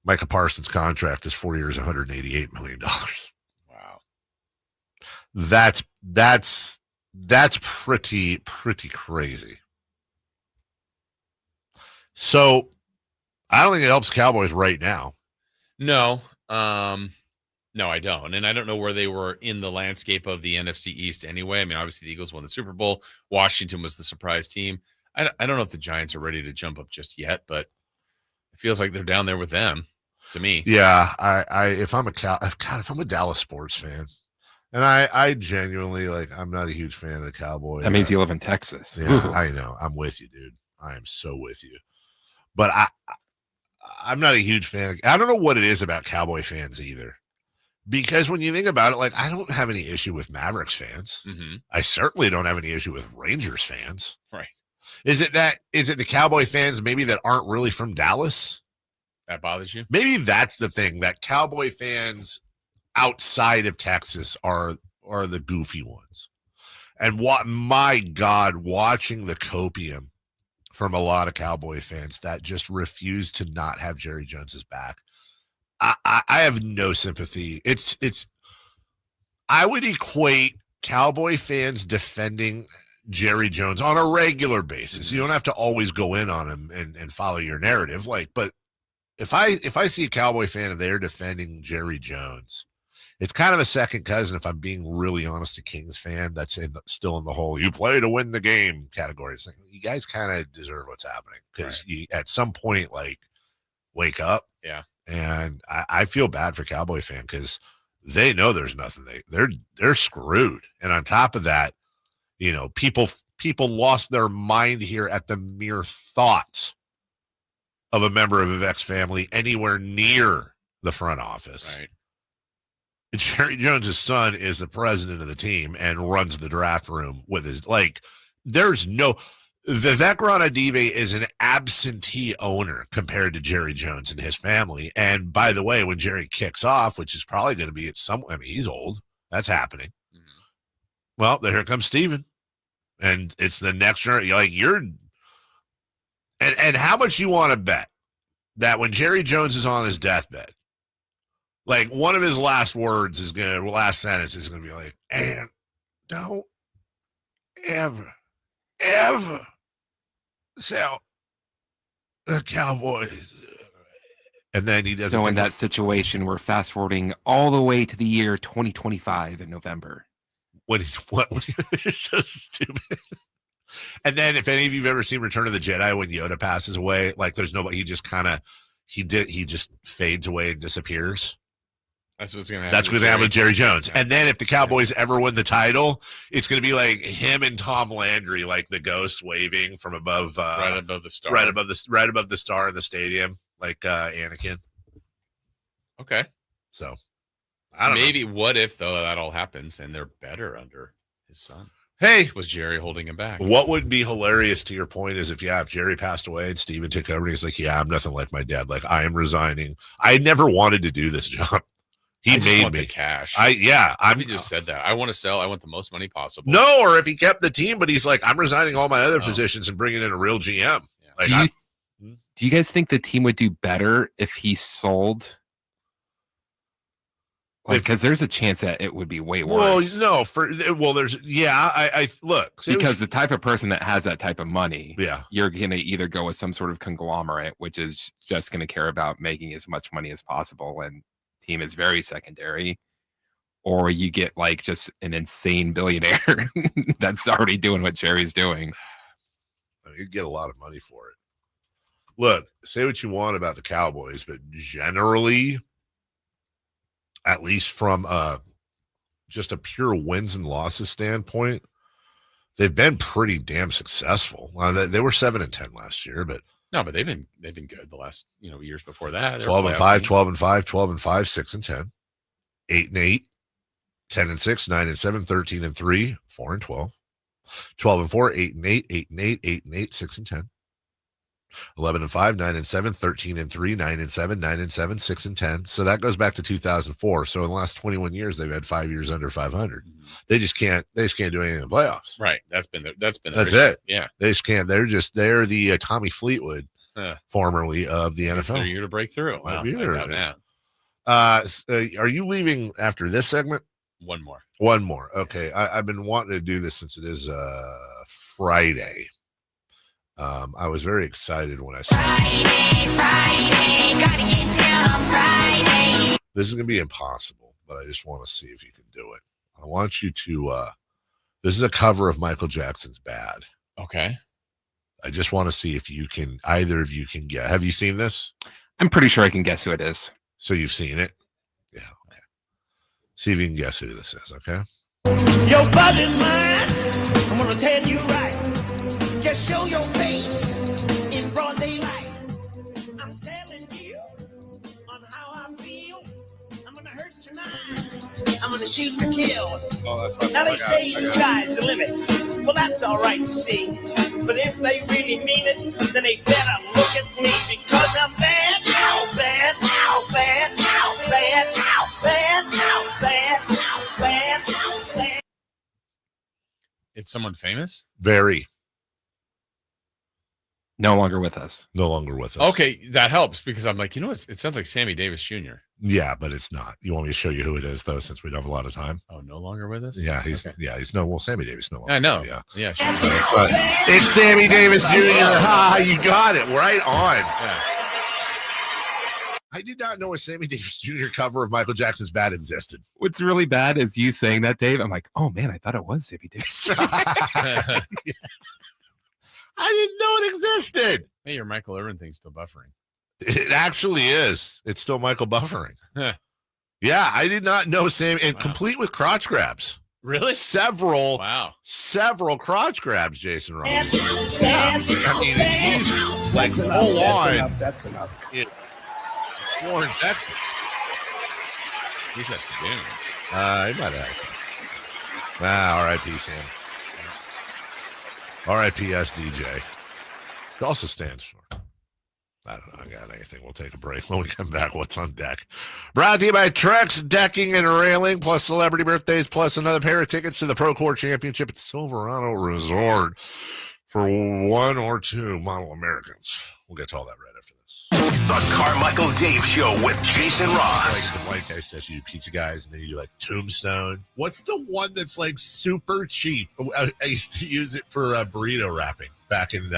Micah Parsons' contract is 4 years, $188 million. Wow. That's pretty crazy. So I don't think it helps Cowboys right now. No, no, I don't. And I don't know where they were in the landscape of the NFC East anyway. I mean, obviously the Eagles won the Super Bowl. Washington was the surprise team. I don't know if the Giants are ready to jump up just yet, but it feels like they're down there with them to me. Yeah, if I'm a Dallas sports fan, and I genuinely I'm not a huge fan of the Cowboys. That means you live in Texas. Yeah, I know. I'm with you, dude. I am so with you. But I'm not a huge fan. I don't know what it is about Cowboy fans either. Because when you think about it, I don't have any issue with Mavericks fans. Mm-hmm. I certainly don't have any issue with Rangers fans. Right. Is it the Cowboy fans maybe that aren't really from Dallas? That bothers you? Maybe that's the thing, that Cowboy fans outside of Texas are the goofy ones. And my God, watching the copium from a lot of Cowboy fans that just refuse to not have Jerry Jones's back. I have no sympathy. I would equate Cowboy fans defending Jerry Jones on a regular basis. You don't have to always go in on him and follow your narrative. But if I see a Cowboy fan and they're defending Jerry Jones, it's kind of a second cousin, if I'm being really honest, a Kings fan that's still in the whole "you play to win the game" category. It's like, you guys kind of deserve what's happening, because you at some point wake up. Yeah. And I feel bad for Cowboy fan, because they know there's nothing. They're screwed. And on top of that, people lost their mind here at the mere thought of a member of a Vex family anywhere near the front office. Right. Jerry Jones' son is the president of the team and runs the draft room with his there's no. Vivek Ranadive is an absentee owner compared to Jerry Jones and his family. And by the way, when Jerry kicks off, which is probably going to be he's old. That's happening. Mm-hmm. Well, here comes Steven. And it's the next generation. And how much you want to bet that when Jerry Jones is on his deathbed, one of his last sentence is going to be and don't ever sell the Cowboys. And then he doesn't. So in that situation, we're fast forwarding all the way to the year 2025 in November. What? You're so stupid. And then if any of you've ever seen Return of the Jedi, when Yoda passes away, there's nobody, he just fades away and disappears. That's what's going to happen. That's what's going to happen with Jerry Jones. And then if the Cowboys ever win the title, it's going to be him and Tom Landry, the ghost waving from above, right above the star, right above the star in the stadium, Anakin. Okay. So I don't know. What if though that all happens and they're better under his son? Hey, was Jerry holding him back? What would be hilarious to your point is if Jerry passed away and Steven took over and he's I'm nothing like my dad. I am resigning. I never wanted to do this job. He made me the cash. He just said that. I want to sell. I want the most money possible. No, or if he kept the team, but he's I'm resigning all my other positions and bringing in a real GM. Yeah. Do you guys think the team would do better if he sold? Because there's a chance that it would be way worse. Well, no, there's I look, because the type of person that has that type of money, yeah, you're gonna either go with some sort of conglomerate, which is just gonna care about making as much money as possible, and team is very secondary, or you get just an insane billionaire that's already doing what Jerry's doing. You'd get a lot of money for it. Look, say what you want about the Cowboys, but generally, at least from just a pure wins and losses standpoint, they've been pretty damn successfable. They were 7-10 last year, but they've been good the last years before that. 12-5, 12-5, 12-5, 6-10, 8-8, 10-6, 9-7, 13-3, 4-12, 12-4, 8-8, 8-8, 8-8, 6-10. 11-5, 9-7, 13-3, 9-7, 9-7, 6-10. So that goes back to 2004. So in the last 21 years, they've had 5 years under 500. Mm-hmm. They just can't do anything in the playoffs. Right. That's it. Yeah. They just can't. They're the Tommy Fleetwood, formerly of the NFL. It's their year to break through. Wow. Are you leaving after this segment? One more. Okay. I've been wanting to do this since it is Friday. I was very excited when I saw Friday, gotta get down on Friday. this is going to be impossible, but I just want to see if you can do it. I want you to, this is a cover of Michael Jackson's Bad. Okay. I just want to see if you can, either of you can get, have you seen this? I'm pretty sure I can guess who it is. So you've seen it? Yeah. Okay. See if you can guess who this is. Okay. Your body's mine. I'm gonna tell you right. Just show your face in broad daylight. I'm telling you on how I feel. I'm gonna hurt your mind. I'm gonna shoot and kill. Now they say the sky's the limit. Well, that's all right to see. But if they really mean it, then they better look at me because I'm bad, now bad, now bad, now bad, now bad, now bad, now bad, now bad. It's someone famous? Very. No longer with us. No longer with us. Okay, that helps because I'm like, it sounds like Sammy Davis Jr. Yeah, but it's not. You want me to show you who it is, though, since we don't have a lot of time? Oh, no longer with us? Yeah, he's Sammy Davis no longer. I know. Yeah. Sure. That's right. It's Sammy Davis Jr. Ha, you got it right on. Yeah. I did not know a Sammy Davis Jr. cover of Michael Jackson's Bad existed. What's really bad is you saying that, Dave. I'm like, oh man, I thought it was Sammy Davis Jr. I didn't know it existed. Hey, your Michael Irvin thing's still buffering. It actually is. It's still Michael buffering. Yeah, I did not know Sammy, and complete with crotch grabs. Really? Several crotch grabs, Jason Ross. Yeah. I mean, he's like full on. That's enough. Warren, Texas. He's at the beginning. He might have. R.I.P. Sam. R.I.P. SDJ. It also stands for, I don't know, I got anything. We'll take a break. When we come back, what's on deck? Brought to you by Trex Decking and Railing, plus celebrity birthdays, plus another pair of tickets to the Pro Court Championship at Silverado Resort for one or two model Americans. We'll get to all that right after this. The Carmichael Dave Show with Jason Ross. Like the blind taste test, you do pizza guys, and then you do like Tombstone. What's the one that's like super cheap? I used to use it for burrito wrapping back in.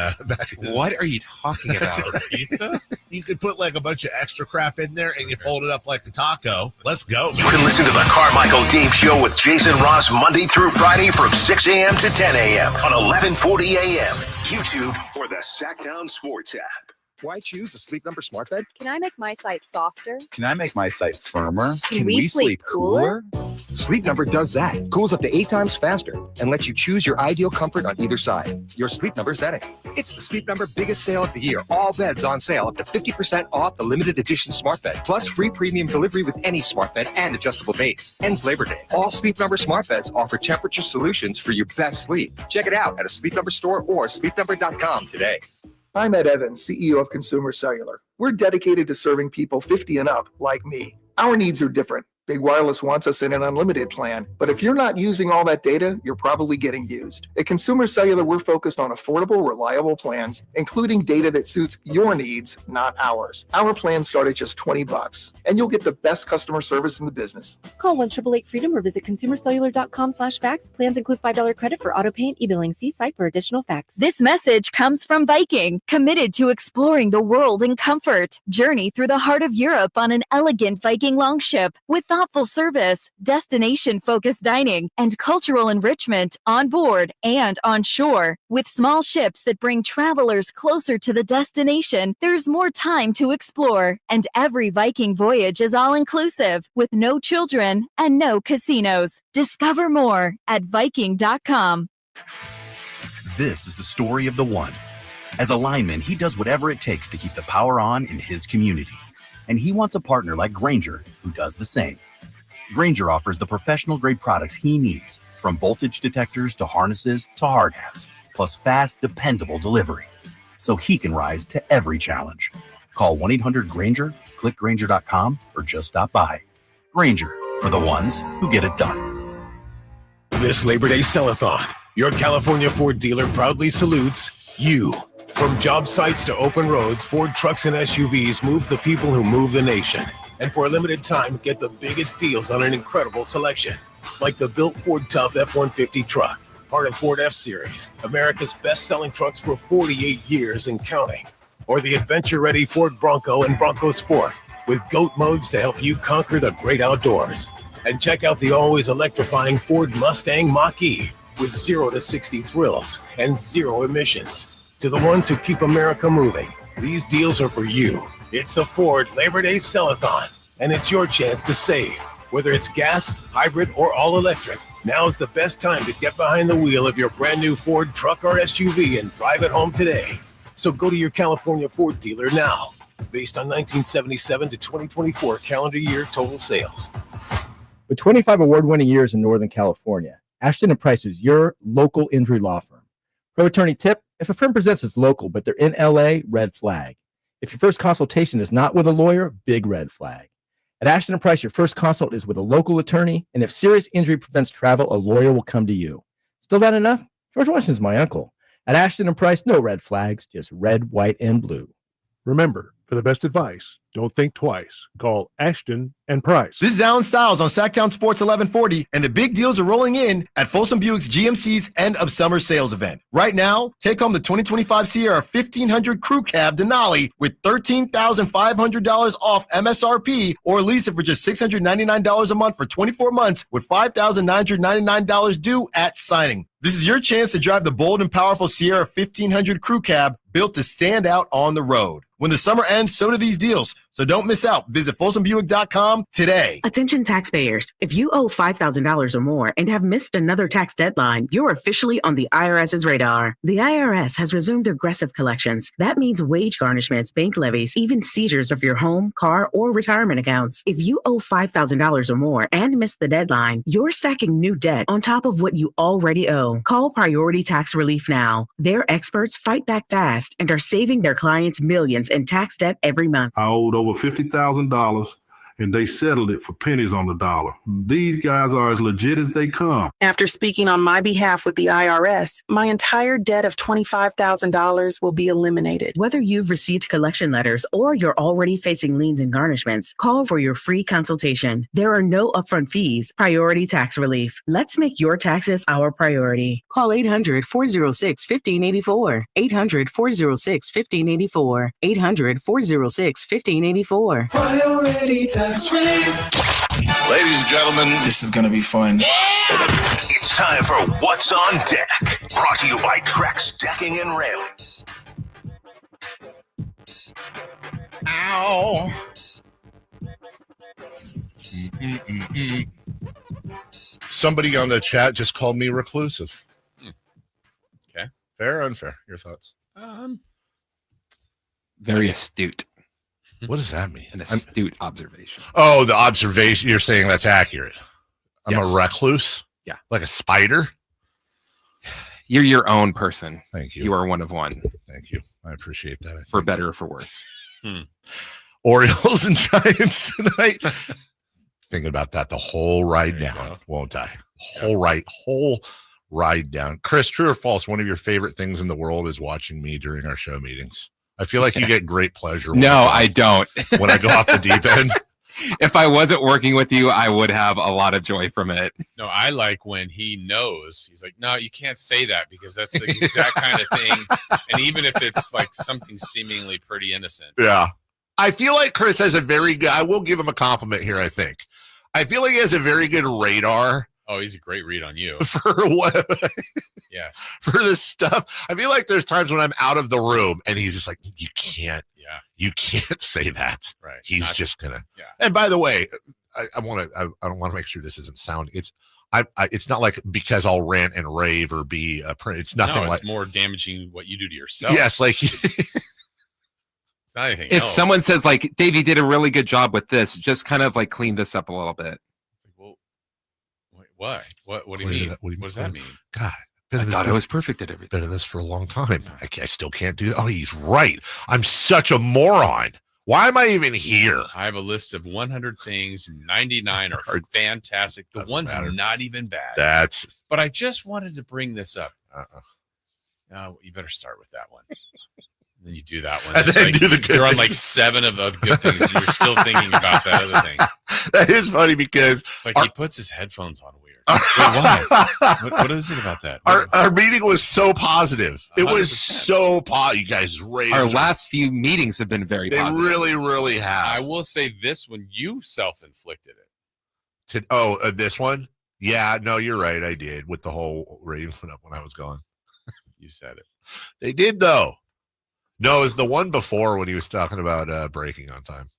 What are you talking about? Pizza? You could put like a bunch of extra crap in there, and you fold it up like the taco. Let's go. You can listen to the Carmichael Dave Show with Jason Ross Monday through Friday from 6 a.m. to 10 a.m. on 1140 a.m. YouTube or the Sacktown Sports app. Why choose a Sleep Number smart bed? Can I make my site softer? Can I make my site firmer? Can we sleep cooler? Sleep Number does that. Cools up to 8 times faster and lets you choose your ideal comfort on either side. Your Sleep Number setting. It's the Sleep Number biggest sale of the year. All beds on sale up to 50% off the limited edition smart bed. Plus free premium delivery with any smart bed and adjustable base. Ends Labor Day. All Sleep Number smart beds offer temperature solutions for your best sleep. Check it out at a Sleep Number store or sleepnumber.com today. I'm Ed Evans, CEO of Consumer Cellular. We're dedicated to serving people 50 and up, like me. Our needs are different. Big Wireless wants us in an unlimited plan, but if you're not using all that data, you're probably getting used. At Consumer Cellular, we're focused on affordable, reliable plans, including data that suits your needs, not ours. Our plans start at just $20, and you'll get the best customer service in the business. Call 1-888-FREEDOM or visit consumercellular.com/facts. Plans include $5 credit for auto pay and e-billing. See site for additional facts. This message comes from Viking, committed to exploring the world in comfort. Journey through the heart of Europe on an elegant Viking longship with thoughtful service, destination-focused dining, and cultural enrichment on board and on shore. With small ships that bring travelers closer to the destination, there's more time to explore. And every Viking voyage is all-inclusive, with no children and no casinos. Discover more at Viking.com. This is the story of the one. As a lineman, he does whatever it takes to keep the power on in his community. And he wants a partner like Grainger who does the same. Grainger offers the professional-grade products he needs, from voltage detectors to harnesses to hard hats, plus fast, dependable delivery, so he can rise to every challenge. Call 1-800-GRAINGER, click Grainger.com, or just stop by. Grainger, for the ones who get it done. This Labor Day Sell-a-thon, your California Ford dealer proudly salutes you. From job sites to open roads, Ford trucks and SUVs move the people who move the nation. And for a limited time, get the biggest deals on an incredible selection, like the built Ford Tough F-150 truck, part of Ford F-Series, America's best-selling trucks for 48 years and counting. Or the adventure-ready Ford Bronco and Bronco Sport, with GOAT modes to help you conquer the great outdoors. And check out the always electrifying Ford Mustang Mach-E with 0 to 60 thrills and 0 emissions. To the ones who keep America moving, these deals are for you. It's the Ford Labor Day Sell-a-thon, and it's your chance to save. Whether it's gas, hybrid, or all-electric, now's the best time to get behind the wheel of your brand new Ford truck or SUV and drive it home today. So go to your California Ford dealer now, based on 1977 to 2024 calendar year total sales. With 25 award-winning years in Northern California, Ashton & Price is your local injury law firm. Pro attorney tip: if a firm presents as local but they're in LA, red flag. If your first consultation is not with a lawyer, big red flag. At Ashton & Price, your first consult is with a local attorney, and if serious injury prevents travel, a lawyer will come to you. Still not enough? George Washington's my uncle. At Ashton & Price, no red flags, just red, white, and blue. Remember, for the best advice, don't think twice. Call Ashton and Price. This is Alan Stiles on Sacktown Sports 1140, and the big deals are rolling in at Folsom Buick's GMC's end of summer sales event. Right now, take home the 2025 Sierra 1500 Crew Cab Denali with $13,500 off MSRP, or lease it for just $699 a month for 24 months with $5,999 due at signing. This is your chance to drive the bold and powerful Sierra 1500 Crew Cab, built to stand out on the road. When the summer ends, so do these deals. So don't miss out. Visit FolsomBuick.com today. Attention taxpayers. If you owe $5,000 or more and have missed another tax deadline, you're officially on the IRS's radar. The IRS has resumed aggressive collections. That means wage garnishments, bank levies, even seizures of your home, car, or retirement accounts. If you owe $5,000 or more and missed the deadline, you're stacking new debt on top of what you already owe. Call Priority Tax Relief now. Their experts fight back fast and are saving their clients millions in tax debt every month. I owed over $50,000 and they settled it for pennies on the dollar. These guys are as legit as they come. After speaking on my behalf with the IRS, my entire debt of $25,000 will be eliminated. Whether you've received collection letters or you're already facing liens and garnishments, call for your free consultation. There are no upfront fees. Priority Tax Relief. Let's make your taxes our priority. Call 800-406-1584. 800-406-1584. 800-406-1584. Priority Tax Relief. Ladies and gentlemen, this is going to be fun. it's time for What's on Deck, brought to you by Trex Decking and Railing. Ow. Somebody on the chat just called me reclusive. Okay. Fair or unfair? Your thoughts? Very astute. What does that mean? An astute observation. Oh, the observation. You're saying that's accurate. I'm Yes. a recluse? Yeah. Like a spider? You're your own person. Thank you. You are one of one. Thank you. I appreciate that. For better or for worse. Orioles and Giants tonight. Thinking about that the whole ride down, won't I? Whole ride down. Chris, true or false, one of your favorite things in the world is watching me during our show meetings. I feel like you get great pleasure. No, I don't. When I go off the deep end. If I wasn't working with you, I would have a lot of joy from it. No, I like when he knows. He's like, no, you can't say that because that's the exact kind of thing. And even if it's like something seemingly pretty innocent. Yeah. I feel like Chris has a very good, I will give him a compliment here, I think. I feel like he has a very good radar. Oh, he's a great read on you. For what? Yes. For this stuff. I feel like there's times when I'm out of the room and he's just like, you can't say that. Right. He's just gonna. Yeah. And by the way, I want to make sure this isn't sounding. It's not like because I'll rant and rave or be a print. It's nothing like. It's more damaging what you do to yourself. Yes, like. It's not anything If else. someone says like, Dave, you did a really good job with this, just kind of like clean this up a little bit. Well, wait, why? What do you mean? What does that mean? God. I thought I was perfect at everything. Been in this for a long time. I still can't do that. Oh, he's right. I'm such a moron. Why am I even here? I have a list of 100 things. 99 are fantastic. The one's not even bad. But I just wanted to bring this up. No, you better start with that one. And then you do that one. And then like, do the good you're on things. like 7 of good things, and you're still thinking about that other thing. That is funny because it's like he puts his headphones on weird. Why? What is it about that? Our meeting was so positive. It was so positive. You guys raised. Our last few meetings have been very positive. They really, really have. I will say this one, you self-inflicted it. This one? Yeah, no, you're right. I did with the whole rating went up when I was gone. You said it. They did, though. No, it was the one before when he was talking about breaking on time.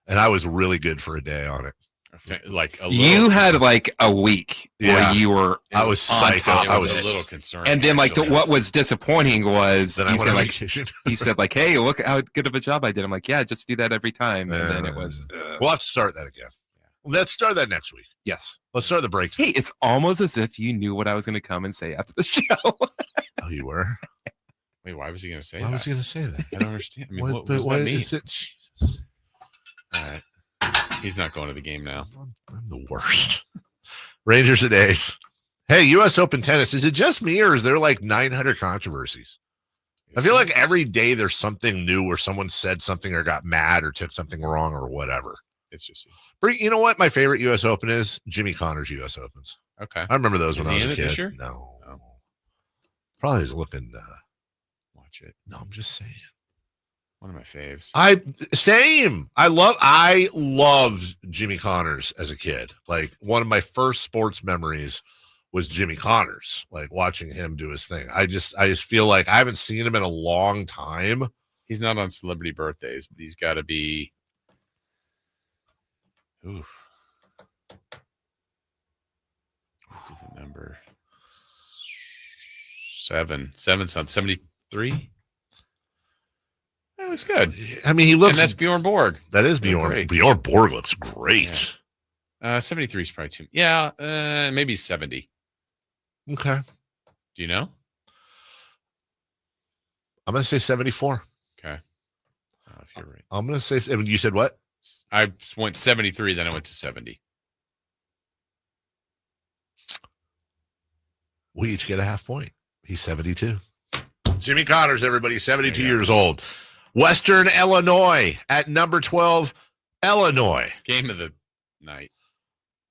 And I was really good for a day on it. Like you had like a week where you were. I was psyched. I was a little concerned. And then, like, what was disappointing was he said, like, "Hey, look how good of a job I did." I'm like, "Yeah, just do that every time." And then it was. We'll have to start that again. Let's start that next week. Yes. Let's start the break. Hey, it's almost as if you knew what I was going to come and say after the show. Oh, you were? Wait, why was he going to say that? Why was he going to say that? I don't understand. I mean, what does that mean? All right. He's not going to the game now. I'm the worst. Rangers and A's. Hey, U.S. Open tennis. Is it just me or is there like 900 controversies? I feel like every day there's something new where someone said something or got mad or took something wrong or whatever. It's just you know what my favorite U.S. Open is? Jimmy Connor's U.S. Opens. Okay. I remember those Is when I was he a in it kid. this year? No. Probably is looking. Watch it. No, I'm just saying. One of my faves. Same. I loved Jimmy Connors as a kid. Like one of my first sports memories was Jimmy Connors, like watching him do his thing. I just feel like I haven't seen him in a long time. He's not on celebrity birthdays, but he's got to be. Oof. What is the number? 7 something. 73. That looks good. I mean, he looks. And that's Bjorn Borg. That is Bjorn. Great. Bjorn Borg looks great. Yeah. 73 is probably too. Yeah, maybe 70. Okay. Do you know? I'm going to say 74. Okay. If you're right. I'm going to say. You said what? I went 73, then I went to 70. We each get a half point. He's 72. Jimmy Connors, everybody, 72 years old. Western Illinois at number 12, Illinois. Game of the night.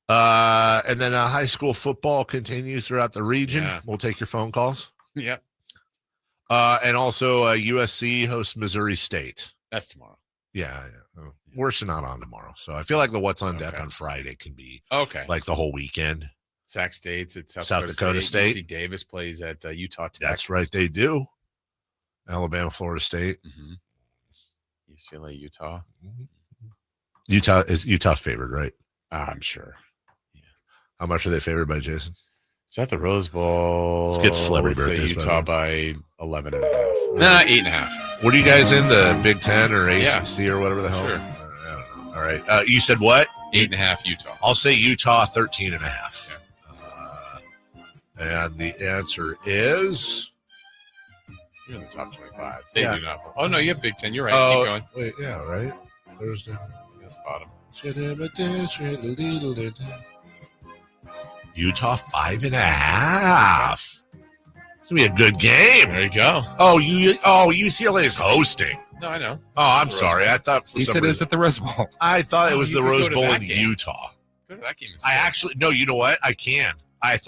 And then high school football continues throughout the region. Yeah. We'll take your phone calls. Yep. And also USC hosts Missouri State. That's tomorrow. Yeah. We're not on tomorrow. So I feel like the What's on Deck on Friday can be like the whole weekend. Sac State's at South Dakota State. UC Davis plays at Utah Tech. That's right. They do. Alabama, Florida State. Mm-hmm. UCLA, Utah. Utah favored, right? I'm sure. Yeah. How much are they favored by Jason? It's at the Rose Bowl. Let's get celebrity birthdays. Utah by 11.5. Nah, 8.5. What are you guys in, the Big Ten or ACC or whatever the hell? Sure. I don't know. All right. You said what? 8.5 Utah. I'll say Utah 13.5. And the answer is. You're in the top 25. They do not. Oh, no, you have Big Ten. You're right. Keep going. Wait, yeah, right? Thursday. At the bottom. Utah 5.5. It's gonna be a good game. There you go. UCLA is hosting. No, I know. Oh, I'm sorry. I thought he said it was at the Rose Bowl. I thought it was the Rose Bowl in Utah. Go to that game. You know what? I can. I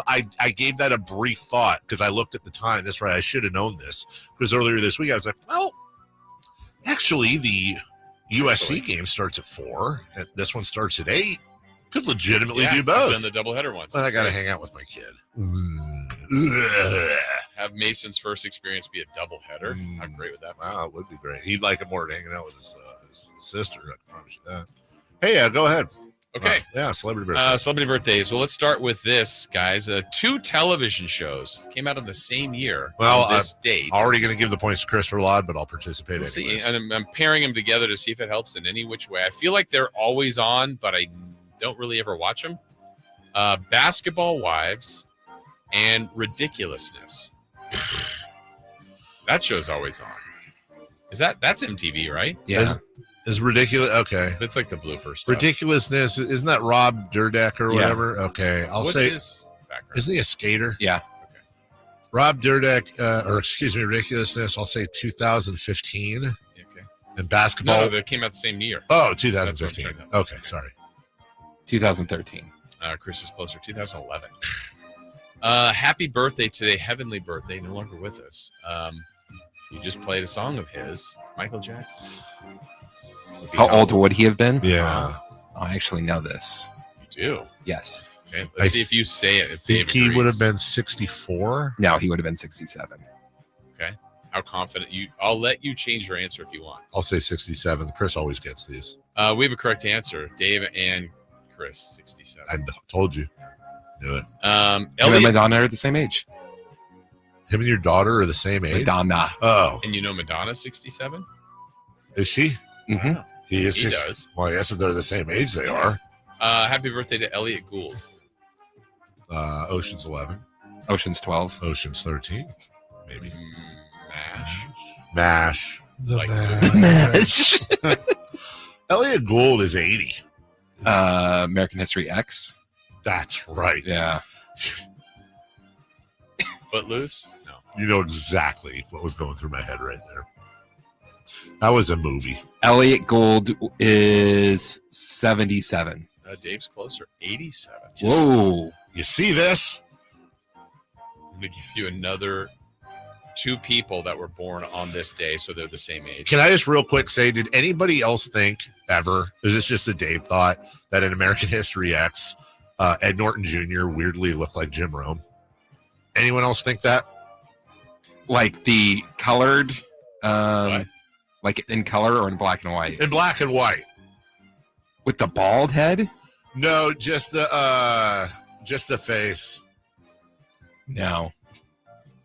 gave that a brief thought because I looked at the time. That's right. I should have known this because earlier this week I was like, well, actually the USC game starts at 4. And this one starts at 8. Could legitimately do both. I've done the doubleheader once. But I got to hang out with my kid. Have Mason's first experience be a doubleheader. I'm great with that. Wow, it would be great. He'd like it more than hanging out with his sister. I promise you that. Hey, go ahead. Okay. Celebrity birthdays. Celebrity birthdays. Well, let's start with this, guys. 2 television shows came out on the same year. Well, on this date. Already going to give the points to Christopher Laud, but I'll participate. Let's see, and I'm pairing them together to see if it helps in any which way. I feel like they're always on, but I don't really ever watch them. Basketball Wives and Ridiculousness. That show's always on. That's MTV, right? Yeah. Is ridiculous. Okay. It's like the blooper stuff. Ridiculousness. Isn't that Rob Dyrdek or whatever? Okay. What's his background? Isn't he a skater? Yeah. Okay. Rob Dyrdek, Ridiculousness. I'll say 2015. Okay. And Basketball. No, they came out the same year. Oh, 2015. Okay. Sorry. 2013. Chris is closer. 2011. Happy birthday today, heavenly birthday. No longer with us. You just played a song of his, Michael Jackson. How old would he have been? Yeah. I actually know this. You do? Yes. Okay, let's see if you say it. If Dave he agrees. would have been 64. No, he would have been 67. Okay. How confident you? I'll let you change your answer if you want. I'll say 67. Chris always gets these. We have a correct answer. Dave and Chris, 67. I told you. Do it. Him and Madonna are the same age. Him and your daughter are the same age? Madonna. Oh. And you know Madonna's 67? Is she? Mm-hmm. He is. He does. Well, I guess if they're the same age, they are. Happy birthday to Elliot Gould. Ocean's 11. Ocean's 12. Ocean's 13. Maybe. MASH. MASH. MASH. Elliot Gould is 80. American History X. That's right. Yeah. Footloose? No. You know exactly what was going through my head right there. That was a movie. Elliot Gould is 77. Dave's closer. 87. Whoa. You see this? I'm going to give you another 2 people that were born on this day, so they're the same age. Can I just real quick say, did anybody else think ever, is this just a Dave thought, that in American History X, Ed Norton Jr. weirdly looked like Jim Rome? Anyone else think that? Like the colored, like in color or in black and white? In black and white. With the bald head? No, just the face. No.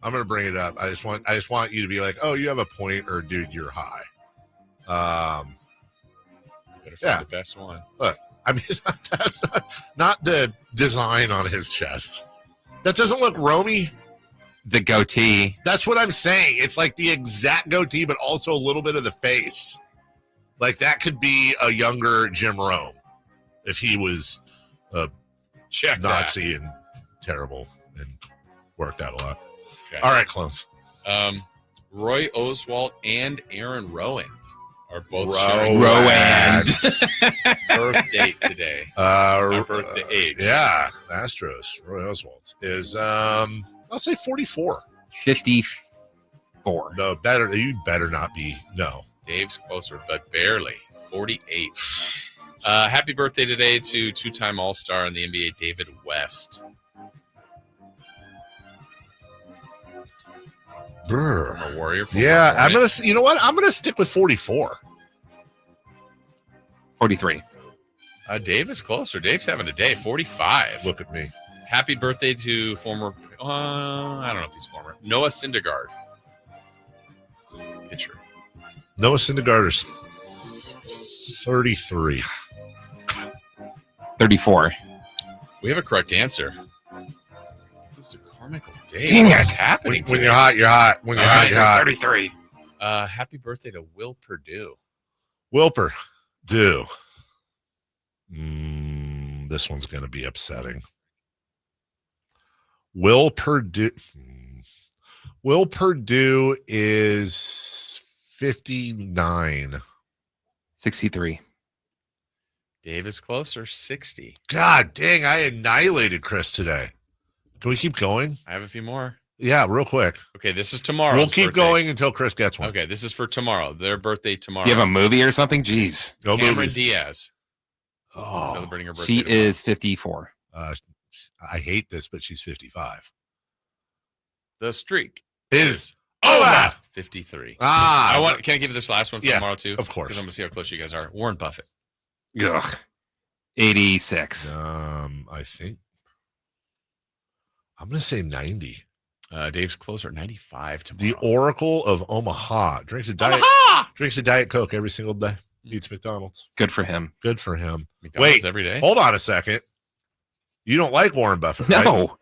I'm gonna bring it up. I just want you to be like, oh, you have a point, or dude, you're high. Better find the best one. Look, I mean, not the design on his chest. That doesn't look Romy. The goatee. That's what I'm saying. It's like the exact goatee, but also a little bit of the face. Like that could be a younger Jim Rome if he was a Nazi and terrible and worked out a lot. Okay. All right, clones. Roy Oswalt and Aaron Rowand are both Rowand. birth date today. Not birthday age. Yeah, Astros. Roy Oswalt is I'll say 44. 54. No, you better not be. No. Dave's closer, but barely. 48. Happy birthday today to 2-time All-Star in the NBA, David West. Brr. Former Warrior. Yeah, I'm gonna. You know what? I'm gonna stick with 44. 43. Dave is closer. Dave's having a day. 45. Look at me. Happy birthday to former. I don't know if he's former. Noah Syndergaard. Pitcher. Noah Syndergaard is 33. 34. We have a correct answer. Mr. Carmichael Dave. Dang What's it. happening? When you're hot, you're hot. When you're hot, you're hot. 33. Happy birthday to Will Perdue. Will Perdue. This one's going to be upsetting. Will Perdue is 59. 63. Dave is closer. 60. God dang, I annihilated Chris today. Can we keep going? I have a few more. Yeah, real quick. Okay, this is tomorrow. We'll keep going until Chris gets one. Okay, this is for tomorrow. Their birthday tomorrow. Do you have a movie or something? Jeez. No Cameron movies. Diaz. Oh, Celebrating her birthday. She tomorrow. is 54. I hate this, but she's 55. The streak is over. 53. Can I give you this last one for Yeah, tomorrow too? of course. Because I'm gonna see how close you guys are. Warren Buffett. Ugh. 86. I think I'm going to say 90. Dave's closer at 95 tomorrow. The Oracle of Omaha drinks a Diet Coke every single day. Eats McDonald's. Good for him. Good for him. McDonald's every day. Hold on a second. You don't like Warren Buffett, right? No.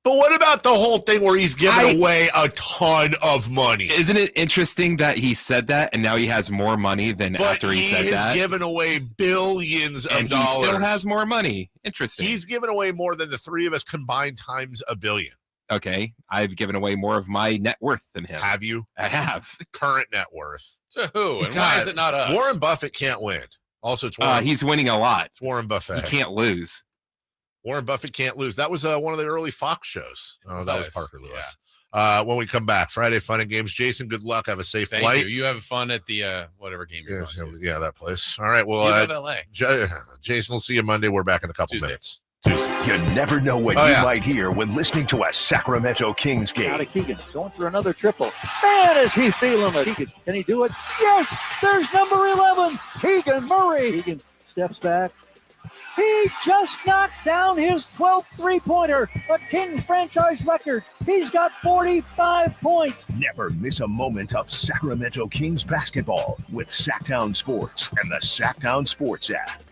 But what about the whole thing where he's giving away a ton of money? Isn't it interesting that he said that and now he has more money than after he said that? He's given away billions of and dollars. He still has more money. Interesting. He's given away more than the three of us combined times $1 billion. Okay. I've given away more of my net worth than him. Have you? I have. Current net worth. To who? And why is it not us? Warren Buffett can't win. Also, it's Warren. He's winning a lot. It's Warren Buffett. He can't lose. Warren Buffett can't lose. That was one of the early Fox shows. Oh, that was Parker Lewis. Yeah. When we come back, Friday Fun and Games. Jason, good luck. Have a safe flight. Thank you. You have fun at the whatever game you're going to. Yeah, that place. All right. Well, you love LA. Jason, we'll see you Monday. We're back in a couple minutes. You never know what you might hear when listening to a Sacramento Kings game. Out of Keegan, going for another triple. Man, is he feeling it. Can he do it? Yes, there's number 11, Keegan Murray. Keegan steps back. He just knocked down his 12th three-pointer, a Kings franchise record. He's got 45 points. Never miss a moment of Sacramento Kings basketball with Sacktown Sports and the Sacktown Sports app.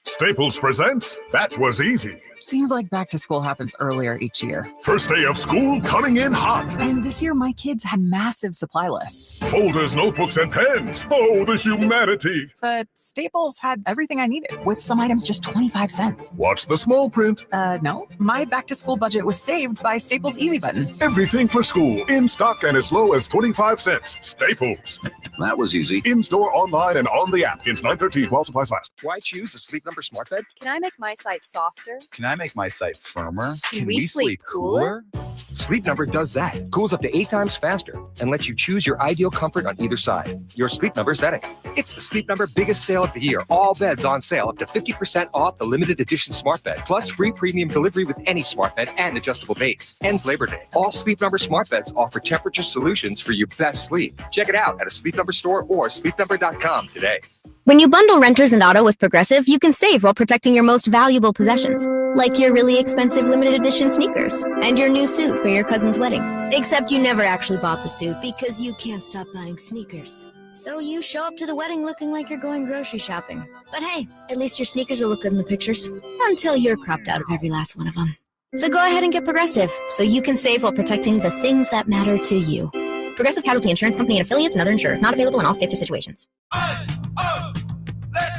Staples presents That Was Easy. Seems like back to school happens earlier each year. First day of school coming in hot. And this year, my kids had massive supply lists. Folders, notebooks, and pens. Oh, the humanity. But Staples had everything I needed, with some items just 25 cents. Watch the small print. No. My back to school budget was saved by Staples Easy Button. Everything for school, in stock and as low as 25 cents. Staples. That was easy. In-store, online, and on the app. Ins 9/13 while supplies last. Why choose a Sleep Number smart bed? Can I make my site softer? Can I make my site firmer? Can we sleep cooler? Sleep Number does that. Cools up to 8 times faster and lets you choose your ideal comfort on either side. Your Sleep Number setting. It's the Sleep Number biggest sale of the year. All beds on sale up to 50% off the limited edition smart bed. Plus free premium delivery with any smart bed and adjustable base. Ends Labor Day. All Sleep Number smart beds offer temperature solutions for your best sleep. Check it out at a Sleep Number store or sleepnumber.com today. When you bundle renters and auto with Progressive, you can save while protecting your most valuable possessions, like your really expensive limited edition sneakers and your new suit for your cousin's wedding. Except you never actually bought the suit because you can't stop buying sneakers. So you show up to the wedding looking like you're going grocery shopping. But hey, at least your sneakers will look good in the pictures, until you're cropped out of every last one of them. So go ahead and get Progressive, so you can save while protecting the things that matter to you. Progressive Casualty Insurance Company and affiliates and other insurers. Not available in all states or situations. Let's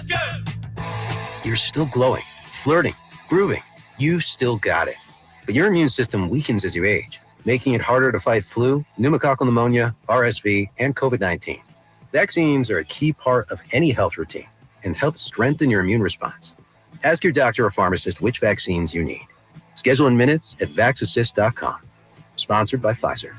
go! You're still glowing, flirting, grooving. You still got it. But your immune system weakens as you age, making it harder to fight flu, pneumococcal pneumonia, RSV, and COVID-19. Vaccines are a key part of any health routine and help strengthen your immune response. Ask your doctor or pharmacist which vaccines you need. Schedule in minutes at vaxassist.com. Sponsored by Pfizer.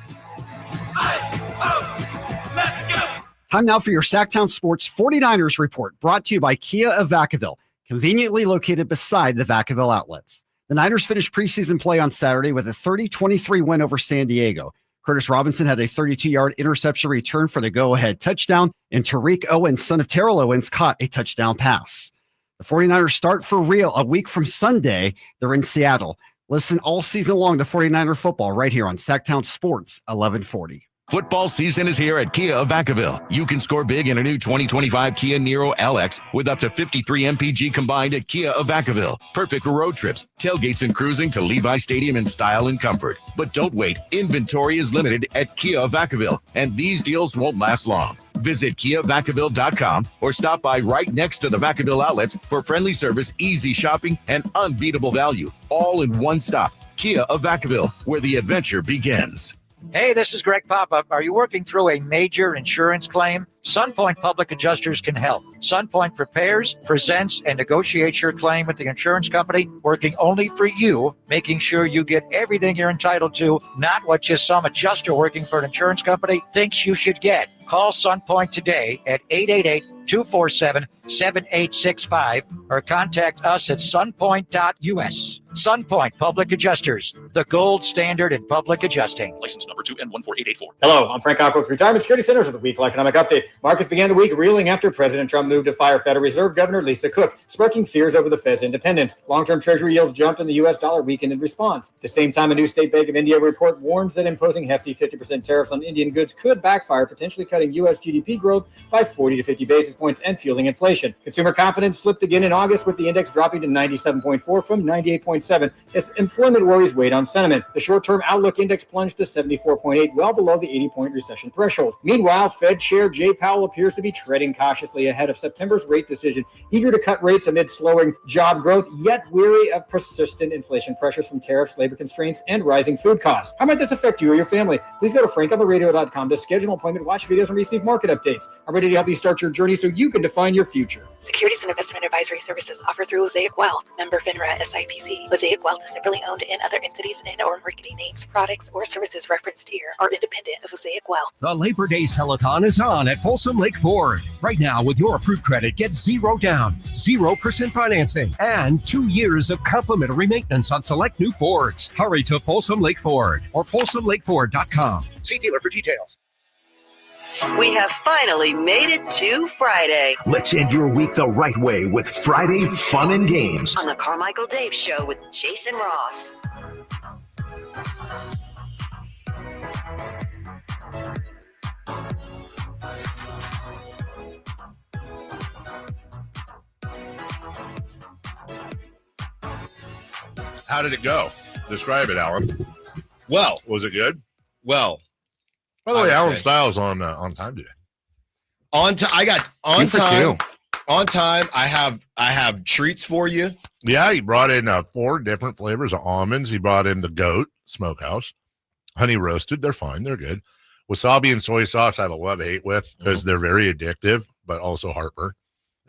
Time now for your Sacktown Sports 49ers report, brought to you by Kia of Vacaville, conveniently located beside the Vacaville outlets. The Niners finished preseason play on Saturday with a 30-23 win over San Diego. Curtis Robinson had a 32-yard interception return for the go-ahead touchdown, and Tariq Owens, son of Terrell Owens, caught a touchdown pass. The 49ers start for real a week from Sunday. They're in Seattle. Listen all season long to 49er football right here on Sacktown Sports 1140. Football season is here at Kia of Vacaville. You can score big in a new 2025 Kia Niro LX with up to 53 MPG combined at Kia of Vacaville. Perfect for road trips, tailgates, and cruising to Levi Stadium in style and comfort. But don't wait. Inventory is limited at Kia of Vacaville, and these deals won't last long. Visit KiaVacaville.com or stop by right next to the Vacaville outlets for friendly service, easy shopping, and unbeatable value. All in one stop. Kia of Vacaville, where the adventure begins. Hey, this is Greg Papa. Are you working through a major insurance claim? SunPoint Public Adjusters can help. SunPoint prepares, presents, and negotiates your claim with the insurance company, working only for you, making sure you get everything you're entitled to, not what just some adjuster working for an insurance company thinks you should get. Call SunPoint today at 888-247-7865 or contact us at sunpoint.us. SunPoint Public Adjusters, the gold standard in public adjusting. License number 2N14884. Hello, I'm Frank Ocko with Retirement Security Centers with the Weekly Economic Update. Markets began the week reeling after President Trump moved to fire Federal Reserve Governor Lisa Cook, sparking fears over the Fed's independence. Long-term Treasury yields jumped and the U.S. dollar weakened in response. At the same time, a new State Bank of India report warns that imposing hefty 50% tariffs on Indian goods could backfire, potentially cutting U.S. GDP growth by 40 to 50 basis points and fueling inflation. Consumer confidence slipped again in August, with the index dropping to 97.4 from 98.9 74.7 as employment worries weighed on sentiment. The short-term outlook index plunged to 74.8, well below the 80-point recession threshold. Meanwhile, Fed Chair Jay Powell appears to be treading cautiously ahead of September's rate decision, eager to cut rates amid slowing job growth, yet weary of persistent inflation pressures from tariffs, labor constraints, and rising food costs. How might this affect you or your family? Please go to frankontheradio.com to schedule an appointment, watch videos, and receive market updates. I'm ready to help you start your journey so you can define your future. Securities and investment advisory services offered through Mosaic Wealth. Member FINRA SIPC. Mosaic Wealth is separately owned in other entities and or marketing names. Products or services referenced here are independent of Mosaic Wealth. The Labor Day Sell-a-thon is on at Folsom Lake Ford. Right now, with your approved credit, get 0 down, 0% financing, and 2 years of complimentary maintenance on select new Fords. Hurry to Folsom Lake Ford or folsomlakeford.com. See dealer for details. We have finally made it to Friday. Let's end your week the right way with Friday Fun and Games On the Carmichael Dave Show with Jason Ross. How did it go? Describe it, Alan. Well, was it good? Well, by the way, Alan Styles on time today. I got on time. On time. I have treats for you. Yeah, he brought in 4 different flavors of almonds. He brought in the goat smokehouse, honey roasted. They're fine. They're good. Wasabi and soy sauce I have a love-hate with because they're very addictive, but also heartburn.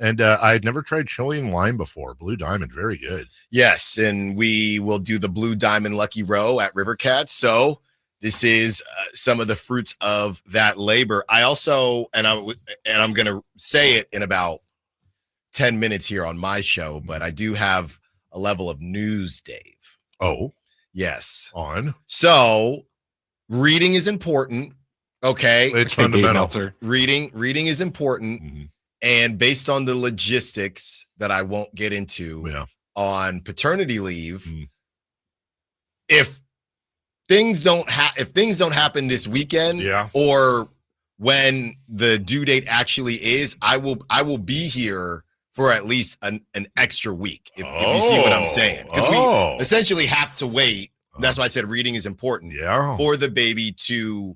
And I had never tried chili and lime before. Blue Diamond, very good. Yes, and we will do the Blue Diamond Lucky Row at River Cat. So this is some of the fruits of that labor. I also, and I'm going to say it in about 10 minutes here on my show, but I do have a level of news, Dave. Oh, yes. On. So reading is important. Okay. It's fundamental. Reading is important. Mm-hmm. And based on the logistics that I won't get into on paternity leave, if things don't happen this weekend, or when the due date actually is, I will be here for at least an extra week. If you see what I'm saying, because we essentially have to wait. That's why I said reading is important. For the baby to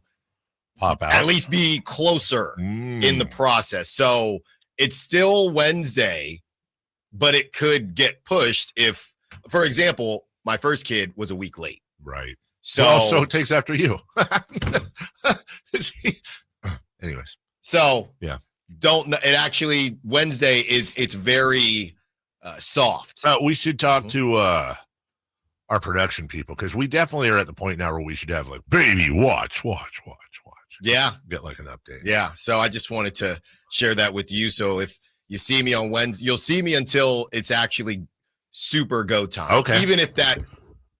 pop out, at least be closer in the process. So it's still Wednesday, but it could get pushed if, for example, my first kid was a week late. Right. So it takes after you. Anyways. So yeah. It actually, Wednesday it's very soft. We should talk to our production people, because we definitely are at the point now where we should have like, baby, watch. Yeah. Get like an update. Yeah. So I just wanted to share that with you. So if you see me on Wednesday, you'll see me until it's actually super go time. Okay. Even if that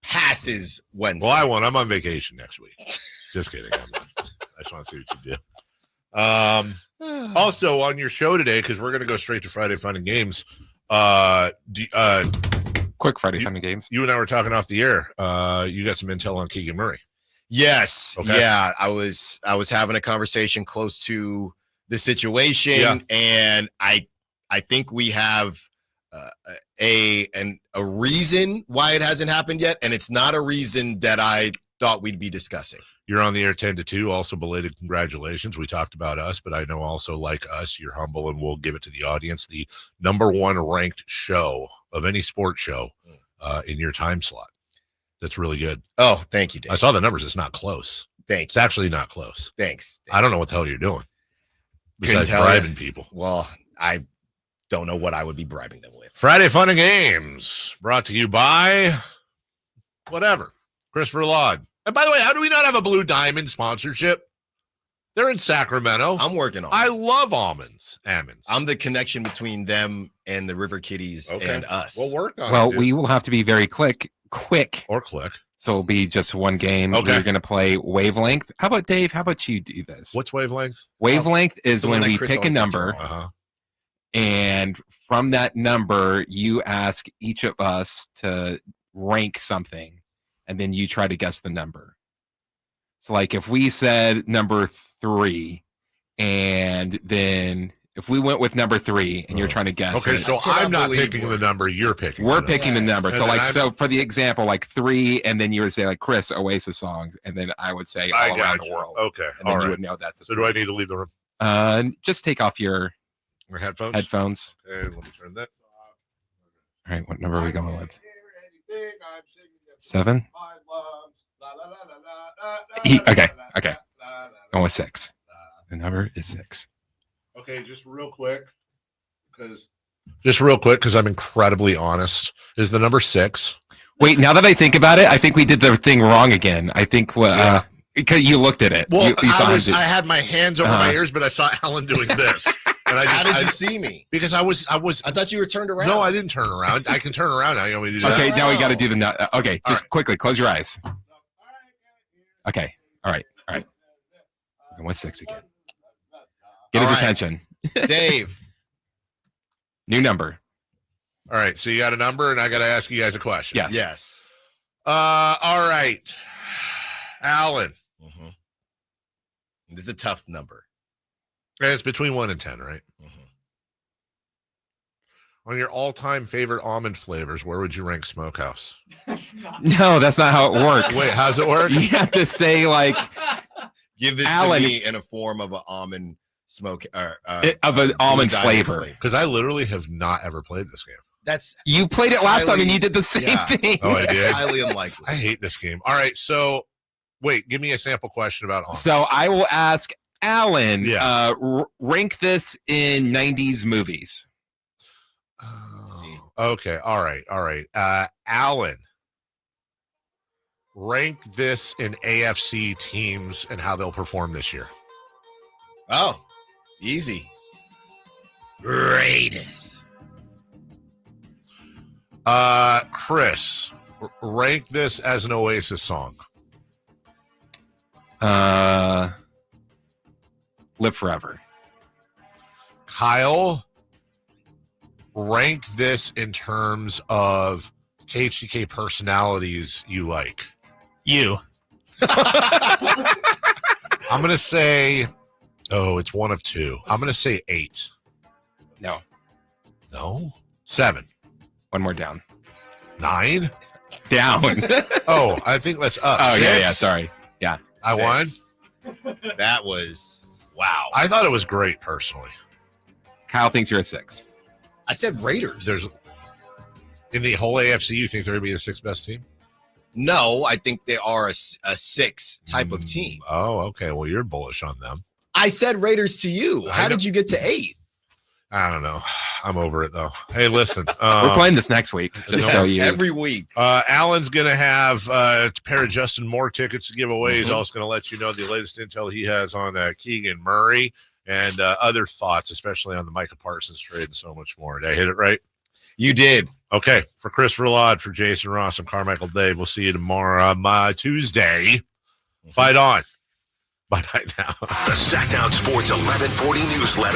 passes Wednesday. Well, I'm on vacation next week. Just kidding. I just want to see what you do. Also on your show today, because we're going to go straight to Friday Fun and Games. Quick Friday Fun and Games. You and I were talking off the air. You got some intel on Keegan Murray. Yes. Okay. Yeah. I was having a conversation close to the situation, and I think we have a reason why it hasn't happened yet, and it's not a reason that I thought we'd be discussing. You're on the air 10 to 2. Also, belated congratulations. We talked about us, but I know also, like us, you're humble, and we'll give it to the audience. The #1 ranked show of any sports show in your time slot. That's really good. Oh, thank you, Dave. I saw the numbers. It's not close. Thanks. It's actually not close. Thanks. I don't know what the hell you're doing besides bribing people. Well, I don't know what I would be bribing them with. Friday Fun and Games brought to you by whatever. Christopher Laud. And by the way, how do we not have a Blue Diamond sponsorship? They're in Sacramento. I'm working on it. I love almonds. I'm the connection between them and the River Kitties and us. We'll work on it. Well, we will have to be very quick. Or click. So it'll be just one game. Okay. We're going to play Wavelength. How about Dave? How about you do this? What's Wavelength? Wavelength is when we pick a number. Uh-huh. And from that number, you ask each of us to rank something. And then you try to guess the number. So like if we said number 3, and then If we went with number 3 and you're trying to guess. Okay, it, so I'm not picking the number. You're picking. We're picking the number. And So then so for the example, like 3, and then you would say like Chris Oasis songs, and then I would say all around the world. Okay, and then you would know that's. So do I need to leave the room? Just take off your headphones. Headphones. And let me turn that. All right, what number are we going with? 7. Okay. Going with 6. The number is 6. Okay, just real quick, because I'm incredibly honest. Is the number 6? Wait, now that I think about it, I think we did the thing wrong again. I think because you looked at it. Well, you saw I had my hands over my ears, but I saw Alan doing this. And How did you see me? Because I thought you were turned around. No, I didn't turn around. I can turn around now. You want me to do that? Okay, now we got to do the okay, just quickly close your eyes. Okay, all right. And what's 6 again? Get his attention. Dave. New number. All right, so you got a number, and I got to ask you guys a question. Yes. All right. Alan. Mm-hmm. This is a tough number. And it's between 1 and 10, right? Mm-hmm. On your all-time favorite almond flavors, where would you rank Smokehouse? No, that's not how it works. Wait, how's it work? You have to say like give this Alan, to me in a form of an almond smoke of an almond flavor. Because I literally have not ever played this game. That's you played it last time and you did the same thing. Oh, I did. Highly unlikely. I hate this game. All right, so wait, give me a sample question about almond. So I will ask Alan. Rank this in 90s movies. Okay, all right. Alan, rank this in AFC teams and how they'll perform this year. Oh, easy. Raiders. Chris, rank this as an Oasis song. Live Forever. Kyle, rank this in terms of KHTK personalities you like. You. I'm going to say, it's one of 2. I'm going to say 8. No. 7. One more down. 9. Down. I think that's up. Oh, 6? yeah. Sorry. Yeah. I won. That was wow. I thought it was great personally. Kyle thinks you're a 6. I said Raiders. There's in the whole AFC. You think they're going to be the 6th best team? No, I think they are a 6 type of team. Oh, okay. Well, you're bullish on them. I said Raiders to you. How did you get to 8? I don't know. I'm over it though. Hey, listen, we're playing this next week. Every week. Alan's gonna have a pair of Justin Moore tickets to give away. He's also gonna let you know the latest intel he has on Keegan Murray and other thoughts, especially on the Micah Parsons trade and so much more. Did I hit it right? You did. Okay. For Chris Verlod, for Jason Ross, I'm Carmichael Dave. We'll see you tomorrow, Tuesday. Fight on. Bye now. The Sacktown Sports 1140 newsletter.